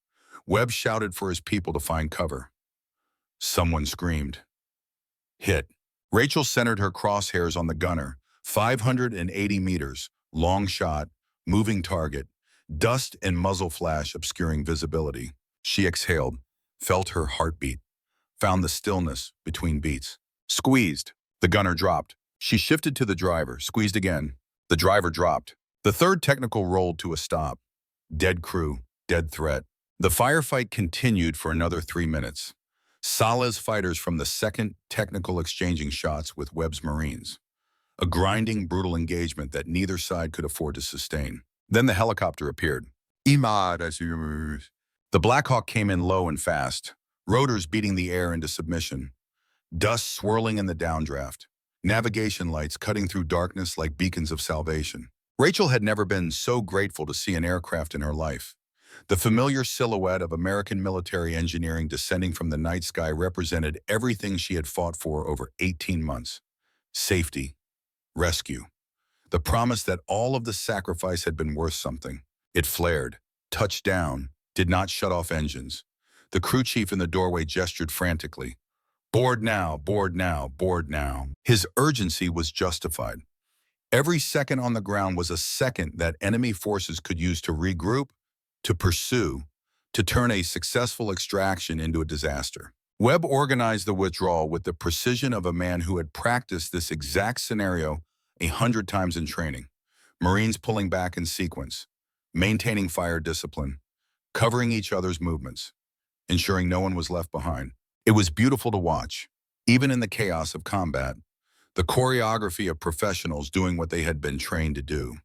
[SPEAKER 1] Webb shouted for his people to find cover. Someone screamed. Hit. Rachel centered her crosshairs on the gunner, 580 meters, long shot, moving target, dust and muzzle flash obscuring visibility. She exhaled, felt her heartbeat, found the stillness between beats. Squeezed. The gunner dropped. She shifted to the driver, squeezed again. The driver dropped. The third technical rolled to a stop. Dead crew, dead threat. The firefight continued for another 3 minutes. Saleh's fighters from the second technical exchanging shots with Webb's Marines. A grinding, brutal engagement that neither side could afford to sustain. Then the helicopter appeared. The Black Hawk came in low and fast, rotors beating the air into submission, dust swirling in the downdraft, navigation lights cutting through darkness like beacons of salvation. Rachel had never been so grateful to see an aircraft in her life. The familiar silhouette of American military engineering descending from the night sky represented everything she had fought for over 18 months. Safety, rescue, the promise that all of the sacrifice had been worth something. It flared, touched down, did not shut off engines. The crew chief in the doorway gestured frantically. Board now, board now, board now. His urgency was justified. Every second on the ground was a second that enemy forces could use to regroup, to pursue, to turn a successful extraction into a disaster. Webb organized the withdrawal with the precision of a man who had practiced this exact scenario 100 times in training. Marines pulling back in sequence, maintaining fire discipline, covering each other's movements, ensuring no one was left behind. It was beautiful to watch, even in the chaos of combat. The choreography of professionals doing what they had been trained to do.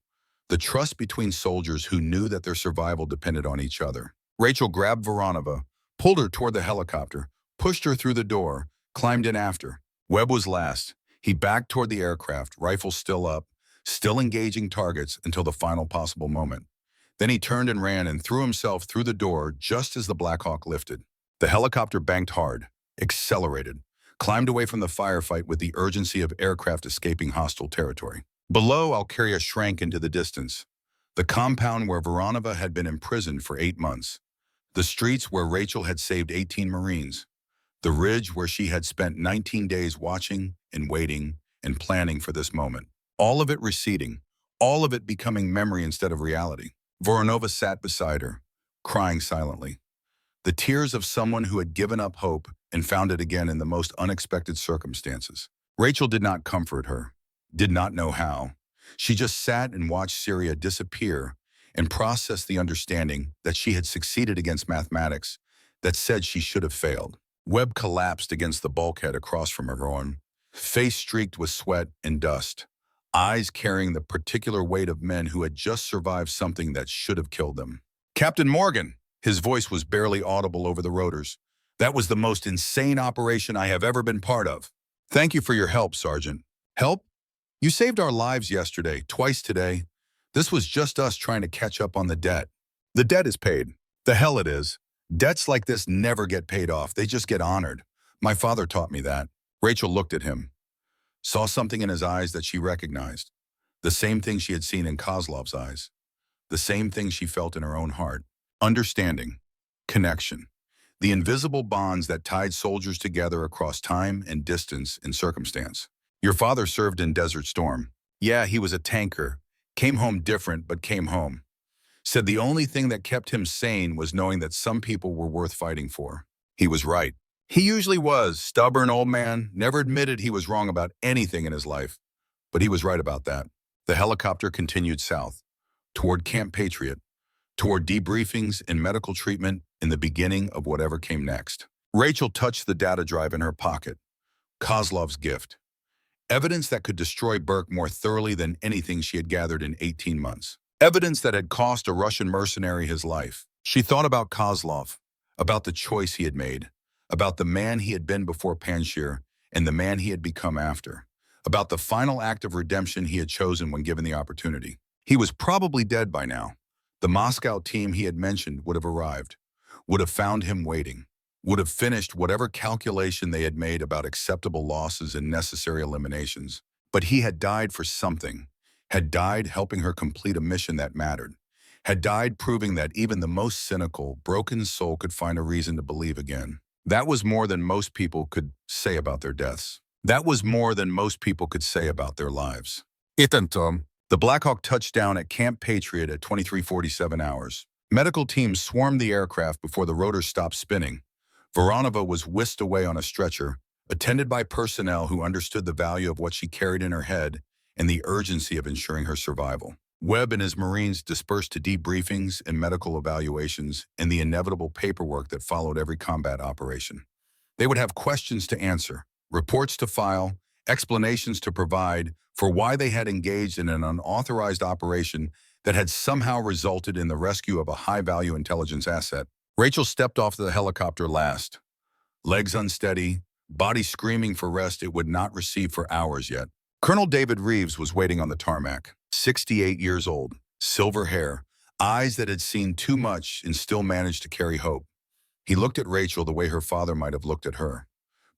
[SPEAKER 1] The trust between soldiers who knew that their survival depended on each other. Rachel grabbed Voronova, pulled her toward the helicopter, pushed her through the door, climbed in after. Webb was last. He backed toward the aircraft, rifle still up, still engaging targets until the final possible moment. Then he turned and ran and threw himself through the door just as the Black Hawk lifted. The helicopter banked hard, accelerated, climbed away from the firefight with the urgency of aircraft escaping hostile territory. Below, Alcaria shrank into the distance. The compound where Voronova had been imprisoned for 8 months. The streets where Rachel had saved 18 Marines. The ridge where she had spent 19 days watching and waiting and planning for this moment. All of it receding, all of it becoming memory instead of reality. Voronova sat beside her, crying silently. The tears of someone who had given up hope and found it again in the most unexpected circumstances. Rachel did not comfort her, did not know how. She just sat and watched Syria disappear and processed the understanding that she had succeeded against mathematics that said she should have failed. Webb collapsed against the bulkhead across from her, face streaked with sweat and dust, eyes carrying the particular weight of men who had just survived something that should have killed them. "Captain Morgan!" His voice was barely audible over the rotors. "That was the most insane operation I have ever been part of. Thank you for your help, Sergeant." "Help? You saved our lives yesterday, twice today. This was just us trying to catch up on the debt." "The debt is paid." "The hell it is. Debts like this never get paid off. They just get honored. My father taught me that." Rachel looked at him, saw something in his eyes that she recognized. The same thing she had seen in Kozlov's eyes. The same thing she felt in her own heart. Understanding, connection, the invisible bonds that tied soldiers together across time and distance and circumstance. "Your father served in Desert Storm." "Yeah, he was a tanker. Came home different, but came home. Said the only thing that kept him sane was knowing that some people were worth fighting for." He was right. He usually was, stubborn old man, never admitted he was wrong about anything in his life. But he was right about that. The helicopter continued south, toward Camp Patriot, toward debriefings and medical treatment in the beginning of whatever came next. Rachel touched the data drive in her pocket. Kozlov's gift. Evidence that could destroy Burke more thoroughly than anything she had gathered in 18 months. Evidence that had cost a Russian mercenary his life. She thought about Kozlov, about the choice he had made, about the man he had been before Panjshir and the man he had become after, about the final act of redemption he had chosen when given the opportunity. He was probably dead by now. The Moscow team he had mentioned would have arrived, would have found him waiting, would have finished whatever calculation they had made about acceptable losses and necessary eliminations. But he had died for something, had died helping her complete a mission that mattered, had died proving that even the most cynical, broken soul could find a reason to believe again. That was more than most people could say about their deaths. That was more than most people could say about their lives. Tom. The Black Hawk touched down at Camp Patriot at 23:47 hours. Medical teams swarmed the aircraft before the rotors stopped spinning. Voronova was whisked away on a stretcher, attended by personnel who understood the value of what she carried in her head and the urgency of ensuring her survival. Webb and his Marines dispersed to debriefings and medical evaluations and the inevitable paperwork that followed every combat operation. They would have questions to answer, reports to file, explanations to provide for why they had engaged in an unauthorized operation that had somehow resulted in the rescue of a high-value intelligence asset. Rachel stepped off the helicopter last, legs unsteady, body screaming for rest it would not receive for hours yet. Colonel David Reeves was waiting on the tarmac, 68 years old, silver hair, eyes that had seen too much and still managed to carry hope. He looked at Rachel the way her father might have looked at her,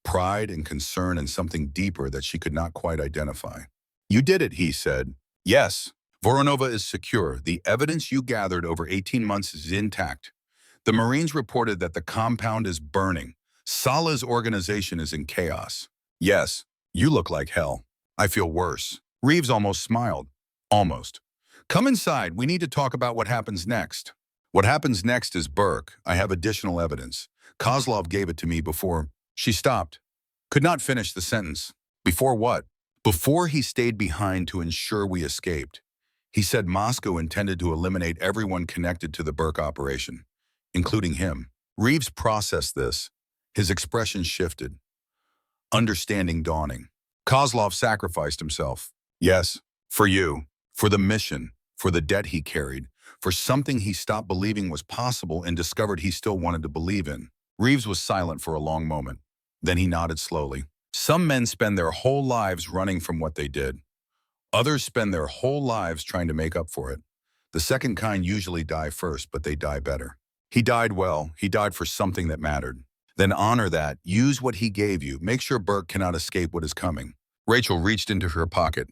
[SPEAKER 1] pride and concern and something deeper that she could not quite identify. "You did it," he said. "Yes. Voronova is secure. The evidence you gathered over 18 months is intact. The Marines reported that the compound is burning. Salah's organization is in chaos." "Yes, you look like hell." "I feel worse." Reeves almost smiled. "Almost. Come inside. We need to talk about what happens next." "What happens next is Burke. I have additional evidence. Kozlov gave it to me before." She stopped. Could not finish the sentence. "Before what?" "Before he stayed behind to ensure we escaped. He said Moscow intended to eliminate everyone connected to the Burke operation, including him." Reeves processed this. His expression shifted. Understanding dawning. "Kozlov sacrificed himself." "Yes, for you, for the mission, for the debt he carried, for something he stopped believing was possible and discovered he still wanted to believe in." Reeves was silent for a long moment. Then he nodded slowly. "Some men spend their whole lives running from what they did. Others spend their whole lives trying to make up for it. The second kind usually die first, but they die better. He died well. He died for something that mattered. Then honor that. Use what he gave you. Make sure Burke cannot escape what is coming." Rachel reached into her pocket,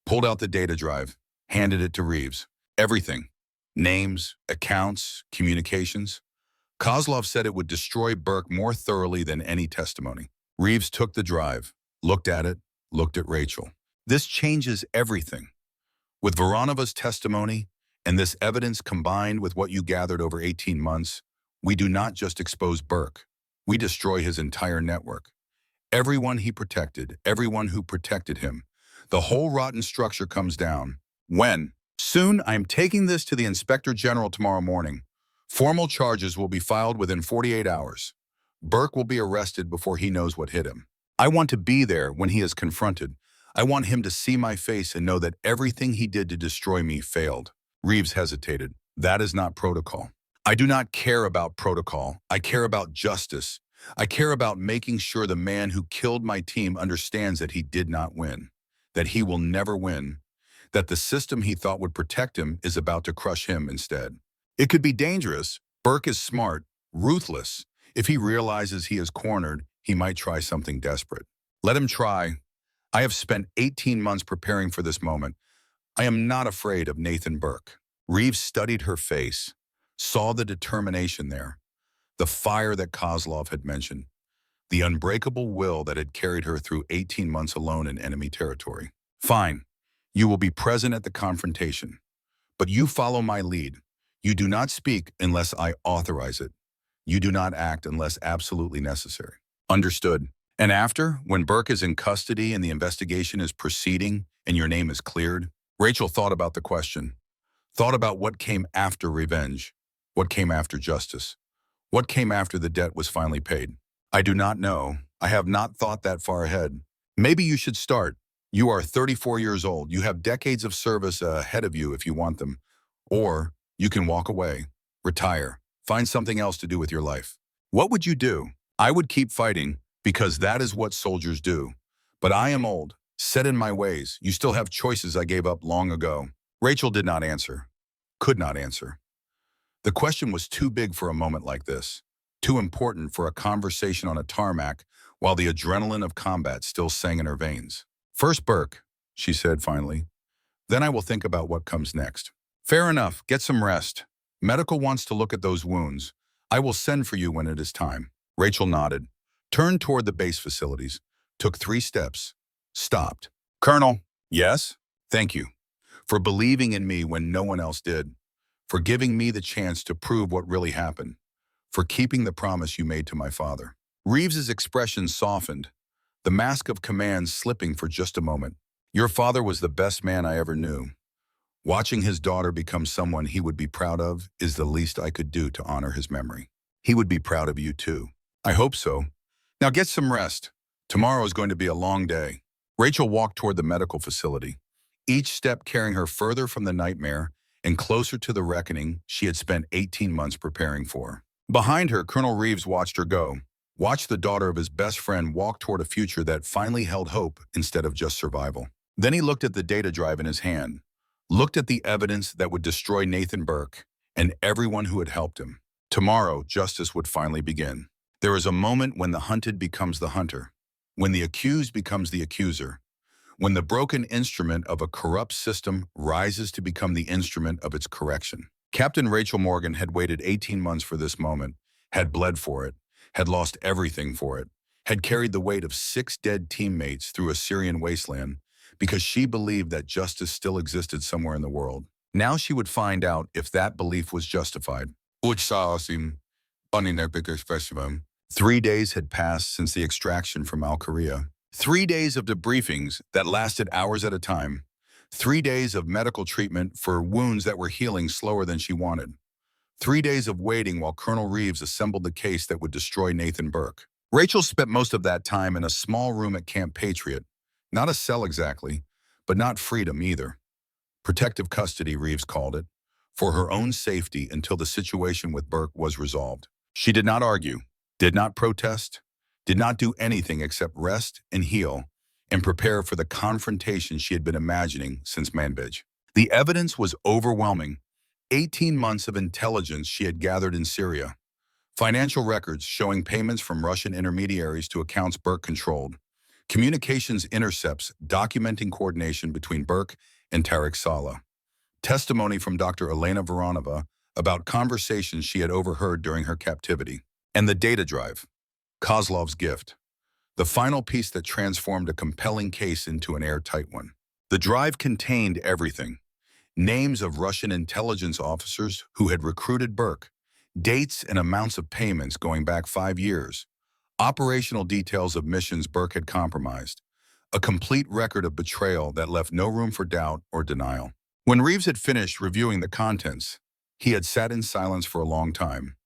[SPEAKER 1] pulled out the data drive, handed it to Reeves. Everything. Names, accounts, communications. Kozlov said it would destroy Burke more thoroughly than any testimony. Reeves took the drive, looked at it, looked at Rachel. "This changes everything. With Voronova's testimony and this evidence combined with what you gathered over 18 months, we do not just expose Burke. We destroy his entire network. Everyone he protected, everyone who protected him. The whole rotten structure comes down. When? Soon. I am taking this to the Inspector General tomorrow morning. Formal charges will be filed within 48 hours. Burke will be arrested before he knows what hit him. I want to be there when he is confronted. I want him to see my face and know that everything he did to destroy me failed." Reeves hesitated. "That is not protocol." "I do not care about protocol. I care about justice. I care about making sure the man who killed my team understands that he did not win, that he will never win, that the system he thought would protect him is about to crush him instead. It could be dangerous. Burke is smart, ruthless. If he realizes he is cornered, he might try something desperate. Let him try. I have spent 18 months preparing for this moment. I am not afraid of Nathan Burke." Reeves studied her face, saw the determination there, the fire that Kozlov had mentioned, the unbreakable will that had carried her through 18 months alone in enemy territory. "Fine. You will be present at the confrontation. But you follow my lead. You do not speak unless I authorize it. You do not act unless absolutely necessary." "Understood." "And after, when Burke is in custody and the investigation is proceeding and your name is cleared?" Rachel thought about the question, thought about what came after revenge, what came after justice, what came after the debt was finally paid. "I do not know. I have not thought that far ahead. Maybe you should start. You are 34 years old. You have decades of service ahead of you if you want them. Or you can walk away, retire, find something else to do with your life. What would you do?" "I would keep fighting, because that is what soldiers do. But I am old, set in my ways. You still have choices I gave up long ago." Rachel did not answer, could not answer. The question was too big for a moment like this, too important for a conversation on a tarmac while the adrenaline of combat still sang in her veins. "First Burke," she said finally. "Then I will think about what comes next." "Fair enough. Get some rest. Medical wants to look at those wounds. I will send for you when it is time." Rachel nodded, turned toward the base facilities, took 3 steps, stopped. "Colonel." "Yes?" "Thank you for believing in me when no one else did, for giving me the chance to prove what really happened, for keeping the promise you made to my father." Reeves's expression softened, the mask of command slipping for just a moment. Your father was the best man I ever knew. Watching his daughter become someone he would be proud of is the least I could do to honor his memory. He would be proud of you too. I hope so. Now get some rest. Tomorrow is going to be a long day. Rachel walked toward the medical facility, each step carrying her further from the nightmare and closer to the reckoning she had spent 18 months preparing for. Behind her, Colonel Reeves watched her go, watched the daughter of his best friend walk toward a future that finally held hope instead of just survival. Then he looked at the data drive in his hand, looked at the evidence that would destroy Nathan Burke and everyone who had helped him. Tomorrow, justice would finally begin. There is a moment when the hunted becomes the hunter, when the accused becomes the accuser, when the broken instrument of a corrupt system rises to become the instrument of its correction. Captain Rachel Morgan had waited 18 months for this moment, had bled for it, had lost everything for it, had carried the weight of 6 dead teammates through a Syrian wasteland because she believed that justice still existed somewhere in the world. Now she would find out if that belief was justified. 3 days had passed since the extraction from Al-Qaria. 3 days of debriefings that lasted hours at a time. 3 days of medical treatment for wounds that were healing slower than she wanted. 3 days of waiting while Colonel Reeves assembled the case that would destroy Nathan Burke. Rachel spent most of that time in a small room at Camp Patriot. Not a cell exactly, but not freedom either. Protective custody, Reeves called it, for her own safety until the situation with Burke was resolved. She did not argue, did not protest, did not do anything except rest and heal and prepare for the confrontation she had been imagining since Manbij. The evidence was overwhelming. 18 months of intelligence she had gathered in Syria. Financial records showing payments from Russian intermediaries to accounts Burke controlled. Communications intercepts documenting coordination between Burke and Tariq Saleh. Testimony from Dr. Elena Voronova about conversations she had overheard during her captivity. And the data drive, Kozlov's gift, the final piece that transformed a compelling case into an airtight one. The drive contained everything. Names of Russian intelligence officers who had recruited Burke, dates and amounts of payments going back 5 years, operational details of missions Burke had compromised, a complete record of betrayal that left no room for doubt or denial. When Reeves had finished reviewing the contents, he had sat in silence for a long time.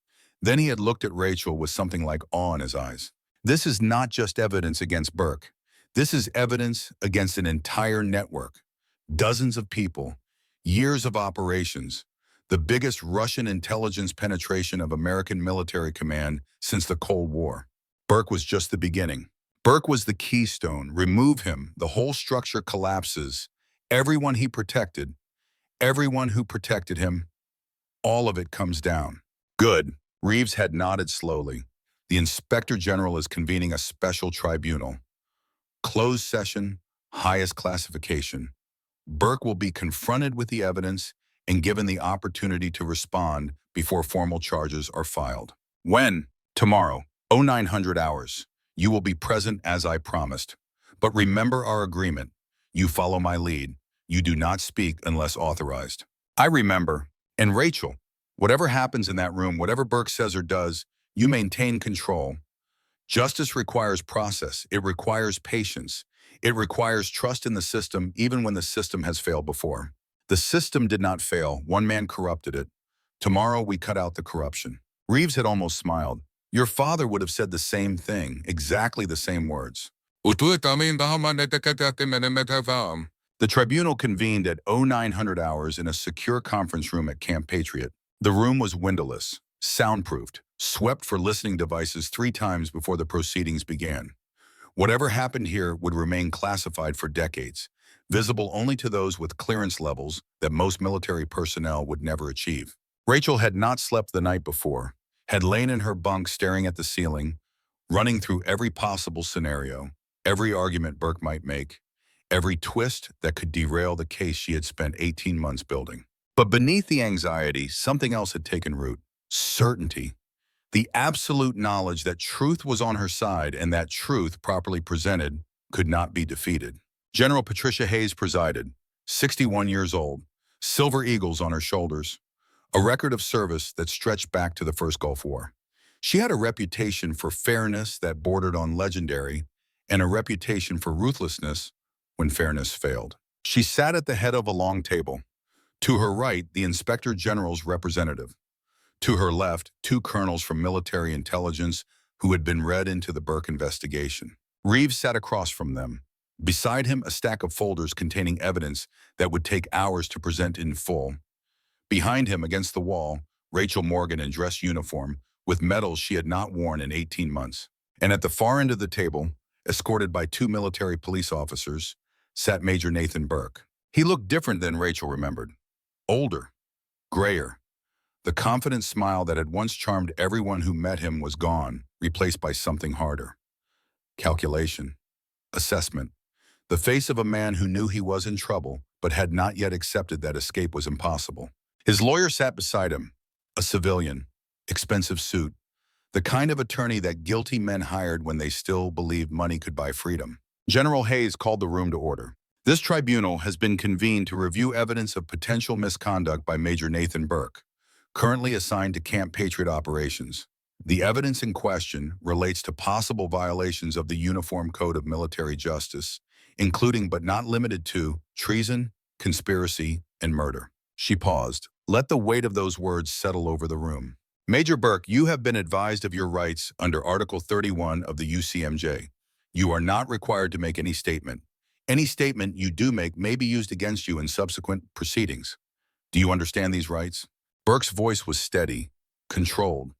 [SPEAKER 1] Then he had looked at Rachel with something like awe in his eyes. This is not just evidence against Burke. This is evidence against an entire network. Dozens of people, years of operations, the biggest Russian intelligence penetration of American military command since the Cold War. Burke was just the beginning. Burke was the keystone. Remove him, the whole structure collapses. Everyone he protected, everyone who protected him, all of it comes down. Good. Reeves had nodded slowly. The Inspector General is convening a special tribunal. Closed session, highest classification. Burke will be confronted with the evidence and given the opportunity to respond before formal charges are filed. When? Tomorrow, 0900 hours. You will be present as I promised. But remember our agreement. You follow my lead. You do not speak unless authorized. I remember. And Rachel, whatever happens in that room, whatever Burke says or does, you maintain control. Justice requires process. It requires patience. It requires trust in the system, even when the system has failed before. The system did not fail. One man corrupted it. Tomorrow we cut out the corruption. Reeves had almost smiled. Your father would have said the same thing, exactly the same words. The tribunal convened at 0900 hours in a secure conference room at Camp Patriot. The room was windowless, soundproofed, swept for listening devices 3 times before the proceedings began. Whatever happened here would remain classified for decades, visible only to those with clearance levels that most military personnel would never achieve. Rachel had not slept the night before, had lain in her bunk staring at the ceiling, running through every possible scenario, every argument Burke might make, every twist that could derail the case she had spent 18 months building. But beneath the anxiety, something else had taken root. Certainty. The absolute knowledge that truth was on her side and that truth, properly presented, could not be defeated. General Patricia Hayes presided, 61 years old, silver eagles on her shoulders, a record of service that stretched back to the First Gulf War. She had a reputation for fairness that bordered on legendary, and a reputation for ruthlessness when fairness failed. She sat at the head of a long table. To her right, the Inspector General's representative. To her left, two colonels from military intelligence who had been read into the Burke investigation. Reeves sat across from them. Beside him, a stack of folders containing evidence that would take hours to present in full. Behind him, against the wall, Rachel Morgan in dress uniform, with medals she had not worn in 18 months. And at the far end of the table, escorted by two military police officers, sat Major Nathan Burke. He looked different than Rachel remembered. Older, grayer. The confident smile that had once charmed everyone who met him was gone, replaced by something harder. Calculation. Assessment. The face of a man who knew he was in trouble, but had not yet accepted that escape was impossible. His lawyer sat beside him, a civilian, expensive suit, the kind of attorney that guilty men hired when they still believed money could buy freedom. General Hayes called the room to order. This tribunal has been convened to review evidence of potential misconduct by Major Nathan Burke, currently assigned to Camp Patriot operations. The evidence in question relates to possible violations of the Uniform Code of Military Justice, including but not limited to treason, conspiracy, and murder. She paused. Let the weight of those words settle over the room. Major Burke, you have been advised of your rights under Article 31 of the UCMJ. You are not required to make any statement. Any statement you do make may be used against you in subsequent proceedings. Do you understand these rights? Burke's voice was steady, controlled,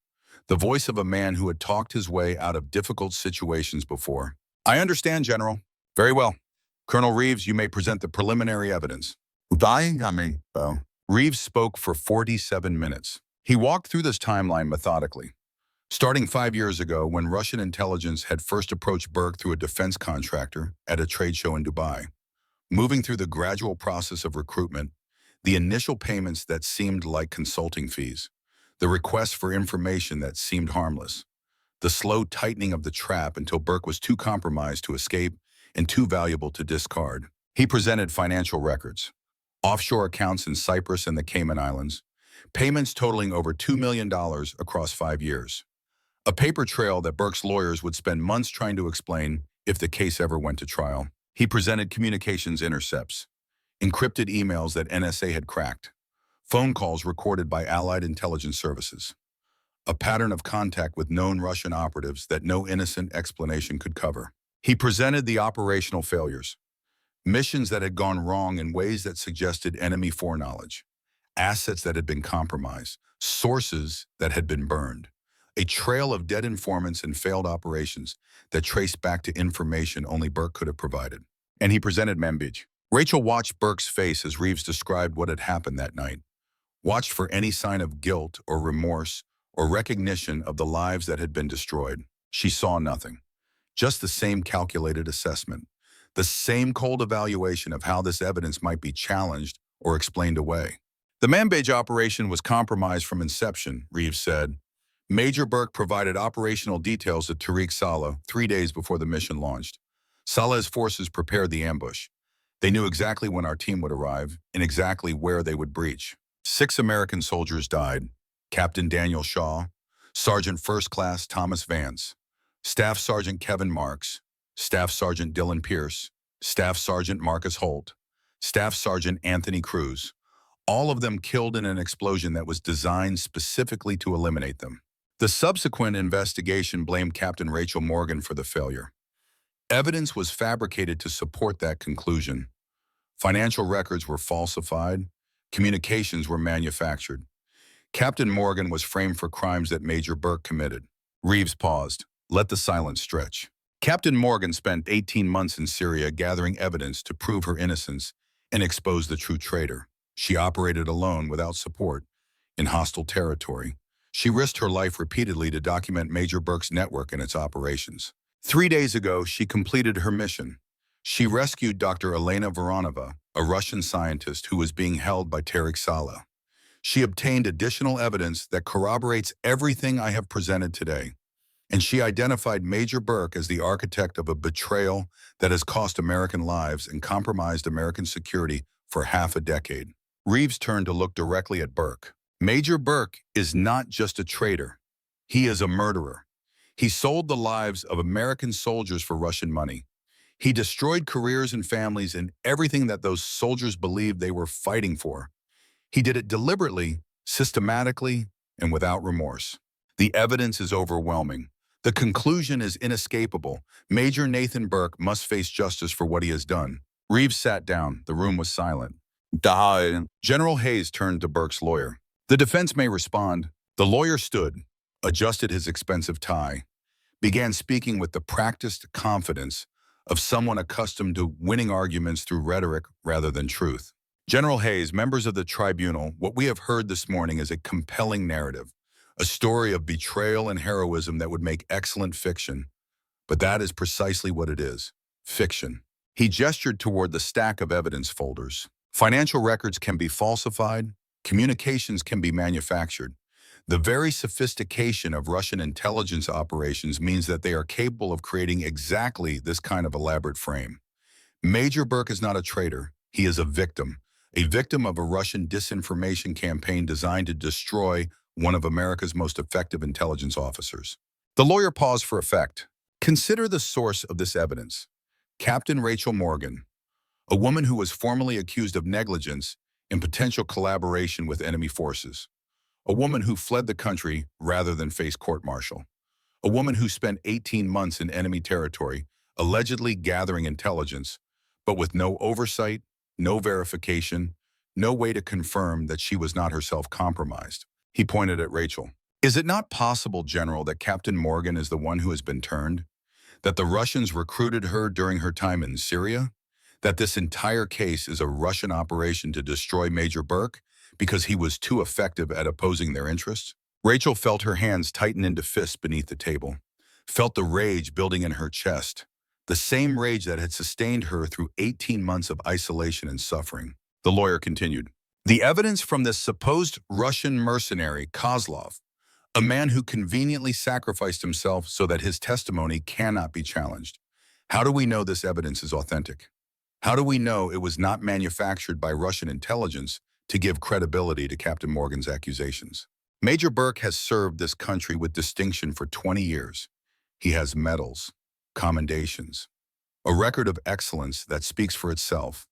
[SPEAKER 1] the voice of a man who had talked his way out of difficult situations before. I understand, General. Very well. Colonel Reeves, you may present the preliminary evidence. Reeves spoke for 47 minutes. He walked through this timeline methodically. Starting 5 years ago, when Russian intelligence had first approached Burke through a defense contractor at a trade show in Dubai, moving through the gradual process of recruitment, the initial payments that seemed like consulting fees, the requests for information that seemed harmless, the slow tightening of the trap until Burke was too compromised to escape and too valuable to discard. He presented financial records, offshore accounts in Cyprus and the Cayman Islands, payments totaling over $2 million across 5 years. A paper trail that Burke's lawyers would spend months trying to explain if the case ever went to trial. He presented communications intercepts, encrypted emails that NSA had cracked, phone calls recorded by Allied intelligence services, a pattern of contact with known Russian operatives that no innocent explanation could cover. He presented the operational failures, missions that had gone wrong in ways that suggested enemy foreknowledge, assets that had been compromised, sources that had been burned, a trail of dead informants and failed operations that traced back to information only Burke could have provided. And he presented Manbij. Rachel watched Burke's face as Reeves described what had happened that night, watched for any sign of guilt or remorse or recognition of the lives that had been destroyed. She saw nothing, just the same calculated assessment, the same cold evaluation of how this evidence might be challenged or explained away. The Manbij operation was compromised from inception, Reeves said. Major Burke provided operational details to Tariq Saleh 3 days before the mission launched. Saleh's forces prepared the ambush. They knew exactly when our team would arrive and exactly where they would breach. 6 American soldiers died: Captain Daniel Shaw, Sergeant First Class Thomas Vance, Staff Sergeant Kevin Marks, Staff Sergeant Dylan Pierce, Staff Sergeant Marcus Holt, Staff Sergeant Anthony Cruz, all of them killed in an explosion that was designed specifically to eliminate them. The subsequent investigation blamed Captain Rachel Morgan for the failure. Evidence was fabricated to support that conclusion. Financial records were falsified. Communications were manufactured. Captain Morgan was framed for crimes that Major Burke committed. Reeves paused. Let the silence stretch. Captain Morgan spent 18 months in Syria gathering evidence to prove her innocence and expose the true traitor. She operated alone without support in hostile territory. She risked her life repeatedly to document Major Burke's network and its operations. 3 days ago, she completed her mission. She rescued Dr. Elena Voronova, a Russian scientist who was being held by Tariq Saleh. She obtained additional evidence that corroborates everything I have presented today. And she identified Major Burke as the architect of a betrayal that has cost American lives and compromised American security for half a decade. Reeves turned to look directly at Burke. Major Burke is not just a traitor. He is a murderer. He sold the lives of American soldiers for Russian money. He destroyed careers and families and everything that those soldiers believed they were fighting for. He did it deliberately, systematically, and without remorse. The evidence is overwhelming. The conclusion is inescapable. Major Nathan Burke must face justice for what he has done. Reeves sat down. The room was silent. General Hayes turned to Burke's lawyer. The defense may respond. The lawyer stood, adjusted his expensive tie, began speaking with the practiced confidence of someone accustomed to winning arguments through rhetoric rather than truth. General Hayes, members of the tribunal, what we have heard this morning is a compelling narrative, a story of betrayal and heroism that would make excellent fiction. But that is precisely what it is, fiction. He gestured toward the stack of evidence folders. Financial records can be falsified, communications can be manufactured. The very sophistication of Russian intelligence operations means that they are capable of creating exactly this kind of elaborate frame. Major Burke is not a traitor. He is a victim of a Russian disinformation campaign designed to destroy one of America's most effective intelligence officers. The lawyer paused for effect. Consider the source of this evidence. Captain Rachel Morgan, a woman who was formally accused of negligence and potential collaboration with enemy forces. A woman who fled the country rather than face court-martial. A woman who spent 18 months in enemy territory, allegedly gathering intelligence, but with no oversight, no verification, no way to confirm that she was not herself compromised. He pointed at Rachel. Is it not possible, General, that Captain Morgan is the one who has been turned? That the Russians recruited her during her time in Syria? That this entire case is a Russian operation to destroy Major Burke because he was too effective at opposing their interests? Rachel felt her hands tighten into fists beneath the table, felt the rage building in her chest, the same rage that had sustained her through 18 months of isolation and suffering. The lawyer continued. The evidence from this supposed Russian mercenary, Kozlov, a man who conveniently sacrificed himself so that his testimony cannot be challenged. How do we know this evidence is authentic? How do we know it was not manufactured by Russian intelligence to give credibility to Captain Morgan's accusations? Major Burke has served this country with distinction for 20 years. He has medals, commendations, a record of excellence that speaks for itself.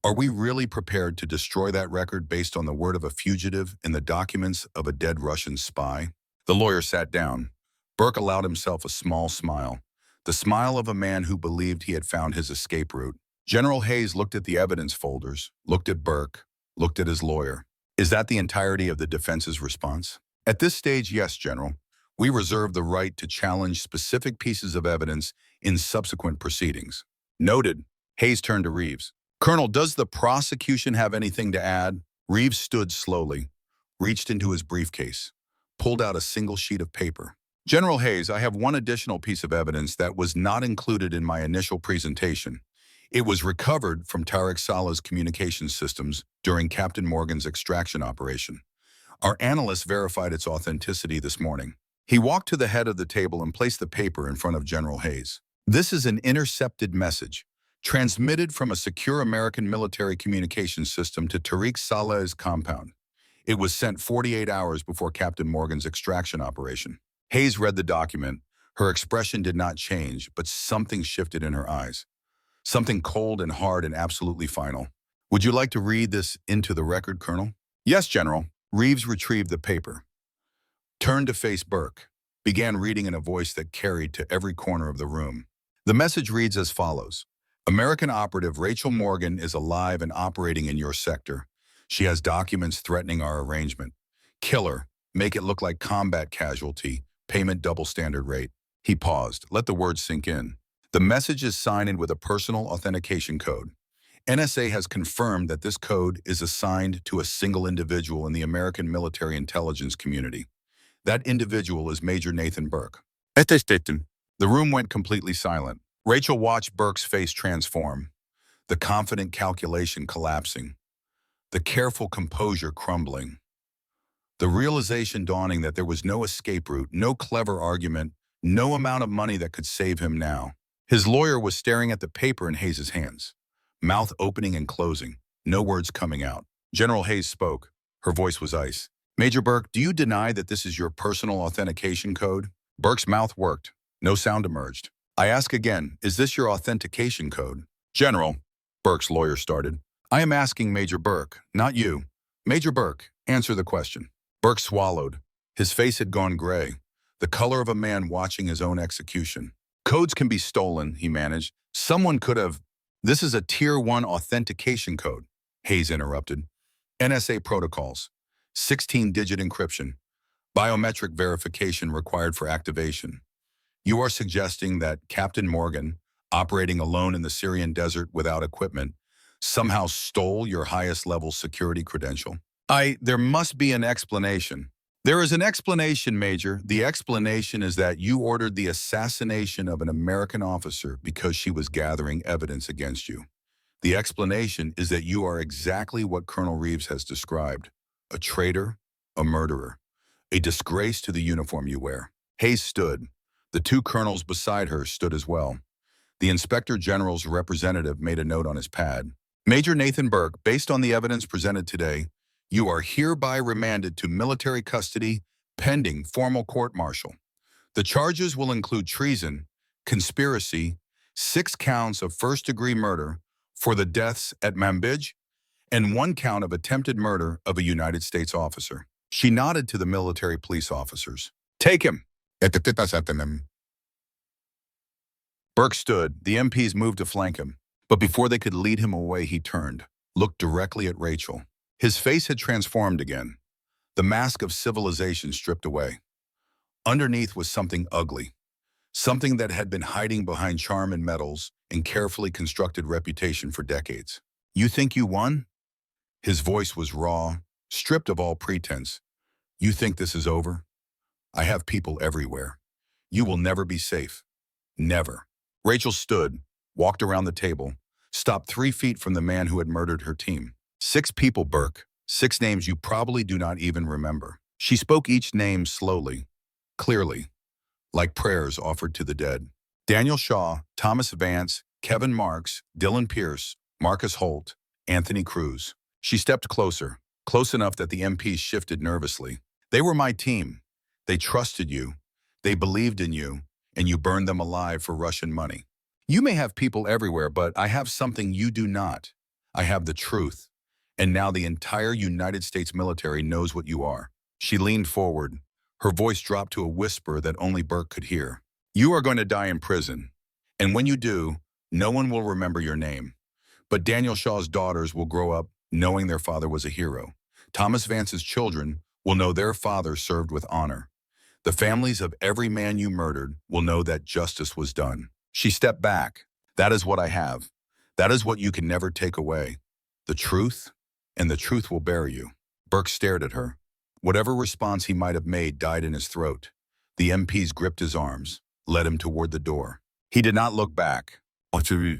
[SPEAKER 1] Are we really prepared to destroy that record based on the word of a fugitive and the documents of a dead Russian spy? The lawyer sat down. Burke allowed himself a small smile, the smile of a man who believed he had found his escape route. General Hayes looked at the evidence folders, looked at Burke, looked at his lawyer. Is that the entirety of the defense's response? At this stage, yes, General. We reserve the right to challenge specific pieces of evidence in subsequent proceedings. Noted. Hayes turned to Reeves. Colonel, does the prosecution have anything to add? Reeves stood slowly, reached into his briefcase, pulled out a single sheet of paper. General Hayes, I have one additional piece of evidence that was not included in my initial presentation. It was recovered from Tariq Saleh's communications systems during Captain Morgan's extraction operation. Our analysts verified its authenticity this morning. He walked to the head of the table and placed the paper in front of General Hayes. This is an intercepted message, transmitted from a secure American military communications system to Tariq Saleh's compound. It was sent 48 hours before Captain Morgan's extraction operation. Hayes read the document. Her expression did not change, but something shifted in her eyes. Something cold and hard and absolutely final. Would you like to read this into the record, Colonel? Yes, General. Reeves retrieved the paper, turned to face Burke, began reading in a voice that carried to every corner of the room. The message reads as follows. American operative Rachel Morgan is alive and operating in your sector. She has documents threatening our arrangement. Kill her. Make it look like combat casualty. Payment double standard rate. He paused. Let the words sink in. The message is signed in with a personal authentication code. NSA has confirmed that this code is assigned to a single individual in the American military intelligence community. That individual is Major Nathan Burke. The room went completely silent. Rachel watched Burke's face transform, the confident calculation collapsing, the careful composure crumbling, the realization dawning that there was no escape route, no clever argument, no amount of money that could save him now. His lawyer was staring at the paper in Hayes' hands, mouth opening and closing, no words coming out. General Hayes spoke. Her voice was ice. Major Burke, do you deny that this is your personal authentication code? Burke's mouth worked. No sound emerged. I ask again, is this your authentication code? General, Burke's lawyer started. I am asking Major Burke, not you. Major Burke, answer the question. Burke swallowed. His face had gone gray, the color of a man watching his own execution. Codes can be stolen, he managed. Someone could have. This is a Tier 1 authentication code, Hayes interrupted. NSA protocols, 16-digit encryption, biometric verification required for activation. You are suggesting that Captain Morgan, operating alone in the Syrian desert without equipment, somehow stole your highest level security credential? There must be an explanation. There is an explanation, Major. The explanation is that you ordered the assassination of an American officer because she was gathering evidence against you. The explanation is that you are exactly what Colonel Reeves has described: a traitor, a murderer, a disgrace to the uniform you wear. Hayes stood. The two colonels beside her stood as well. The Inspector General's representative made a note on his pad. Major Nathan Burke, based on the evidence presented today, you are hereby remanded to military custody pending formal court-martial. The charges will include treason, conspiracy, 6 counts of first-degree murder for the deaths at Manbij, and 1 count of attempted murder of a United States officer. She nodded to the military police officers. Take him. Burke stood. The MPs moved to flank him. But before they could lead him away, he turned, looked directly at Rachel. His face had transformed again, the mask of civilization stripped away. Underneath was something ugly, something that had been hiding behind charm and medals and carefully constructed reputation for decades. You think you won? His voice was raw, stripped of all pretense. You think this is over? I have people everywhere. You will never be safe. Never. Rachel stood, walked around the table, stopped 3 feet from the man who had murdered her team. 6 people, Burke. 6 names you probably do not even remember. She spoke each name slowly, clearly, like prayers offered to the dead. Daniel Shaw, Thomas Vance, Kevin Marks, Dylan Pierce, Marcus Holt, Anthony Cruz. She stepped closer, close enough that the MPs shifted nervously. They were my team. They trusted you. They believed in you, and you burned them alive for Russian money. You may have people everywhere, but I have something you do not. I have the truth. And now the entire United States military knows what you are. She leaned forward. Her voice dropped to a whisper that only Burke could hear. You are going to die in prison. And when you do, no one will remember your name. But Daniel Shaw's daughters will grow up knowing their father was a hero. Thomas Vance's children will know their father served with honor. The families of every man you murdered will know that justice was done. She stepped back. That is what I have. That is what you can never take away. The truth, and the truth will bury you. Burke stared at her. Whatever response he might have made died in his throat. The MPs gripped his arms, led him toward the door. He did not look back. The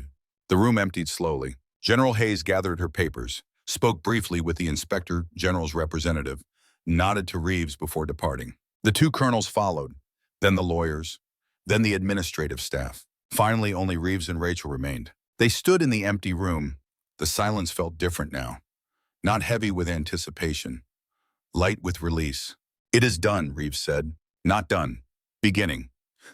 [SPEAKER 1] room emptied slowly. General Hayes gathered her papers, spoke briefly with the Inspector General's representative, nodded to Reeves before departing. The 2 colonels followed, then the lawyers, then the administrative staff. Finally, only Reeves and Rachel remained. They stood in the empty room. The silence felt different now, not heavy with anticipation, light with release. It is done, Reeves said. Not done. Beginning.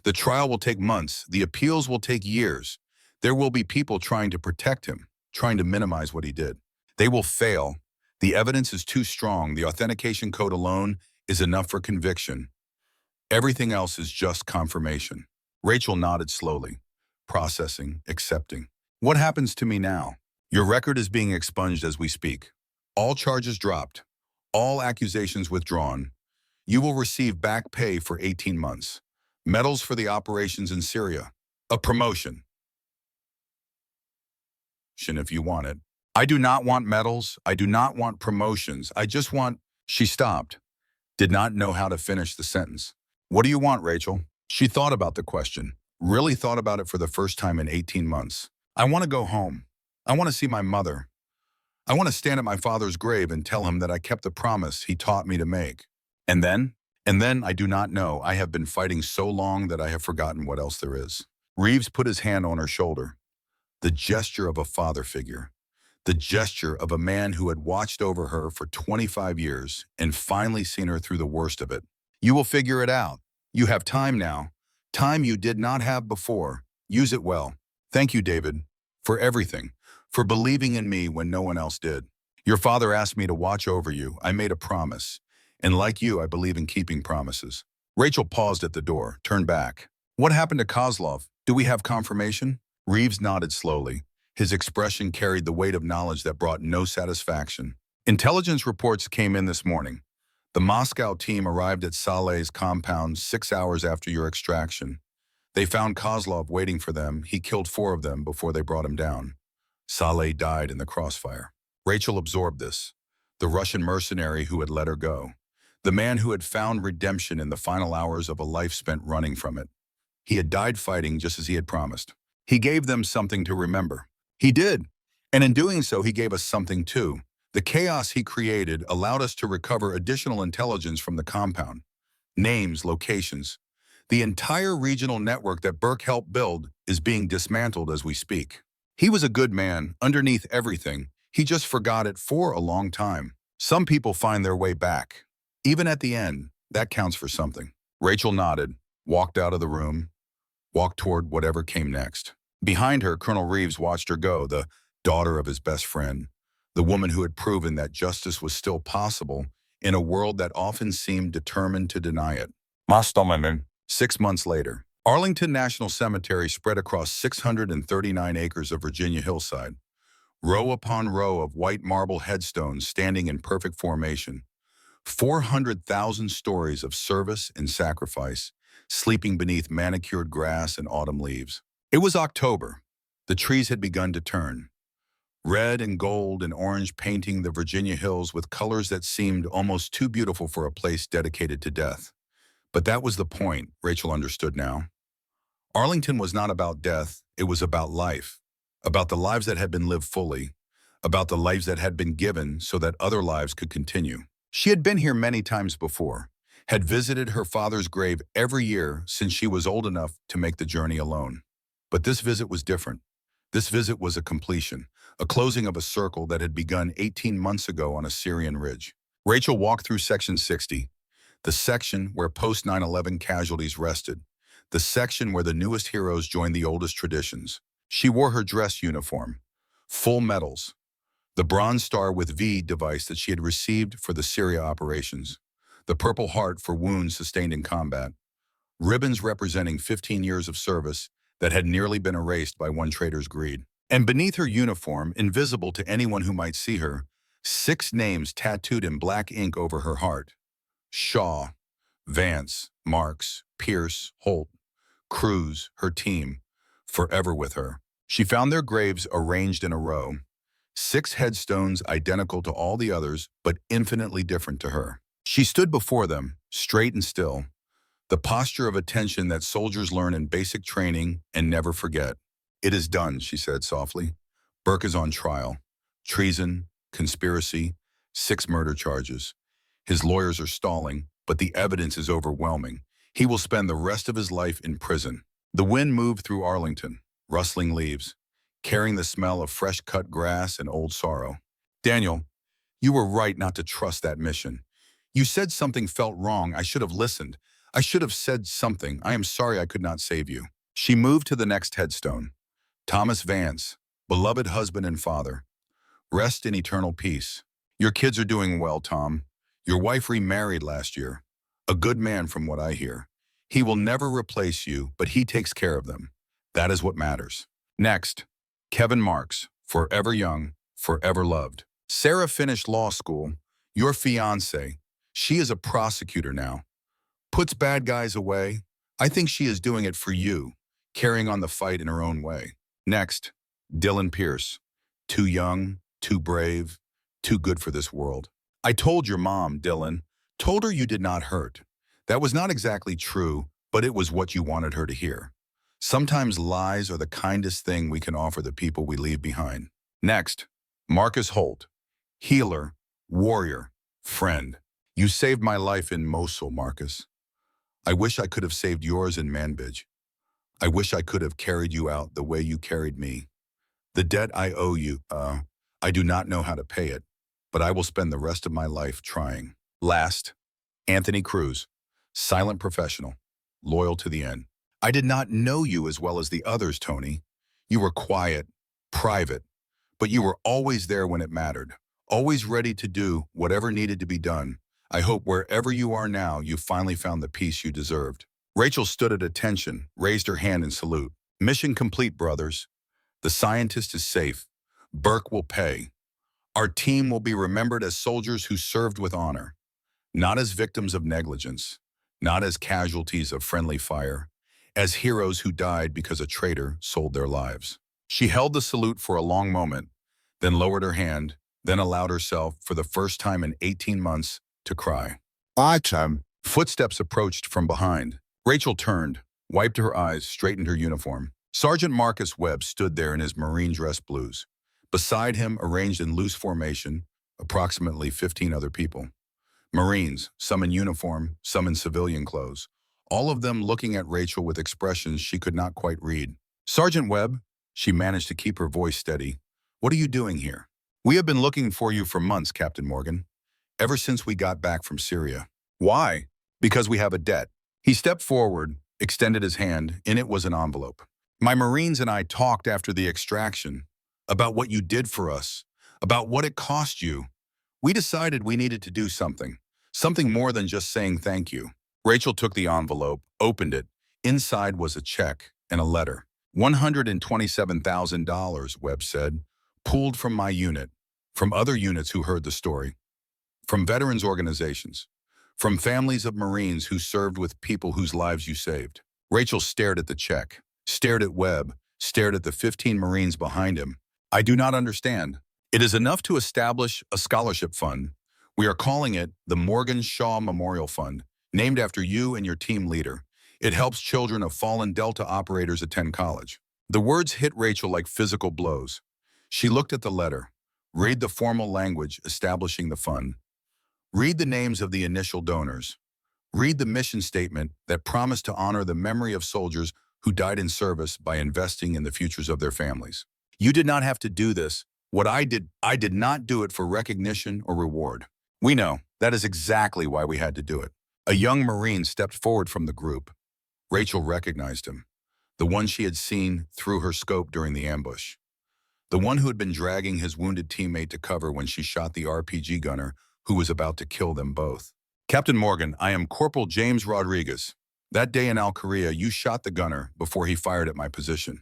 [SPEAKER 1] The trial will take months. The appeals will take years. There will be people trying to protect him, trying to minimize what he did. They will fail. The evidence is too strong. The authentication code alone is enough for conviction. Everything else is just confirmation. Rachel nodded slowly, processing, accepting. What happens to me now? Your record is being expunged as we speak. All charges dropped. All accusations withdrawn. You will receive back pay for 18 months. Medals for the operations in Syria. A promotion. If you want it. I do not want medals. I do not want promotions. I just want... She stopped. Did not know how to finish the sentence. What do you want, Rachel? She thought about the question. Really thought about it for the first time in 18 months. I want to go home. I want to see my mother. I want to stand at my father's grave and tell him that I kept the promise he taught me to make. And then? And then I do not know. I have been fighting so long that I have forgotten what else there is. Reeves put his hand on her shoulder. The gesture of a father figure. The gesture of a man who had watched over her for 25 years and finally seen her through the worst of it. You will figure it out. You have time now. Time you did not have before. Use it well. Thank you, David, for everything, for believing in me when no one else did. Your father asked me to watch over you. I made a promise. And like you, I believe in keeping promises. Rachel paused at the door, turned back. What happened to Kozlov? Do we have confirmation? Reeves nodded slowly. His expression carried the weight of knowledge that brought no satisfaction. Intelligence reports came in this morning. The Moscow team arrived at Saleh's compound 6 hours after your extraction. They found Kozlov waiting for them. He killed 4 of them before they brought him down. Saleh died in the crossfire. Rachel absorbed this. The Russian mercenary who had let her go. The man who had found redemption in the final hours of a life spent running from it. He had died fighting just as he had promised. He gave them something to remember. He did. And in doing so, he gave us something too. The chaos he created allowed us to recover additional intelligence from the compound. Names, locations. The entire regional network that Burke helped build is being dismantled as we speak. He was a good man, underneath everything. He just forgot it for a long time. Some people find their way back. Even at the end, that counts for something. Rachel nodded, walked out of the room, walked toward whatever came next. Behind her, Colonel Reeves watched her go, the daughter of his best friend, the woman who had proven that justice was still possible in a world that often seemed determined to deny it. 6 months later, Arlington National Cemetery spread across 639 acres of Virginia hillside, row upon row of white marble headstones standing in perfect formation, 400,000 stories of service and sacrifice, sleeping beneath manicured grass and autumn leaves. It was October. The trees had begun to turn, red and gold and orange painting the Virginia hills with colors that seemed almost too beautiful for a place dedicated to death. But that was the point, Rachel understood now. Arlington was not about death, it was about life, about the lives that had been lived fully, about the lives that had been given so that other lives could continue. She had been here many times before, had visited her father's grave every year since she was old enough to make the journey alone. But this visit was different. This visit was a completion, a closing of a circle that had begun 18 months ago on a Syrian ridge. Rachel walked through Section 60, the section where post-9/11 casualties rested, the section where the newest heroes joined the oldest traditions. She wore her dress uniform, full medals, the Bronze Star with V device that she had received for the Syria operations, the Purple Heart for wounds sustained in combat, ribbons representing 15 years of service that had nearly been erased by one traitor's greed. And beneath her uniform, invisible to anyone who might see her, 6 names tattooed in black ink over her heart. Shaw, Vance, Marks, Pierce, Holt, Cruz, her team, forever with her. She found their graves arranged in a row, 6 headstones identical to all the others, but infinitely different to her. She stood before them, straight and still, the posture of attention that soldiers learn in basic training and never forget. It is done, she said softly. Burke is on trial. Treason, conspiracy, 6 murder charges. His lawyers are stalling, but the evidence is overwhelming. He will spend the rest of his life in prison. The wind moved through Arlington, rustling leaves, carrying the smell of fresh-cut grass and old sorrow. Daniel, you were right not to trust that mission. You said something felt wrong. I should have listened. I should have said something. I am sorry I could not save you. She moved to the next headstone. Thomas Vance, beloved husband and father. Rest in eternal peace. Your kids are doing well, Tom. Your wife remarried last year. A good man from what I hear. He will never replace you, but he takes care of them. That is what matters. Next, Kevin Marks, forever young, forever loved. Sarah finished law school. Your fiancé. She is a prosecutor now. Puts bad guys away. I think she is doing it for you, carrying on the fight in her own way. Next, Dylan Pierce. Too young, too brave, too good for this world. I told your mom, Dylan. Told her you did not hurt. That was not exactly true, but it was what you wanted her to hear. Sometimes lies are the kindest thing we can offer the people we leave behind. Next, Marcus Holt. Healer, warrior, friend. You saved my life in Mosul, Marcus. I wish I could have saved yours in Manbij. I wish I could have carried you out the way you carried me. The debt I owe you, I do not know how to pay it, but I will spend the rest of my life trying. Last, Anthony Cruz, silent professional. loyal to the end. I did not know you as well as the others, Tony. You were quiet, private, but you were always there when it mattered, always ready to do whatever needed to be done. I hope wherever you are now, you finally found the peace you deserved. Rachel stood at attention, raised her hand in salute. Mission complete, brothers. The scientist is safe. Burke will pay. Our team will be remembered as soldiers who served with honor, not as victims of negligence, not as casualties of friendly fire, as heroes who died because a traitor sold their lives. She held the salute for a long moment, then lowered her hand, then allowed herself, for the first time in 18 months, to cry.
[SPEAKER 2] Item.
[SPEAKER 1] Footsteps approached from behind. Rachel turned, wiped her eyes, straightened her uniform. Sergeant Marcus Webb stood there in his Marine dress blues. Beside him, arranged in loose formation, approximately 15 other people. Marines, some in uniform, some in civilian clothes, all of them looking at Rachel with expressions she could not quite read. Sergeant Webb, she managed to keep her voice steady. What are you doing here? We have been looking for you for months, Captain Morgan. Ever since we got back from Syria. Why? Because we have a debt. He stepped forward, extended his hand. In it was an envelope. My Marines and I talked after the extraction about what you did for us, about what it cost you. We decided we needed to do something more than just saying thank you. Rachel took the envelope, opened it. Inside was a check and a letter. $127,000, Webb said, pooled from my unit, from other units who heard the story, from veterans organizations, from families of Marines who served with people whose lives you saved. Rachel stared at the check, stared at Webb, stared at the 15 Marines behind him. I do not understand. It is enough to establish a scholarship fund. We are calling it the Morgan Shaw Memorial Fund, named after you and your team leader. It helps children of fallen Delta operators attend college. The words hit Rachel like physical blows. She looked at the letter, read the formal language establishing the fund, read the names of the initial donors, read the mission statement that promised to honor the memory of soldiers who died in service by investing in the futures of their families. You did not have to do this. What I did not do it for recognition or reward. We know that is exactly why we had to do it. A young Marine stepped forward from the group. Rachel recognized him, the one she had seen through her scope during the ambush, the one who had been dragging his wounded teammate to cover when she shot the RPG gunner who was about to kill them both. Captain Morgan, I am Corporal James Rodriguez. That day in Al Korea, you shot the gunner before he fired at my position.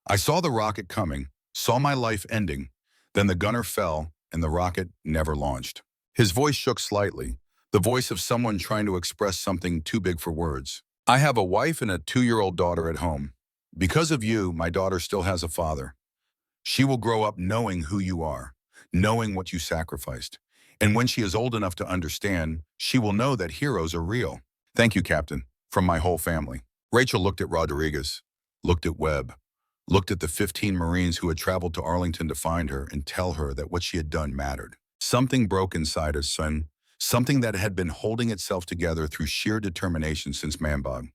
[SPEAKER 1] I saw the rocket coming, saw my life ending, then the gunner fell and the rocket never launched. His voice shook slightly, the voice of someone trying to express something too big for words. I have a wife and a 2-year-old daughter at home. Because of you, my daughter still has a father. She will grow up knowing who you are, knowing what you sacrificed. And when she is old enough to understand, she will know that heroes are real. Thank you, Captain, from my whole family. Rachel looked at Rodriguez, looked at Webb, looked at the 15 Marines who had traveled to Arlington to find her and tell her that what she had done mattered. Something broke inside her son, something that had been holding itself together through sheer determination since Manbij.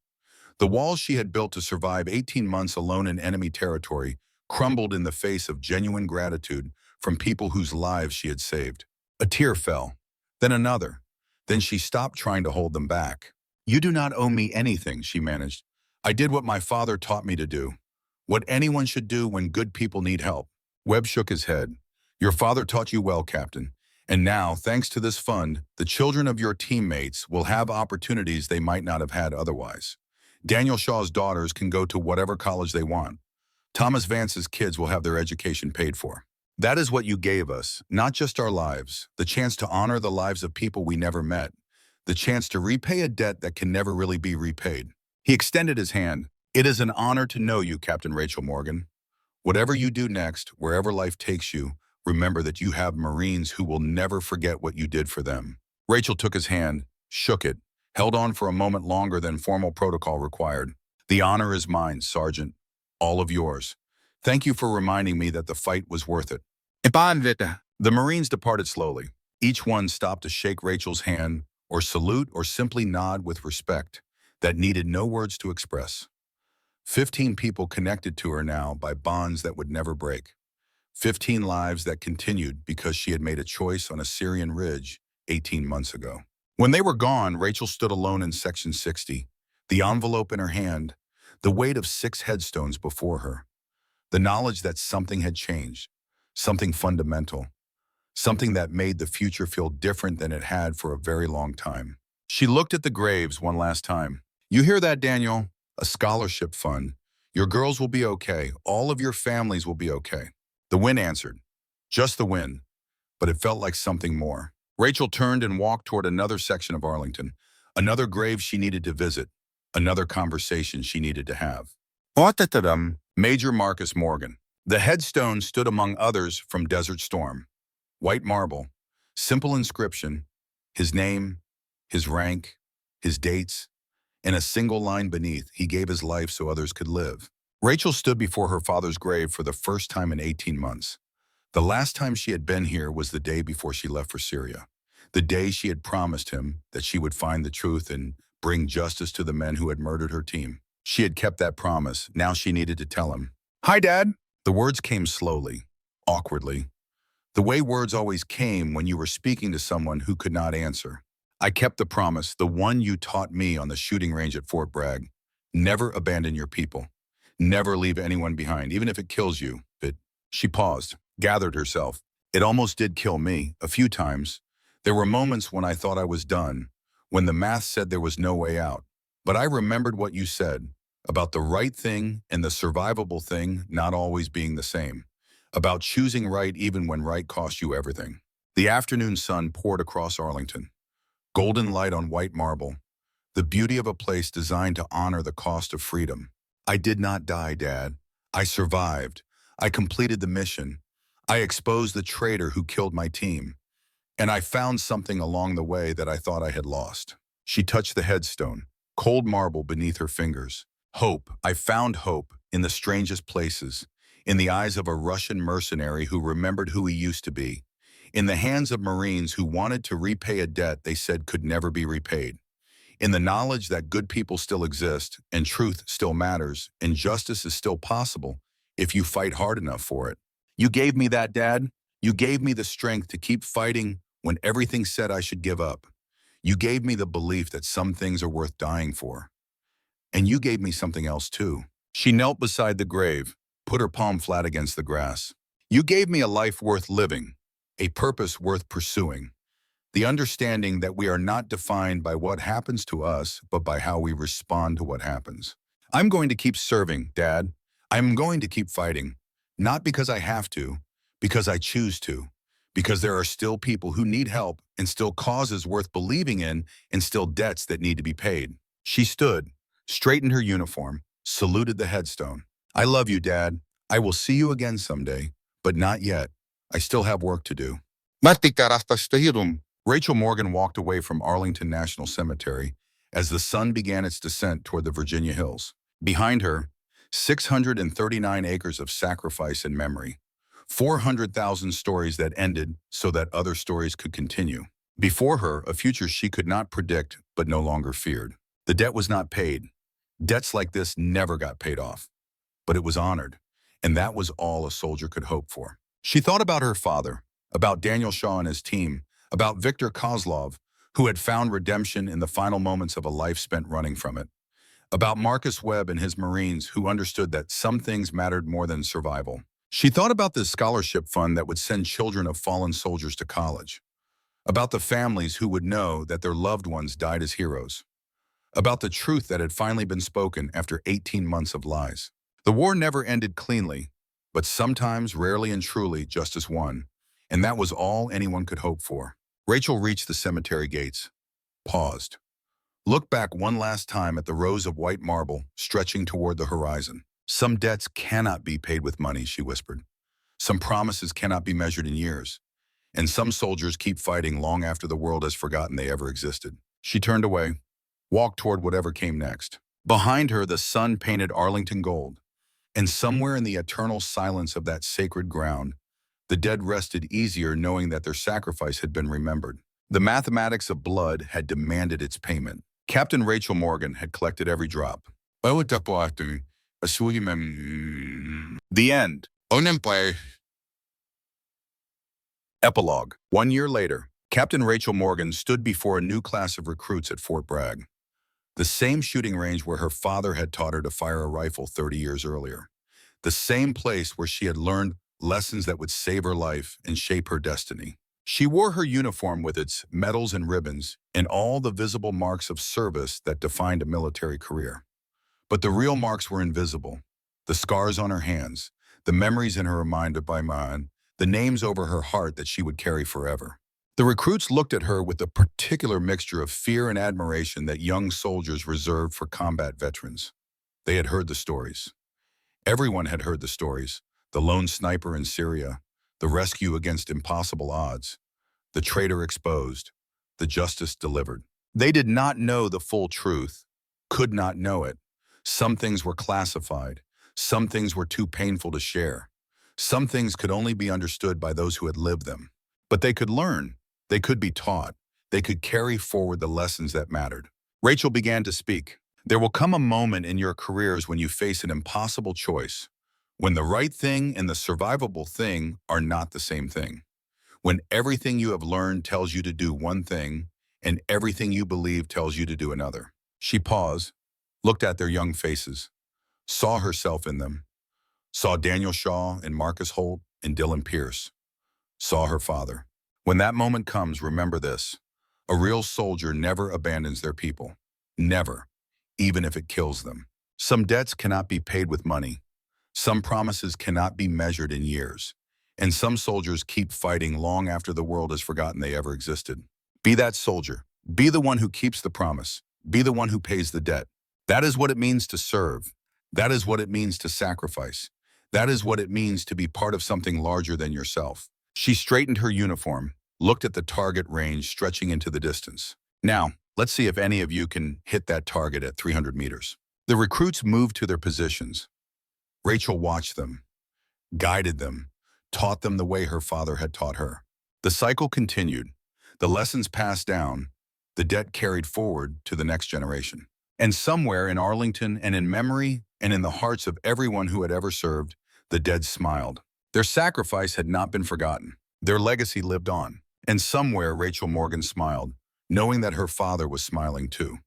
[SPEAKER 1] The walls she had built to survive 18 months alone in enemy territory crumbled in the face of genuine gratitude from people whose lives she had saved. A tear fell, then another. Then she stopped trying to hold them back. You do not owe me anything, she managed. I did what my father taught me to do, what anyone should do when good people need help. Webb shook his head. Your father taught you well, Captain. And now, thanks to this fund, the children of your teammates will have opportunities they might not have had otherwise. Daniel Shaw's daughters can go to whatever college they want. Thomas Vance's kids will have their education paid for. That is what you gave us, not just our lives, the chance to honor the lives of people we never met, the chance to repay a debt that can never really be repaid. He extended his hand. It is an honor to know you, Captain Rachel Morgan. Whatever you do next, wherever life takes you, remember that you have Marines who will never forget what you did for them. Rachel took his hand, shook it, held on for a moment longer than formal protocol required. The honor is mine, Sergeant. All of yours. Thank you for reminding me that the fight was worth it. The Marines departed slowly. Each one stopped to shake Rachel's hand, or salute, or simply nod with respect that needed no words to express. 15 people connected to her now by bonds that would never break. 15 lives that continued because she had made a choice on a Syrian ridge 18 months ago. When they were gone, Rachel stood alone in Section 60, The envelope in her hand, the weight of 6 headstones before her, the knowledge that something had changed, something fundamental, something that made the future feel different than it had for a very long time. She looked at the graves one last time. You hear that, Daniel? A scholarship fund. Your girls will be okay. All of your families will be okay. The wind answered. Just the wind, but it felt like something more. Rachel turned and walked toward another section of Arlington, another grave she needed to visit, another conversation she needed to have. Major Marcus Morgan. The headstone stood among others from Desert Storm. White marble, simple inscription, his name, his rank, his dates, and a single line beneath, he gave his life so others could live. Rachel stood before her father's grave for the first time in 18 months. The last time she had been here was the day before she left for Syria. The day she had promised him that she would find the truth and bring justice to the men who had murdered her team. She had kept that promise. Now she needed to tell him. Hi, Dad. The words came slowly, awkwardly, the way words always came when you were speaking to someone who could not answer. I kept the promise, the one you taught me on the shooting range at Fort Bragg. Never abandon your people. Never leave anyone behind, even if it kills you. She paused, gathered herself. It almost did kill me, a few times. There were moments when I thought I was done, when the math said there was no way out. But I remembered what you said, about the right thing and the survivable thing not always being the same. About choosing right even when right cost you everything. The afternoon sun poured across Arlington. Golden light on white marble. The beauty of a place designed to honor the cost of freedom. I did not die, Dad. I survived. I completed the mission. I exposed the traitor who killed my team. And I found something along the way that I thought I had lost. She touched the headstone, cold marble beneath her fingers. Hope. I found hope in the strangest places. In the eyes of a Russian mercenary who remembered who he used to be. In the hands of Marines who wanted to repay a debt they said could never be repaid. In the knowledge that good people still exist, and truth still matters, and justice is still possible if you fight hard enough for it. You gave me that, Dad. You gave me the strength to keep fighting when everything said I should give up. You gave me the belief that some things are worth dying for. And you gave me something else too. She knelt beside the grave, put her palm flat against the grass. You gave me a life worth living, a purpose worth pursuing. The understanding that we are not defined by what happens to us, but by how we respond to what happens. I'm going to keep serving, Dad. I'm going to keep fighting. Not because I have to, because I choose to. Because there are still people who need help and still causes worth believing in and still debts that need to be paid. She stood, straightened her uniform, saluted the headstone. I love you, Dad. I will see you again someday, but not yet. I still have work to do. Rachel Morgan walked away from Arlington National Cemetery as the sun began its descent toward the Virginia hills. Behind her, 639 acres of sacrifice and memory. 400,000 stories that ended so that other stories could continue. Before her, a future she could not predict but no longer feared. The debt was not paid. Debts like this never got paid off. But it was honored, and that was all a soldier could hope for. She thought about her father, about Daniel Shaw and his team, about Viktor Kozlov, who had found redemption in the final moments of a life spent running from it, about Marcus Webb and his Marines who understood that some things mattered more than survival. She thought about the scholarship fund that would send children of fallen soldiers to college, about the families who would know that their loved ones died as heroes, about the truth that had finally been spoken after 18 months of lies. The war never ended cleanly, but sometimes, rarely and truly, justice won, and that was all anyone could hope for. Rachel reached the cemetery gates, paused, looked back one last time at the rows of white marble stretching toward the horizon. Some debts cannot be paid with money, she whispered. Some promises cannot be measured in years, and some soldiers keep fighting long after the world has forgotten they ever existed. She turned away, walked toward whatever came next. Behind her, the sun painted Arlington gold. And somewhere in the eternal silence of that sacred ground, the dead rested easier knowing that their sacrifice had been remembered. The mathematics of blood had demanded its payment. Captain Rachel Morgan had collected every drop. The end. Epilogue. 1 year later, Captain Rachel Morgan stood before a new class of recruits at Fort Bragg. The same shooting range where her father had taught her to fire a rifle 30 years earlier. The same place where she had learned lessons that would save her life and shape her destiny. She wore her uniform with its medals and ribbons and all the visible marks of service that defined a military career. But the real marks were invisible. The scars on her hands, the memories in her mind by man, the names over her heart that she would carry forever. The recruits looked at her with a particular mixture of fear and admiration that young soldiers reserved for combat veterans. They had heard the stories. Everyone had heard the stories. The lone sniper in Syria, the rescue against impossible odds, the traitor exposed, the justice delivered. They did not know the full truth, could not know it. Some things were classified. Some things were too painful to share. Some things could only be understood by those who had lived them. But they could learn. They could be taught. They could carry forward the lessons that mattered. Rachel began to speak. There will come a moment in your careers when you face an impossible choice, when the right thing and the survivable thing are not the same thing, when everything you have learned tells you to do one thing and everything you believe tells you to do another. She paused, looked at their young faces, saw herself in them, saw Daniel Shaw and Marcus Holt and Dylan Pierce, saw her father. When that moment comes, remember this. A real soldier never abandons their people. Never. Even if it kills them. Some debts cannot be paid with money. Some promises cannot be measured in years. And some soldiers keep fighting long after the world has forgotten they ever existed. Be that soldier. Be the one who keeps the promise. Be the one who pays the debt. That is what it means to serve. That is what it means to sacrifice. That is what it means to be part of something larger than yourself. She straightened her uniform, looked at the target range stretching into the distance. Now, let's see if any of you can hit that target at 300 meters. The recruits moved to their positions. Rachel watched them, guided them, taught them the way her father had taught her. The cycle continued. The lessons passed down, the debt carried forward to the next generation. And somewhere in Arlington and in memory and in the hearts of everyone who had ever served, the dead smiled. Their sacrifice had not been forgotten. Their legacy lived on. And somewhere Rachel Morgan smiled, knowing that her father was smiling too.